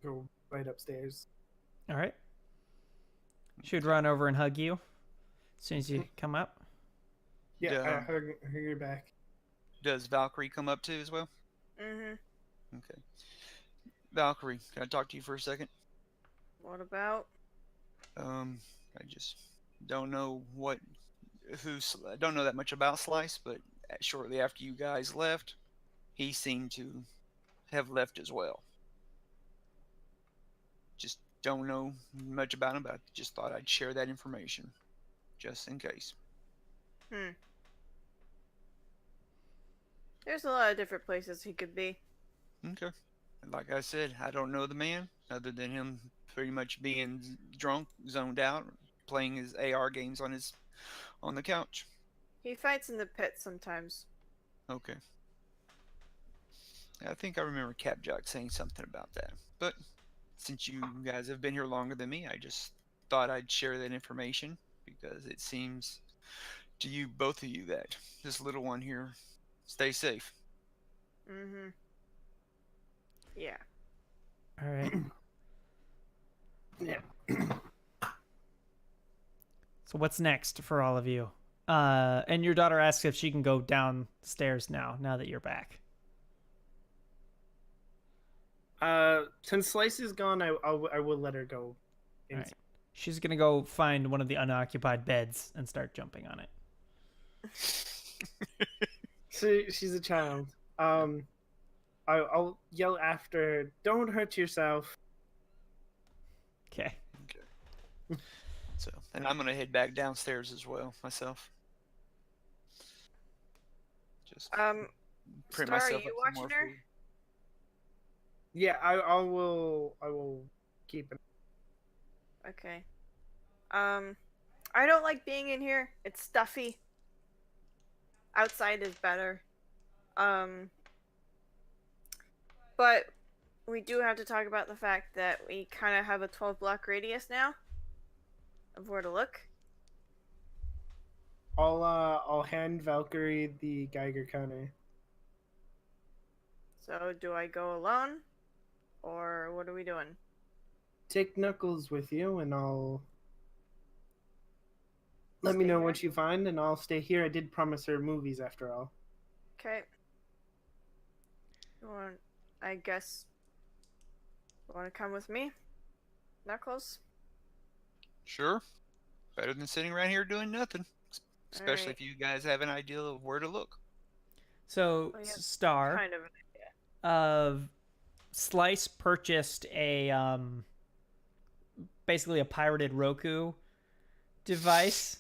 go right upstairs. All right. She would run over and hug you as soon as you come up. Yeah, Yeah. hug her back. Does Valkyrie come up too as well? Mm-hmm. Okay. Valkyrie, can I talk to you for a second? What about? I just don't know I don't know that much about Slice, but shortly after you guys left, he seemed to have left as well. Just don't know much about him, but I just thought I'd share that information, just in case. There's a lot of different places he could be. Okay. Like I said, I don't know the man, other than him pretty much being drunk, zoned out, playing his AR games on the couch. He fights in the pit sometimes. Okay. I think I remember Capjock saying something about that. But since you guys have been here longer than me, I just thought I'd share that information because it seems to you, both of you, that this little one here stay safe. Mm-hmm. Yeah. All right. Yeah. So what's next for all of you? And your daughter asks if she can go downstairs now that you're back. Since Slice is gone, I will let her go. All right. She's gonna go find one of the unoccupied beds and start jumping on it. So she's a child. I'll yell after her, "Don't hurt yourself." Okay. So, and I'm gonna head back downstairs as well myself. Just print Star, are myself you up some more watching her? food. Yeah, I will keep it. Okay. I don't like being in here. It's stuffy. Outside is better. But we do have to talk about the fact that we kind of have a 12 block radius now of where to look. I'll hand Valkyrie the Geiger counter. So do I go alone? Or what are we doing? Take Knuckles with you, and I'll let me Stay know here? what you find, and I'll stay here. I did promise her movies after all. Okay. I guess you want to come with me? Knuckles? Sure. Better than sitting around here doing nothing. Especially Alright. if you guys have an idea of where to look. So Oh, yeah. Star, Kind of an idea. Slice purchased a basically a pirated Roku device.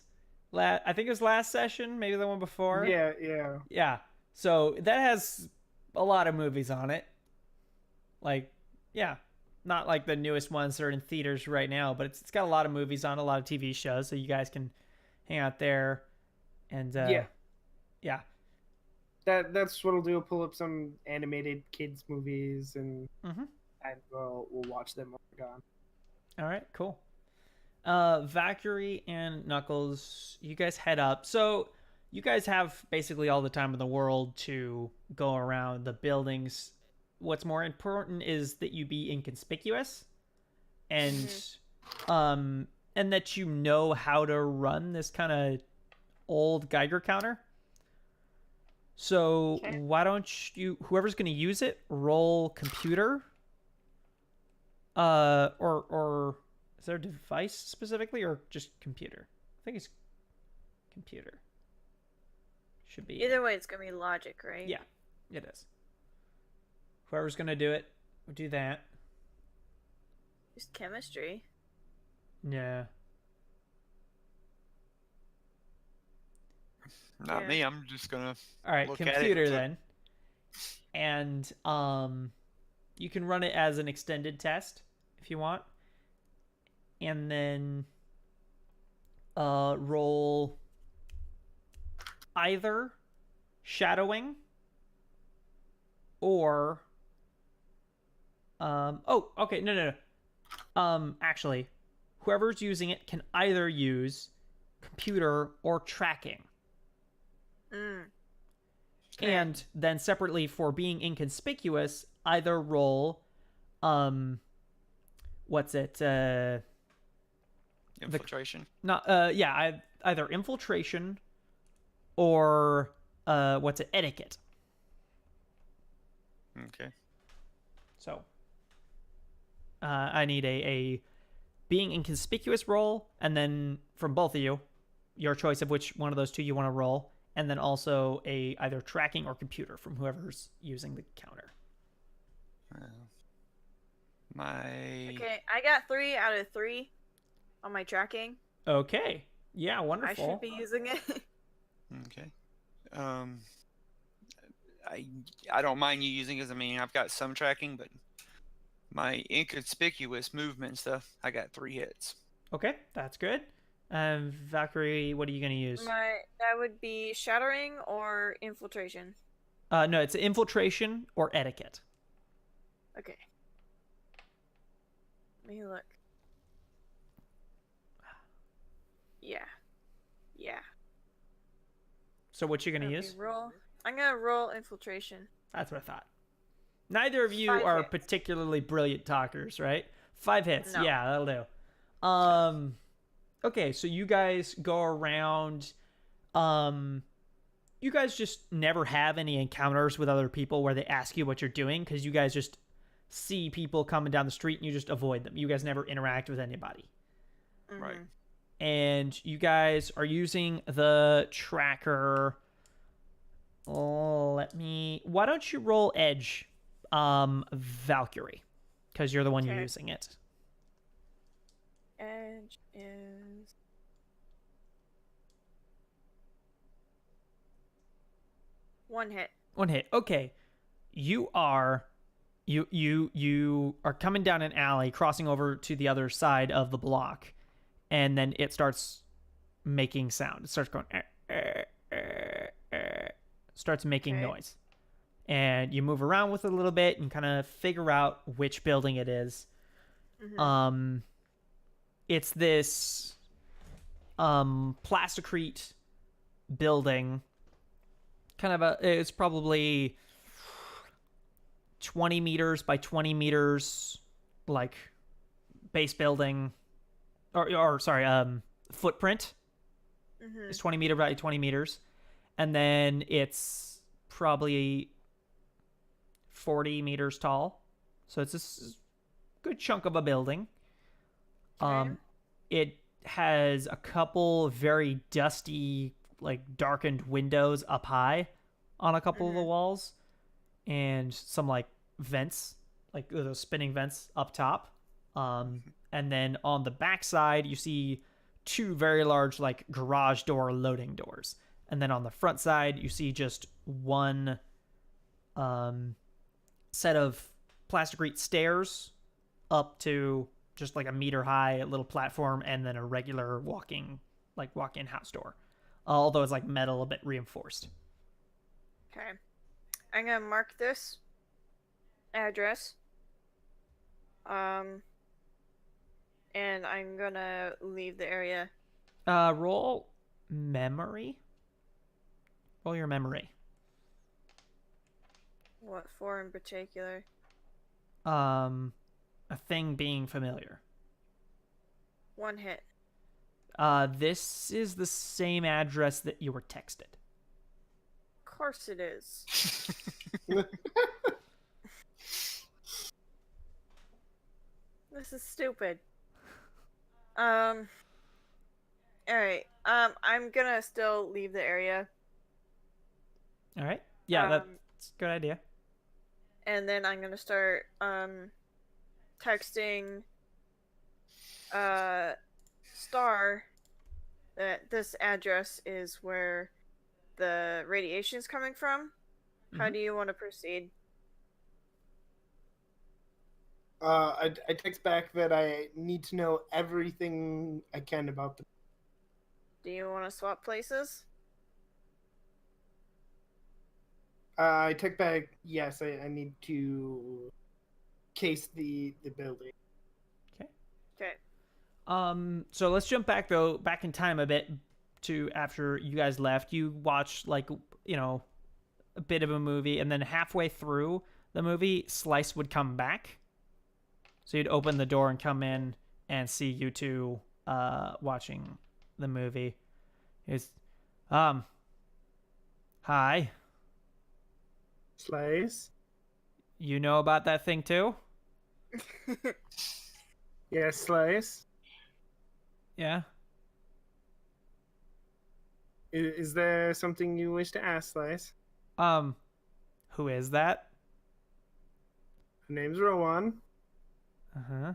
I think it was last session, maybe the one before. Yeah. Yeah. So that has a lot of movies on it. Like, yeah, not like the newest ones that are in theaters right now, but it's got a lot of movies on, a lot of TV shows, so you guys can hang out there. And yeah. That's what I'll do. I'll pull up some animated kids movies, and Mm-hmm. we'll watch them when we're gone. All right, cool. Valkyrie and Knuckles, you guys head up. So you guys have basically all the time in the world to go around the buildings. What's more important is that you be inconspicuous and and that you know how to run this kind of old Geiger counter. So Okay. why don't you, whoever's going to use it, roll computer, or is there a device specifically, or just computer? I think it's computer. Should be. Either way, it's gonna be logic, right? Yeah, it is. Whoever's going to do it, will do that. Just chemistry. Yeah. Not Yeah. me. I'm just gonna All right, look at it. computer then. And you can run it as an extended test if you want. And then roll either shadowing or oh, okay, no. Actually, whoever's using it can either use computer or tracking. Mm. And then separately for being inconspicuous, either roll what's it? Infiltration. Either infiltration or what's it? Etiquette. Okay. So I need a being inconspicuous roll, and then from both of you, your choice of which one of those two you want to roll, and then also a either tracking or computer from whoever's using the counter. Okay, I got 3 out of 3 on my tracking. Okay. Yeah, I wonderful. should be using it. Okay. I don't mind you using it. I mean, I've got some tracking, but my inconspicuous movement and stuff, I got 3 hits. Okay, that's good. Valkyrie, what are you going to use? That would be shattering or infiltration. No, it's infiltration or etiquette. Okay. Let me look. Yeah. So what you going to Let me use? roll. I'm gonna roll infiltration. That's what I thought. Neither of you 5 are hits. particularly brilliant talkers, right? 5 hits. No. Yeah, that'll do. Okay, so you guys go around. You guys just never have any encounters with other people where they ask you what you're doing because you guys just see people coming down the street and you just avoid them. You guys never interact with anybody. Mm-hmm. Right. And you guys are using the tracker. Why don't you roll edge, Valkyrie, because you're the one Okay. using it. Edge is 1 hit. 1 hit. Okay. You are coming down an alley, crossing over to the other side of the block, and then it starts making sound. It starts going starts making Okay. noise. And you move around with it a little bit and kind of figure out which building it is. Mm-hmm. It's this plasticrete building. It's probably 20 meters by 20 meters, like base building, or sorry, footprint. Mm-hmm. It's 20 meter by 20 meters, and then it's probably 40 meters tall. So it's a good chunk of a building. Okay. It has a couple very dusty, like darkened windows up high on a couple of the walls, and some like vents, like those spinning vents up top. And then on the back side, you see 2 very large like garage door loading doors. And then on the front side, you see just one set of plasticrete stairs up to just like a meter high little platform, and then a regular walk-in house door. Although it's like metal, a bit reinforced. Okay. I'm gonna mark this address. And I'm gonna leave the area. Roll memory. Roll your memory. What for in particular? A thing being familiar. 1 hit. This is the same address that you were texted. Of course it is. This is stupid. Alright. I'm gonna still leave the area. All right. Yeah, that's a good idea. And then I'm gonna start texting Star that this address is where the radiation is coming from. How do you want to proceed? I text back that I need to know everything I can about the. Do you want to swap places? I text back. Yes, I need to case the building. Okay. Okay. So let's jump back in time a bit to after you guys left. You watched like a bit of a movie, and then halfway through the movie, Slice would come back. So you'd open the door and come in and see you two watching the movie. He's, hi. Slice. You know about that thing too? Yes, Slice. Yeah. Is there something you wish to ask, Slice? Who is that? Her name's Rowan. Uh-huh.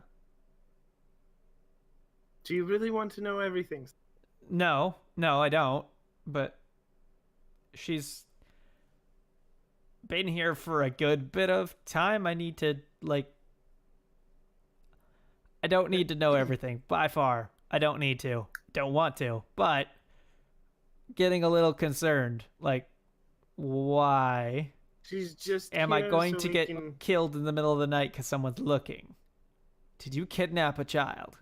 Do you really want to know everything? No, I don't. But she's been here for a good bit of time. I need to, I don't need to know everything, by far. I don't need to. Don't want to. But getting a little concerned. Why She's just. am I here going so to we get can- killed in the middle of the night because someone's looking? Did you kidnap a child?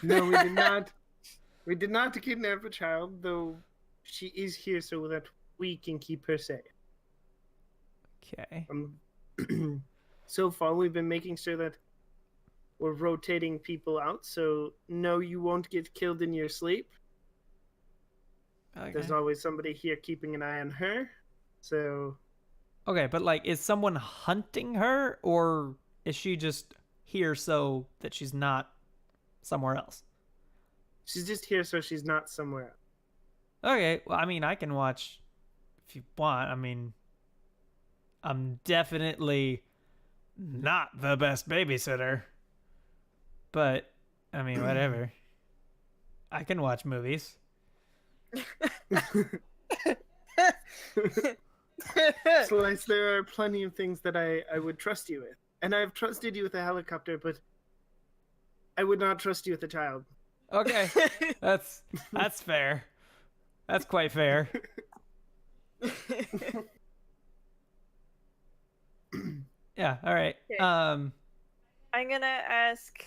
No, we did not. We did not kidnap a child, though she is here so that we can keep her safe. Okay. So far, we've been making sure that we're rotating people out, so no, you won't get killed in your sleep. Okay. There's always somebody here keeping an eye on her. So Okay, but is someone hunting her, or is she just here so that she's not somewhere else? she's just here so she's not somewhere else. Okay, well, I mean, I can watch if you want. I mean, I'm definitely not the best babysitter, but I mean, whatever. I can watch movies. Slice, there are plenty of things that I would trust you with. And I've trusted you with a helicopter, but I would not trust you with a child. Okay, that's fair. That's quite fair. Yeah. All right. Okay. Um. I'm gonna ask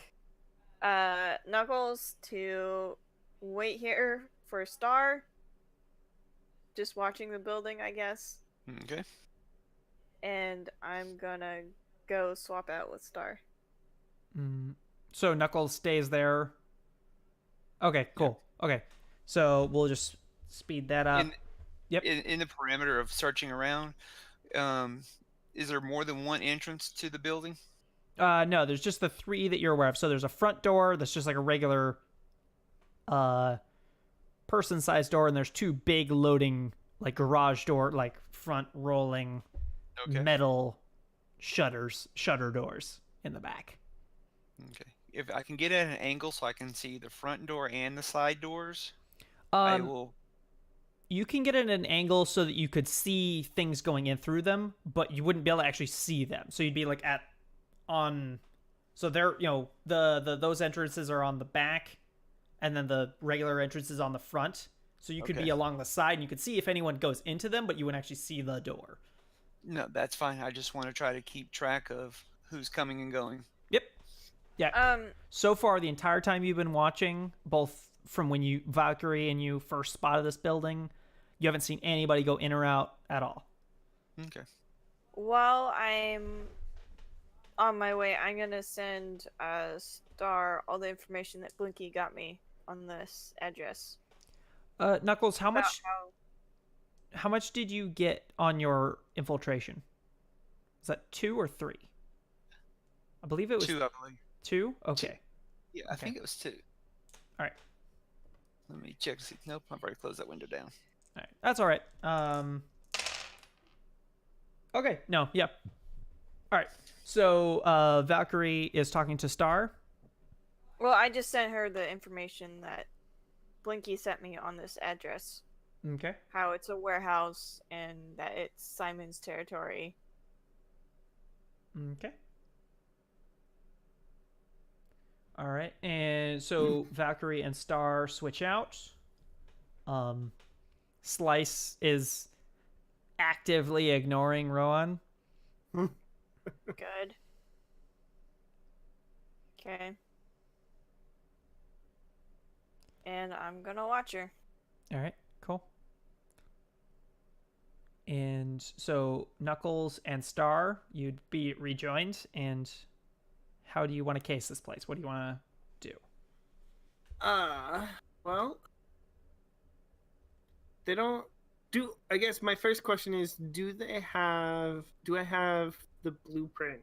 Knuckles to wait here for Star. Just watching the building, I guess. Okay. And I'm gonna go swap out with Star. So Knuckles stays there. Okay. Cool. Okay. So we'll just speed that up. Yep. In the perimeter of searching around, is there more than one entrance to the building? No, there's just the three that you're aware of. So there's a front door that's just like a regular person-sized door, and there's two big loading garage door, front rolling metal shutter doors in the back. Okay. If I can get at an angle so I can see the front door and the side doors, I will. You can get at an angle so that you could see things going in through them, but you wouldn't be able to actually see them. So you'd be so they're those entrances are on the back, and then the regular entrance is on the front. So you could be along the side and you could see if anyone goes into them, but you wouldn't actually see the door. No, that's fine. I just want to try to keep track of who's coming and going. Yep. Yeah. So far, the entire time you've been watching, both from when Valkyrie and you first spotted this building, you haven't seen anybody go in or out at all. Okay. While I'm on my way, I'm gonna send Star all the information that Blinky got me on this address. Knuckles, how much did you get on your infiltration? Is that 2 or 3? I believe it was 2, I believe. 2? Okay. Yeah, I think it was 2. All right. Let me check to see. Nope, I've already closed that window down. All right. That's all right. Okay. No. Yep. All right. So Valkyrie is talking to Star. Well, I just sent her the information that Blinky sent me on this address. Okay. how it's a warehouse and that it's Simon's territory. Okay. All right. And so Valkyrie and Star switch out. Slice is actively ignoring Rowan. Good. Okay. And I'm gonna watch her. All right. Cool. And so Knuckles and Star, you'd be rejoined. And how do you want to case this place? What do you want to do? Well, they don't do. I guess my first question is: do they have? Do I have the blueprint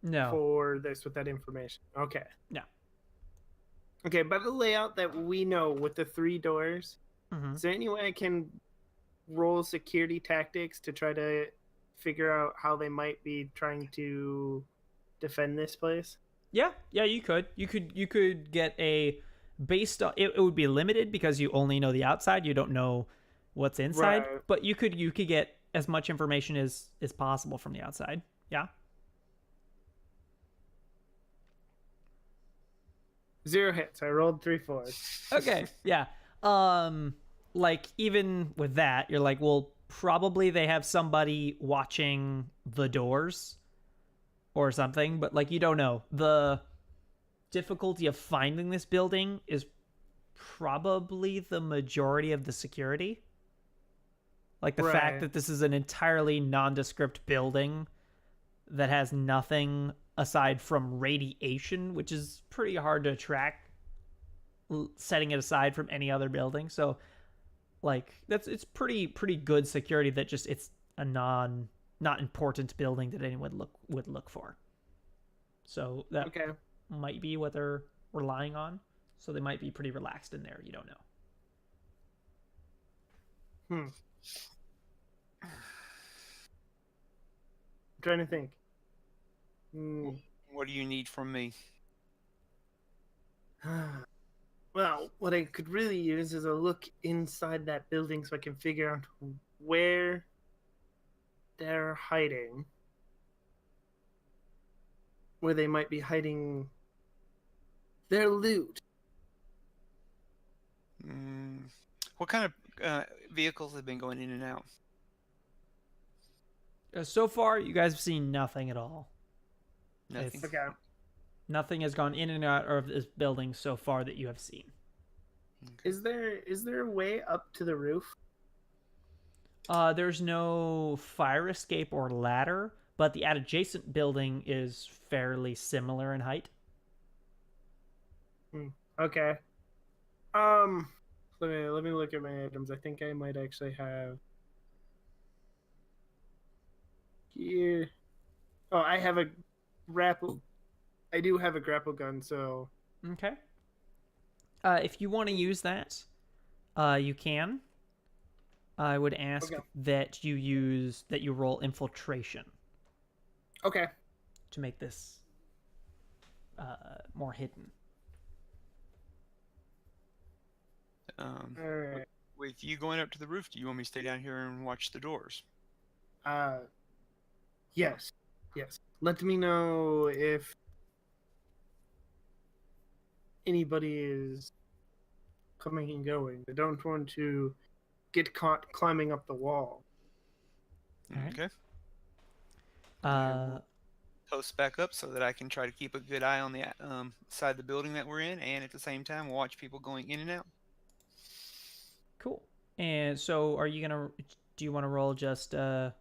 No. for this with that information? Okay. No. Okay, but the layout that we know with the 3 doors, Mm-hmm. is there any way I can roll security tactics to try to figure out how they might be trying to defend this place? Yeah, you could. You could get a based on it would be limited because you only know the outside, you don't know what's inside, Right. but you could get as much information as possible from the outside. Yeah. 0 hits. I rolled 3 4s. Okay. Yeah. Like even with that, you're like, well, probably they have somebody watching the doors or something, but like you don't know. The difficulty of finding this building is probably the majority of the security. Like the fact Right. that this is an entirely nondescript building that has nothing aside from radiation, which is pretty hard to track, setting it aside from any other building. So, like it's pretty good security that just it's a not important building that anyone would look for. So that Okay. might be what they're relying on. So they might be pretty relaxed in there. You don't know. I'm trying to think. What do you need from me? Well, what I could really use is a look inside that building so I can figure out where they're hiding. Where they might be hiding their loot. What kind of vehicles have been going in and out? So far, you guys have seen nothing at all. Nothing. Okay. Nothing has gone in and out of this building so far that you have seen. Okay. Is there a way up to the roof? There's no fire escape or ladder, but the adjacent building is fairly similar in height. Okay. Let me look at my items. I think I might actually have here. Oh, I have a grapple. I do have a grapple gun, so Okay. If you want to use that, you can. I would ask Okay. that you roll infiltration okay. to make this more hidden. All right. With you going up to the roof, do you want me to stay down here and watch the doors? Yes. Let me know if anybody is coming and going. I don't want to get caught climbing up the wall. All right. Okay. Uh, Post back up so that I can try to keep a good eye on the side of the building that we're in, and at the same time watch people going in and out. Cool. And so, do you want to roll just? I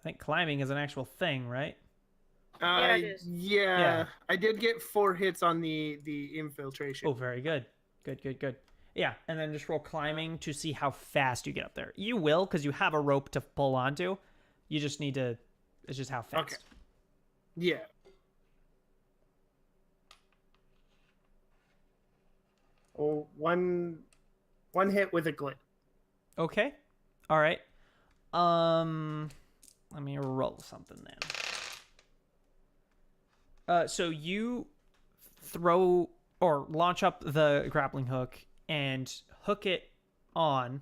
think climbing is an actual thing, right? Yeah, it is. Yeah. I did get 4 hits on the infiltration. Oh, very good. Good. Yeah, and then just roll climbing to see how fast you get up there. You will, because you have a rope to pull onto. You just need to. It's just how fast. Okay. Yeah. Oh, one hit with a glitch. Okay. All right. Let me roll something then. So you throw or launch up the grappling hook and hook it on,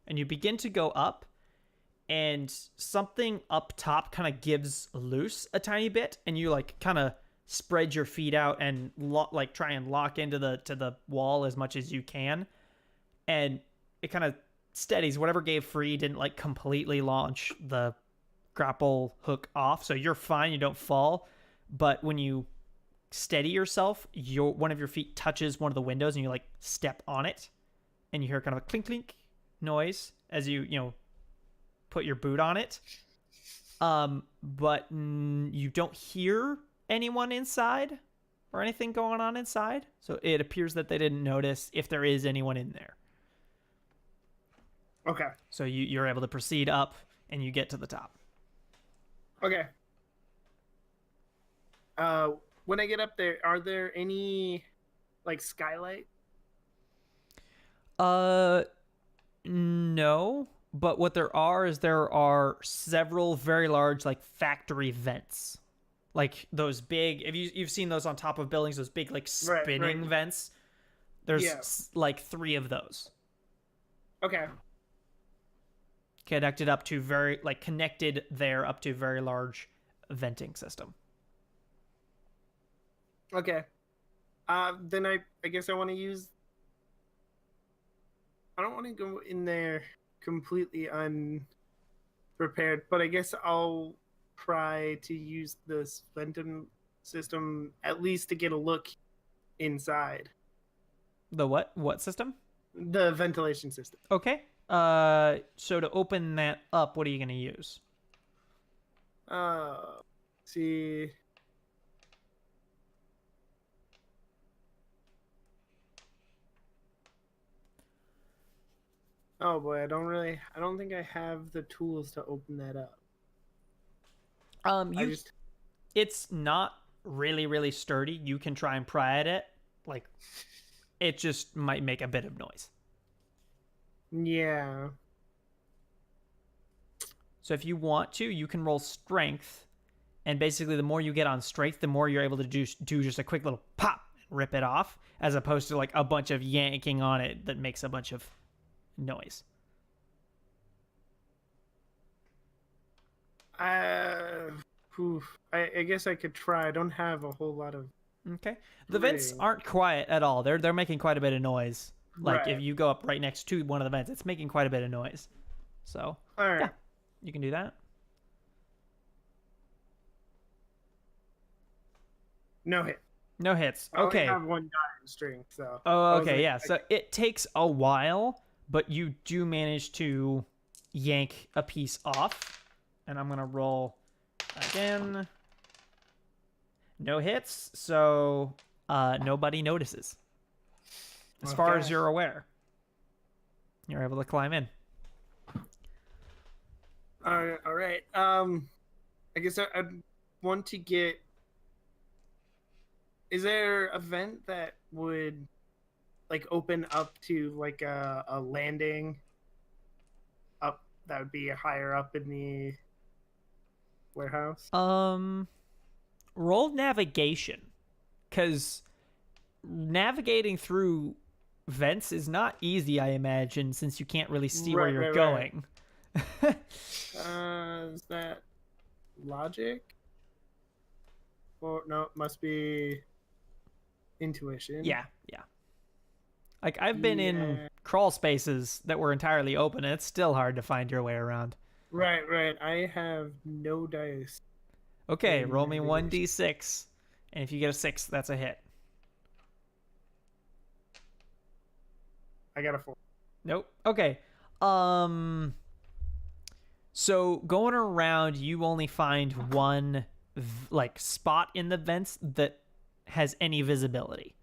and you begin to go up, and something up top kind of gives loose a tiny bit, and you like kind of spread your feet out and like try and lock into the wall as much as you can, and it kind of steadies. Whatever gave free didn't like completely launch the grapple hook off, so you're fine, you don't fall. But when you steady yourself, one of your feet touches one of the windows and you like step on it, and you hear kind of a clink clink noise as you put your boot on it. But you don't hear anyone inside or anything going on inside, so it appears that they didn't notice if there is anyone in there. Okay. So you're able to proceed up and you get to the top. Okay. When I get up there, are there any like skylight? No, but what there are several very large like factory vents. Like those big, if you've seen those on top of buildings, those big like spinning vents. There's like 3 of those. Okay. Connected there up to a very large venting system. Okay. Then I guess I want to use. I don't want to go in there completely unprepared, but I guess I'll try to use this venting system at least to get a look inside. The what? What system? The ventilation system. Okay. So to open that up, what are you going to use? See. Oh boy, I don't think I have the tools to open that up. It's not really sturdy. You can try and pry at it. Like, it just might make a bit of noise. Yeah. So if you want to, you can roll strength, and basically the more you get on strength, the more you're able to do just a quick little pop and rip it off, as opposed to like a bunch of yanking on it that makes a bunch of noise. I guess I could try. I don't have a whole lot of. Okay. The vents aren't quiet at all. They're making quite a bit of noise. Like Right. if you go up right next to one of the vents, it's making quite a bit of noise. So All right. yeah, you can do that. No hit. No hits. I only Okay. have 1 die in strength, so. Oh, I was okay, like, yeah. So it takes a while, but you do manage to yank a piece off. And I'm going to roll again. No hits, so nobody notices. As far as Okay. you're aware. You're able to climb in. All right. I guess I'd want to get. Is there a vent that would, like, open up to like a landing? Up that would be higher up in the warehouse. Roll navigation, because navigating through vents is not easy, I imagine, since you can't really see where you're going. Is that logic? Or no, it must be intuition. Yeah. Like, I've been in crawl spaces that were entirely open, and it's still hard to find your way around. Right. I have no dice. Okay, roll me 1d6, and if you get a 6, that's a hit. I got a 4. Nope. Okay. So going around, you only find one like spot in the vents that has any visibility.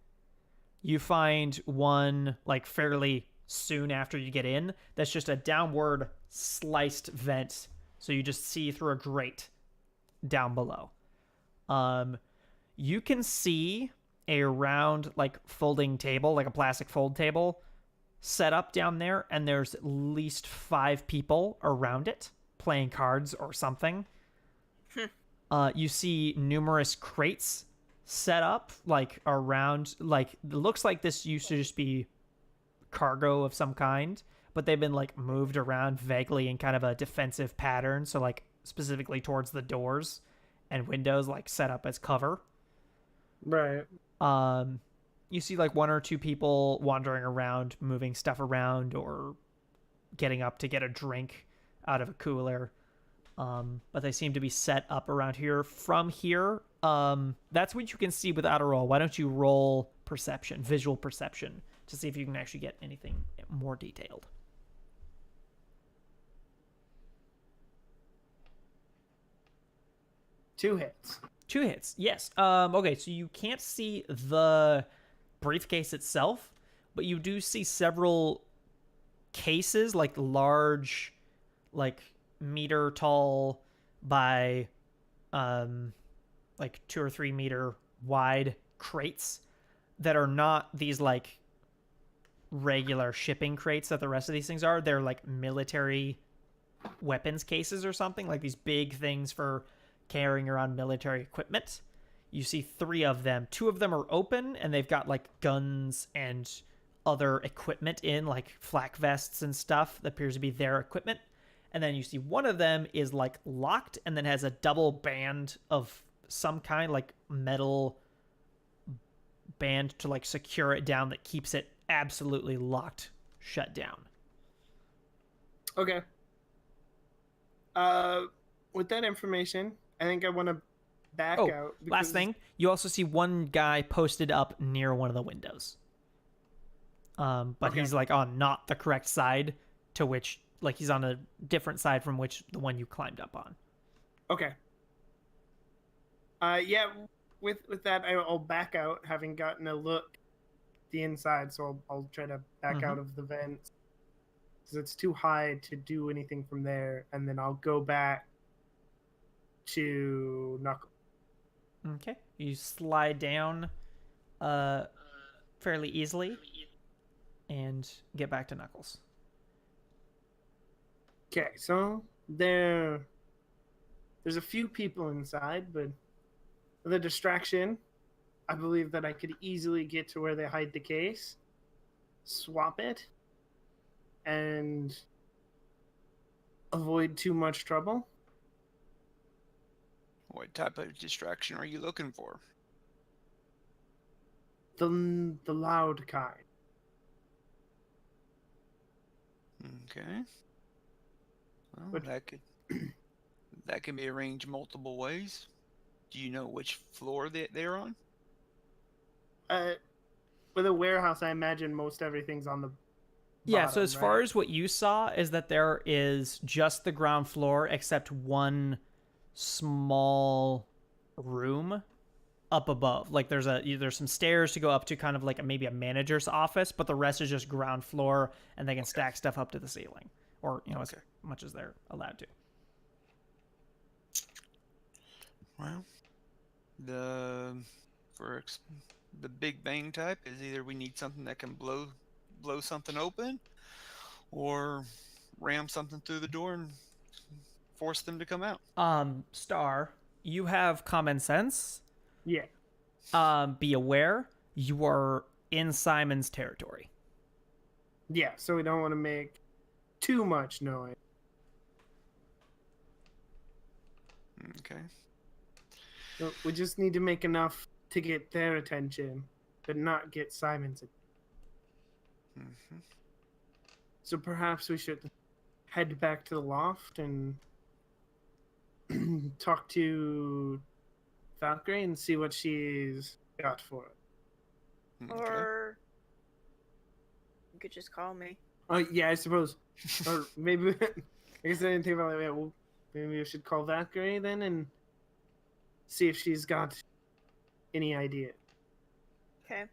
You find one like fairly soon after you get in. That's just a downward sliced vent, so you just see through a grate down below. You can see a round like folding table, like a plastic fold table, set up down there, and there's at least 5 people around it playing cards or something. You see numerous crates set up like around, like it looks like this used to just be cargo of some kind, but they've been like moved around vaguely in kind of a defensive pattern, so like specifically towards the doors and windows, like set up as cover. Right. You see like one or two people wandering around, moving stuff around or getting up to get a drink out of a cooler. But they seem to be set up around here. From here, that's what you can see without a roll. Why don't you roll perception, visual perception, to see if you can actually get anything more detailed. Two hits. 2 hits, yes. Okay, so you can't see the briefcase itself, but you do see several cases, like large, like meter tall by like 2 or 3 meter wide crates that are not these like regular shipping crates that the rest of these things are. They're like military weapons cases or something, like these big things for carrying around military equipment. You see 3 of them. 2 of them are open and they've got like guns and other equipment in, like flak vests and stuff that appears to be their equipment. And then you see one of them is like locked and then has a double band of some kind, like metal band to like secure it down that keeps it absolutely locked shut down. Okay. With that information, I think I want to back out. Last thing, you also see one guy posted up near one of the windows. But Okay. he's like on not the correct side to which, like he's on a different side from which the one you climbed up on. Okay. Yeah. With that, I'll back out, having gotten a look the inside. So I'll try to back out of the vents because it's too high to do anything from there, and then I'll go back to Knuckle. Okay. You slide down fairly easily and get back to Knuckles. Okay, so there's a few people inside, but with a distraction, I believe that I could easily get to where they hide the case, swap it, and avoid too much trouble. What type of distraction are you looking for? The loud kind. Okay. Well, But- that can be arranged multiple ways. Do you know which floor they're on? With a warehouse, I imagine most everything's on the Yeah, so bottom, as far right? as what you saw is that there is just the ground floor except one small room up above. Like there's some stairs to go up to kind of like maybe a manager's office, but the rest is just ground floor and they can stack stuff up to the ceiling or, as much as they're allowed to. Well, the big bang type is either we need something that can blow something open, or ram something through the door and force them to come out. Star, you have common sense. Yeah. Be aware you are in Simon's territory. Yeah, so we don't want to make too much noise. Okay. So we just need to make enough to get their attention, but not get Simon's attention. Mm-hmm. So perhaps we should head back to the loft and talk to Valkyrie and see what she's got for it. Okay. Or you could just call me. Oh, yeah, I suppose. Or maybe, I guess I didn't think about it. Yeah, well, maybe we should call Valkyrie then and see if she's got any idea. Okay.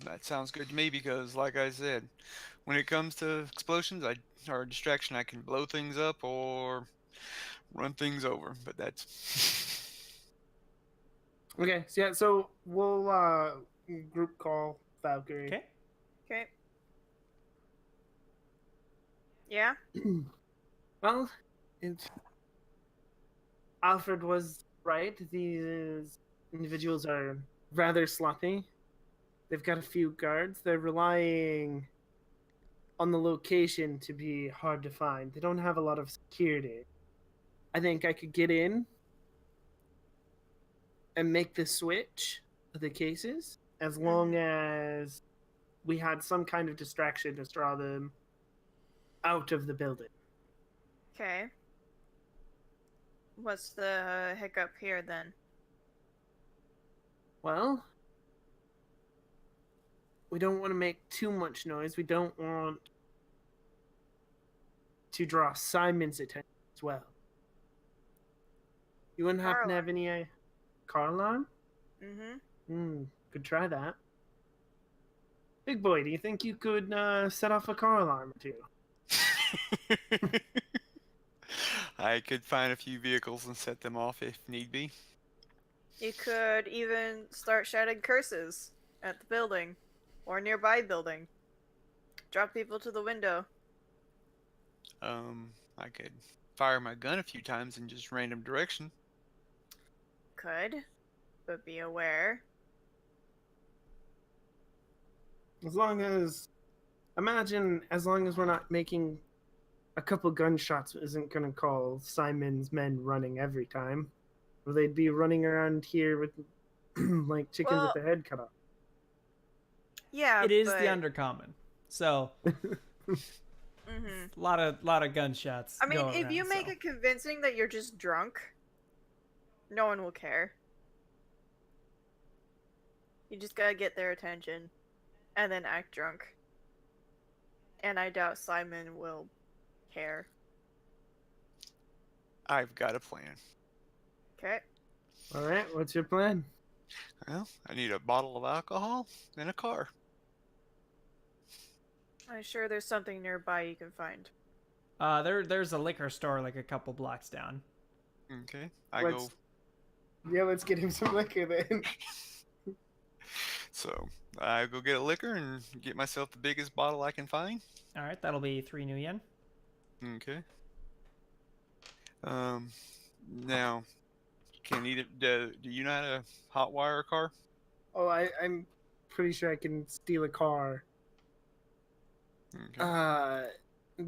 That sounds good to me because, like I said, when it comes to explosions or distraction, I can blow things up or run things over. But that's Okay, so yeah, so we'll group call Valkyrie. Okay. Okay. Yeah. Well, Alfred was right. These individuals are rather sloppy. They've got a few guards. They're relying on the location to be hard to find. They don't have a lot of security. I think I could get in and make the switch of the cases as long as we had some kind of distraction to draw them out of the building. Okay. What's the hiccup here then? Well, we don't want to make too much noise. We don't want to draw Simon's attention as well. You wouldn't happen to have any car alarm? Could try that. Big boy, do you think you could set off a car alarm or two? I could find a few vehicles and set them off if need be. You could even start shouting curses at the building or nearby building. Drop people to the window. I could fire my gun a few times in just random direction. Could, but be aware. As long as we're not making a couple gunshots isn't going to call Simon's men running every time. Or they'd be running around here with like chickens with their head cut off. Yeah, It is the undercommon, so Mm-hmm. lot of gunshots. I mean, going if around, you make so. it convincing that you're just drunk, no one will care. You just gotta get their attention, and then act drunk. And I doubt Simon will care. I've got a plan. Okay. All right, what's your plan? Well, I need a bottle of alcohol and a car. I'm sure there's something nearby you can find. There's a liquor store like a couple blocks down. Okay, Let's get him some liquor then. So I go get a liquor and get myself the biggest bottle I can find. All right, that'll be 3 new yen. Okay. Now, do you know how to hotwire a car? Oh, I'm pretty sure I can steal a car. Okay.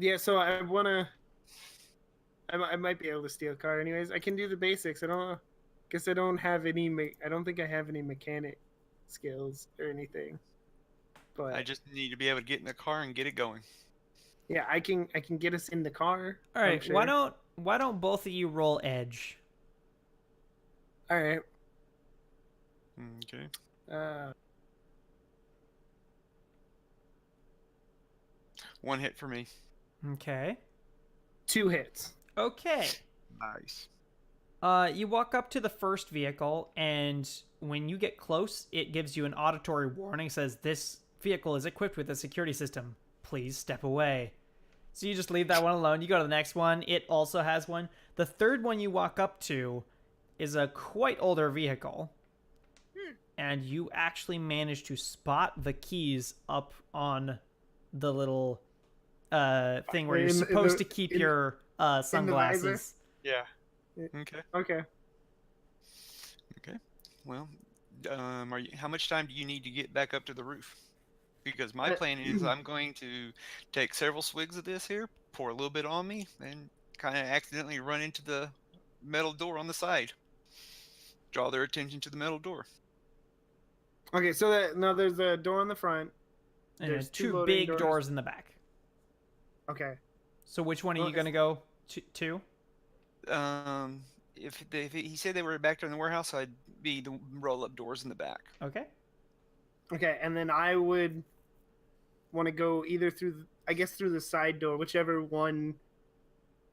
Yeah, so I might be able to steal a car anyways. I can do the basics. I don't think I have any mechanic skills or anything. But I just need to be able to get in the car and get it going. yeah, I can get us in the car. All right, sure. why don't both of you roll edge? All right. Okay. One hit for me. Okay. 2 hits. Okay. Nice. You walk up to the first vehicle, and when you get close, it gives you an auditory warning. Says this vehicle is equipped with a security system. Please step away. So you just leave that one alone. You go to the next one. It also has one. The third one you walk up to is a quite older vehicle. And you actually manage to spot the keys up on the little thing where you're supposed to keep your sunglasses. Yeah. Okay. Okay. Okay. Well, how much time do you need to get back up to the roof? Because my plan is I'm going to take several swigs of this here, pour a little bit on me, and kind of accidentally run into the metal door on the side. Draw their attention to the metal door. Okay, so now there's a door on the front. And There's two loading big doors in the back. Okay. So which one are you going to go to? If he said they were back there in the warehouse, I'd be the roll-up doors in the back. Okay. Okay, and then I would want to go either through the side door, whichever one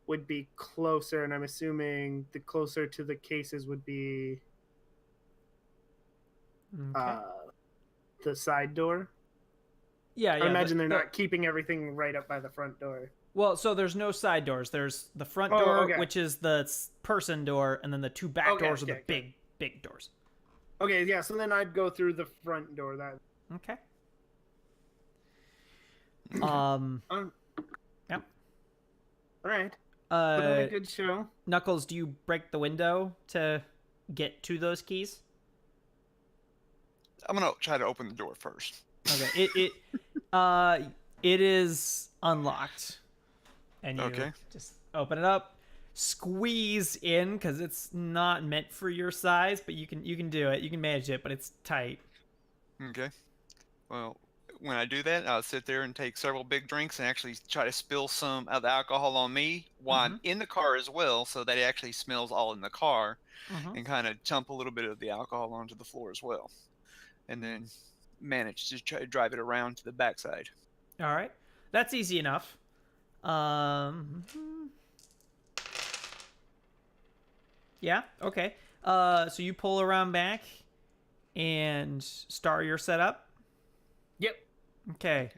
would be closer, and I'm assuming the closer to the cases would be Okay. The side door. Yeah. I imagine they're not keeping everything right up by the front door. Well, so there's no side doors. There's the front Oh, door, okay. which is the person door, and then the two back doors are the big doors. Okay, yeah, so then I'd go through the front door. That Okay. Yep. All right. Put on a good show. Knuckles, do you break the window to get to those keys? I'm gonna try to open the door first. Okay. It is unlocked, and you Okay. just open it up, squeeze in because it's not meant for your size, but you can do it. You can manage it, but it's tight. Okay. Well, when I do that, I'll sit there and take several big drinks and actually try to spill some of the alcohol on me while I'm in the car as well, so that it actually smells all in the car, Mm-hmm. and kind of dump a little bit of the alcohol onto the floor as well, and then manage to try to drive it around to the backside. All right, that's easy enough. Yeah. Okay. So you pull around back and start your setup. Yep. Okay.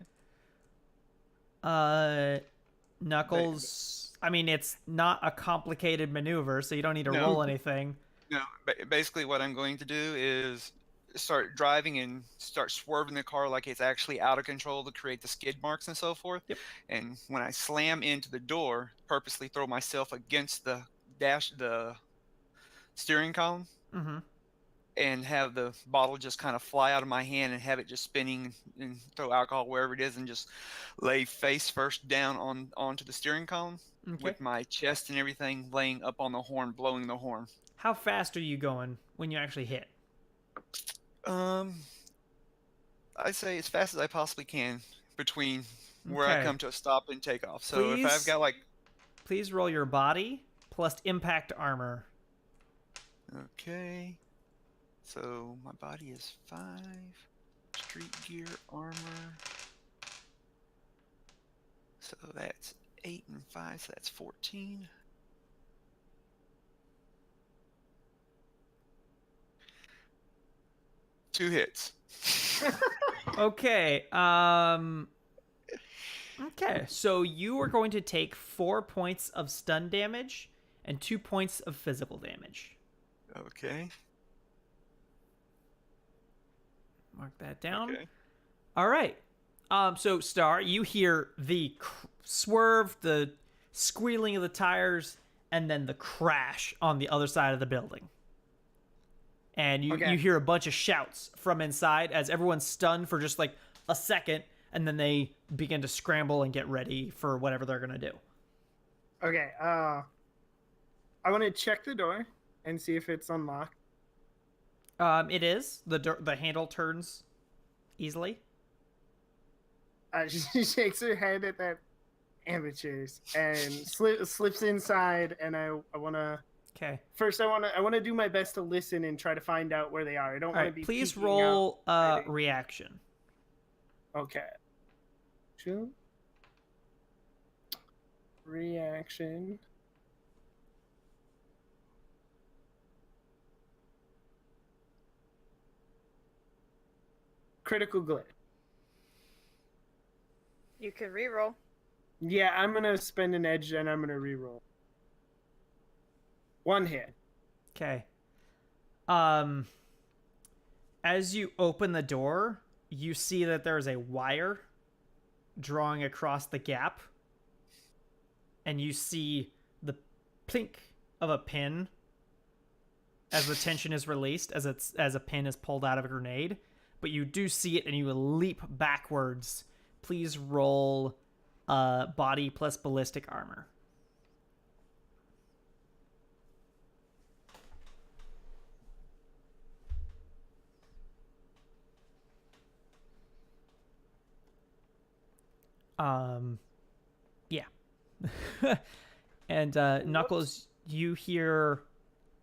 Knuckles. I mean, it's not a complicated maneuver, so you don't need to No. roll anything. No, basically what I'm going to do is start driving and start swerving the car like it's actually out of control to create the skid marks and so forth. Yep. And when I slam into the door, purposely throw myself against the steering column, Mm-hmm. and have the bottle just kind of fly out of my hand and have it just spinning and throw alcohol wherever it is and just lay face first down onto the steering column Okay. with my chest and everything laying up on the horn, blowing the horn. How fast are you going when you actually hit? I say as fast as I possibly can between where I Okay. come to a stop and take off. So if I've got Please roll your body plus impact armor. Okay. So my body is 5. Street gear armor. So that's 8 and 5, so that's 14. Two hits. Okay. Okay. So you are going to take 4 points of stun damage and 2 points of physical damage. Okay. Mark that down. Okay. All right. So Star, you hear the swerve, the squealing of the tires, and then the crash on the other side of the building. And you hear a bunch of shouts from inside as everyone's stunned for just like a second, and then they begin to scramble and get ready for whatever they're gonna do. Okay. I want to check the door and see if it's unlocked. It is. The handle turns easily. She shakes her head at that amateurs and slips inside. And I want to. Okay. First, I want to do my best to listen and try to find out where they are. I don't want to be. Please peeking roll out. reaction. Okay. 2. Reaction. Critical glitch. You can reroll. Yeah, I'm gonna spend an edge and I'm gonna reroll. 1 hit. Okay. As you open the door, you see that there's a wire drawing across the gap, and you see the plink of a pin as the tension is released, as a pin is pulled out of a grenade. But you do see it, and you leap backwards. Please roll body plus ballistic armor. Yeah. And Knuckles, you hear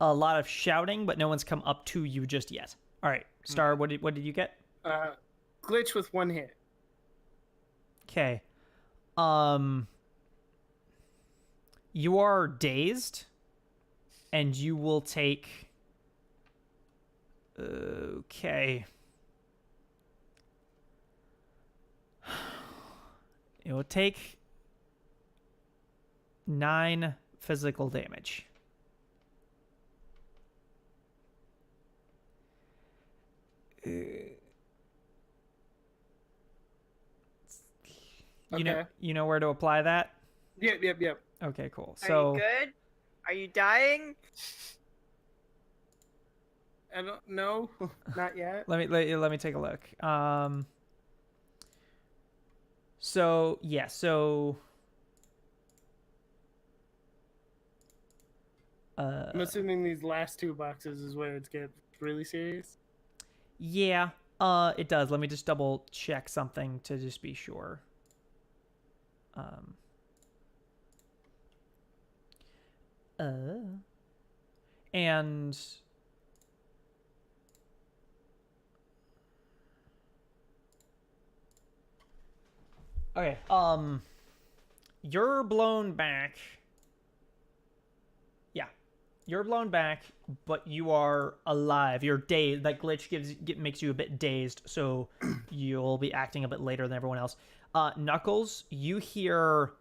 a lot of shouting, but no one's come up to you just yet. All right, Star, what did you get? Glitch with 1 hit. Okay. You are dazed, and you will take. Okay. It will take 9 physical damage. You know where to apply that? Yep. Okay, cool. Are So you good? Are you dying? I don't know. Not yet. Let me take a look. So yeah, so I'm assuming these last 2 boxes is where it gets really serious. yeah, it does. Let me just double check something to just be sure. And okay, you're blown back. Yeah, you're blown back, but you are alive. You're dazed. That glitch makes you a bit dazed, so you'll be acting a bit later than everyone else. Knuckles, you hear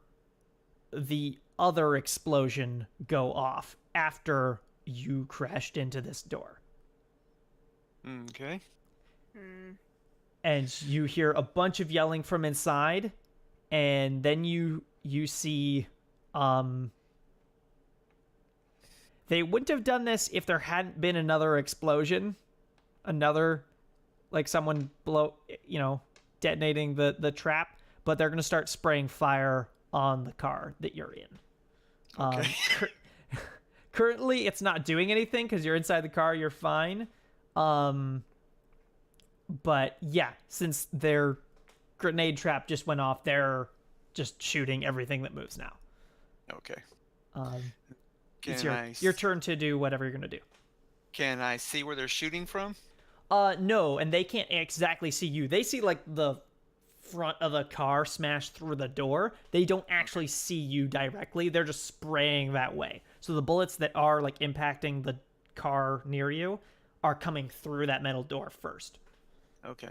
the other explosion go off after you crashed into this door. Okay. And you hear a bunch of yelling from inside, and then you see they wouldn't have done this if there hadn't been another explosion, like someone detonating the trap, but they're going to start spraying fire on the car that you're in. Okay. Currently, it's not doing anything because you're inside the car. You're fine. But yeah, since their grenade trap just went off, they're just shooting everything that moves now. Okay. It's your turn to do whatever you're gonna do. Can I see where they're shooting from? No, and they can't exactly see you. They see like the front of the car smash through the door. They don't actually see you directly. They're just spraying that way. So the bullets that are like impacting the car near you are coming through that metal door first. Okay.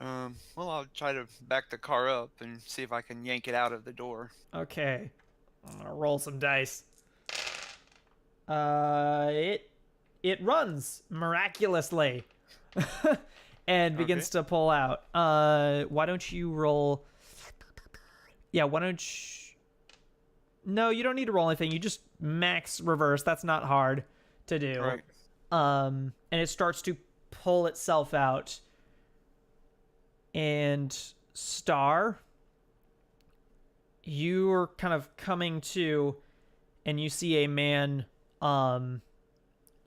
Well, I'll try to back the car up and see if I can yank it out of the door. Okay. I'm gonna roll some dice. It runs miraculously. And begins to pull out. Why don't you roll? Yeah, why don't you? No, you don't need to roll anything. You just max reverse. That's not hard to do. Right. And it starts to pull itself out. And Star, you're kind of coming to, and you see a man,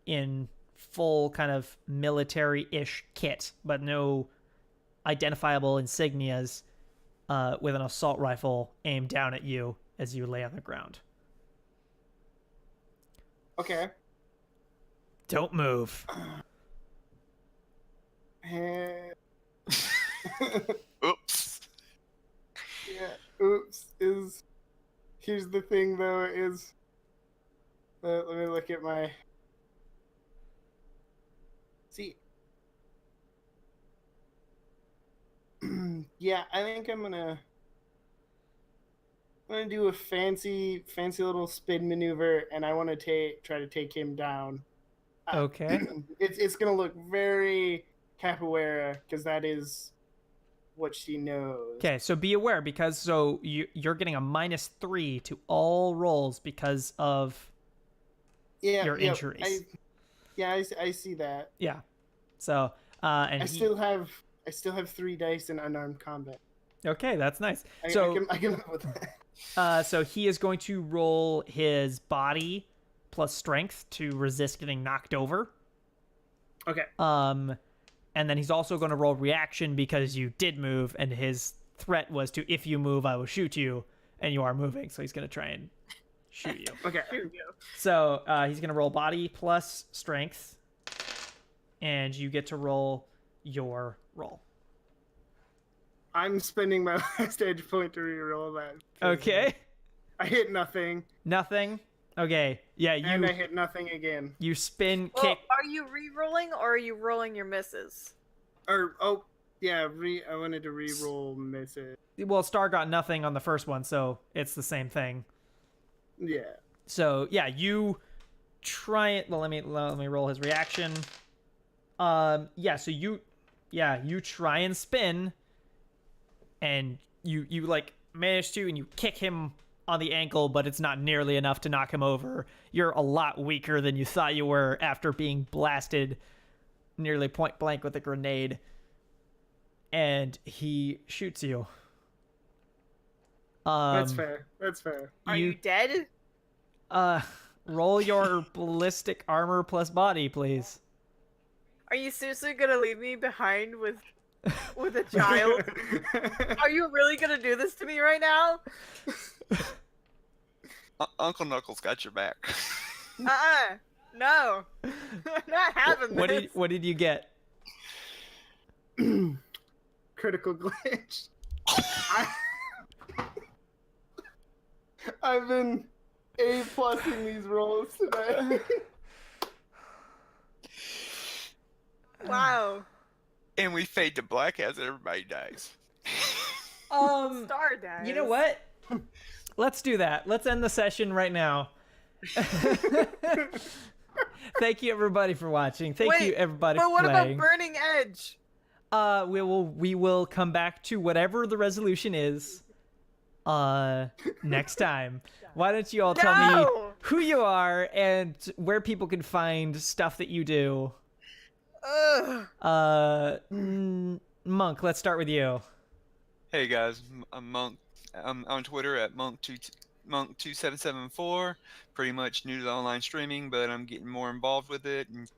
in full kind of military-ish kit, but no identifiable insignias, with an assault rifle aimed down at you as you lay on the ground. Okay. Don't move. Oops. Yeah. Oops. Here's the thing though. Let me look at my. See. Yeah, I think I'm gonna do a fancy little spin maneuver, and I want to try to take him down. Okay. It's gonna look very capoeira because that is what she knows. Okay, so be aware because you're getting a -3 to all rolls because of your injuries. I see that. Yeah. So and I still have 3 dice in unarmed combat. Okay, that's nice. I can live with that. So he is going to roll his body plus strength to resist getting knocked over. Okay. And then he's also going to roll reaction because you did move, and his threat was to, if you move, I will shoot you, and you are moving, so he's going to try and shoot you. Okay. Here we go. So he's going to roll body plus strength, and you get to roll your roll. I'm spending my last edge point to reroll that. Okay. I hit nothing. Nothing? Okay. Yeah, And I hit nothing again. you spin, Well, kick. are you re-rolling or are you rolling your misses? I wanted to re-roll misses. Well, Star got nothing on the first one, so it's the same thing. Yeah. So yeah, you try it. Well, let me roll his reaction. So you try and spin, and you like manage to, and you kick him on the ankle, but it's not nearly enough to knock him over. You're a lot weaker than you thought you were after being blasted nearly point blank with a grenade, and he shoots you. That's fair. That's fair. Are you dead? Roll your ballistic armor plus body, please. Are you seriously gonna leave me behind with a child? Are you really gonna do this to me right now? Uncle Knuckles got your back. No. I'm not having this. What did you get? Critical glitch. I've been A+ing these rolls today. Wow. And we fade to black as everybody dies. Star dies. You know what? Let's do that. Let's end the session right now. Thank you everybody for watching. Thank you everybody but for what playing. about Burning Edge? We will come back to whatever the resolution is next time. Why don't you all tell me who you are and where people can find stuff that you do? Monk, let's start with you. Hey guys, I'm Monk. I'm on Twitter at Monk2774. Pretty much new to the online streaming, but I'm getting more involved with it. And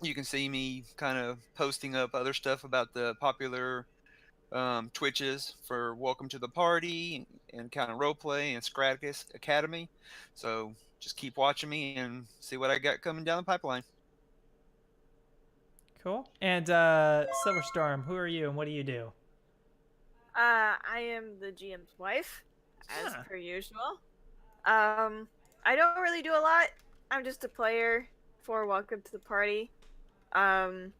you can see me kind of posting up other stuff about the popular Twitches for Welcome to the Party and kind of roleplay and Scraticus Academy. So just keep watching me and see what I got coming down the pipeline. Cool. And Silverstorm, who are you and what do you do? I am the GM's wife, as per usual. I don't really do a lot. I'm just a player for Welcome to the Party. And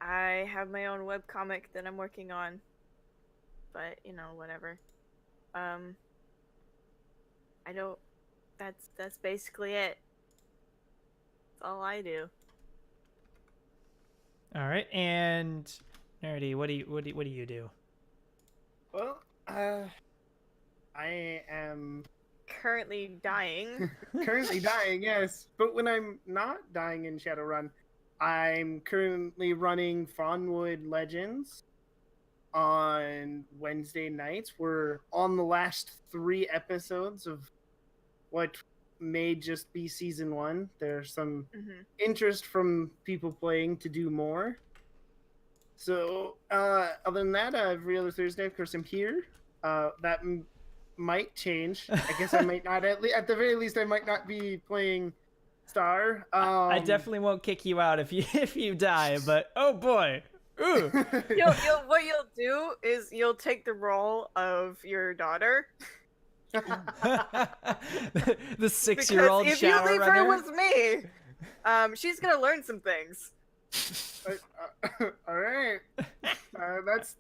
I have my own webcomic that I'm working on. But, whatever. That's basically it. That's all I do. All right, and Nerdy, what do you do? Well, I am currently dying. Currently dying, yes. But when I'm not dying in Shadowrun, I'm currently running Fawnwood Legends on Wednesday nights. We're on the last 3 episodes of what may just be season 1. There's some interest from people playing to do more. So, other than that, every other Thursday, of course, I'm here. That might change. I guess I might not. At the very least, I might not be playing Star. I definitely won't kick you out if you die. But oh boy, ooh. What you'll do is you'll take the role of your daughter. The 6-year-old Shadowrunner. If you leave her with me, she's gonna learn some things. All right.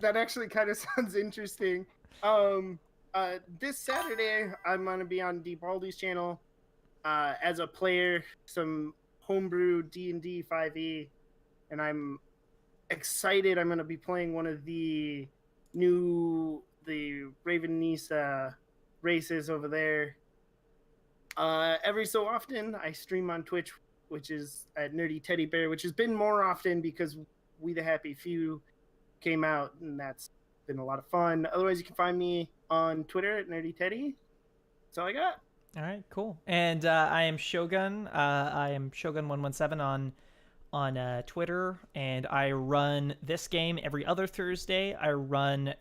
That actually kind of sounds interesting. This Saturday, I'm gonna be on Deep Baldy's channel as a player, some homebrew D&D 5e, and I'm excited. I'm gonna be playing one of the Raven Nisa races over there. Every so often, I stream on Twitch, which is at Nerdy Teddy Bear, which has been more often because We the Happy Few came out, and that's been a lot of fun. Otherwise, you can find me on Twitter at Nerdy Teddy. That's all I got. All right, cool. And I am Shogun. I am Shogun117 on Twitter, and I run this game every other Thursday. I run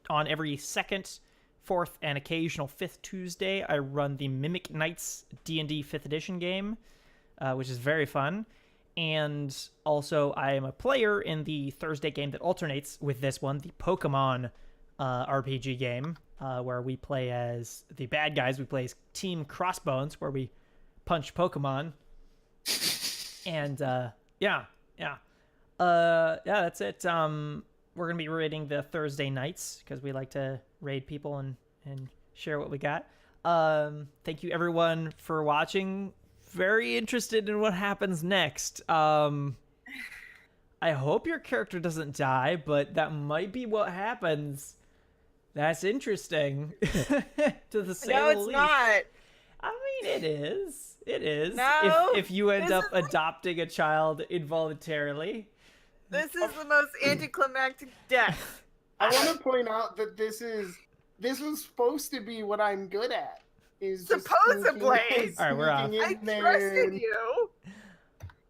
on every second, fourth, and occasional fifth Tuesday. I run the Mimic Knights D&D 5th edition game, which is very fun. And also, I am a player in the Thursday game that alternates with this one, the Pokemon RPG game, where we play as the bad guys. We play as Team Crossbones, where we punch Pokemon. And that's it. We're gonna be raiding the Thursday nights because we like to raid people and share what we got. Thank you everyone for watching. Very interested in what happens next. I hope your character doesn't die, but that might be what happens. That's interesting. To the say No, the it's least. not. I mean, it is. It is. No, if you end this up is like- adopting a child involuntarily. This is the most anticlimactic death. I want to point out that this was supposed to be what I'm good at. Is just Supposedly. sneaking All right, we're off. in I there trusted and- you.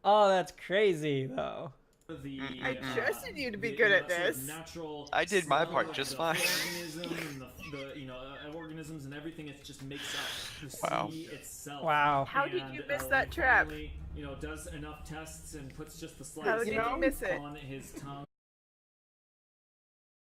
Oh, that's crazy, though. I trusted you to be good at this. I did my part just fine. Organisms and everything it just makes up the Wow. sea itself. Wow. How did you miss that when trap? finally, does enough tests and puts just the How slight did you miss it? on his tongue.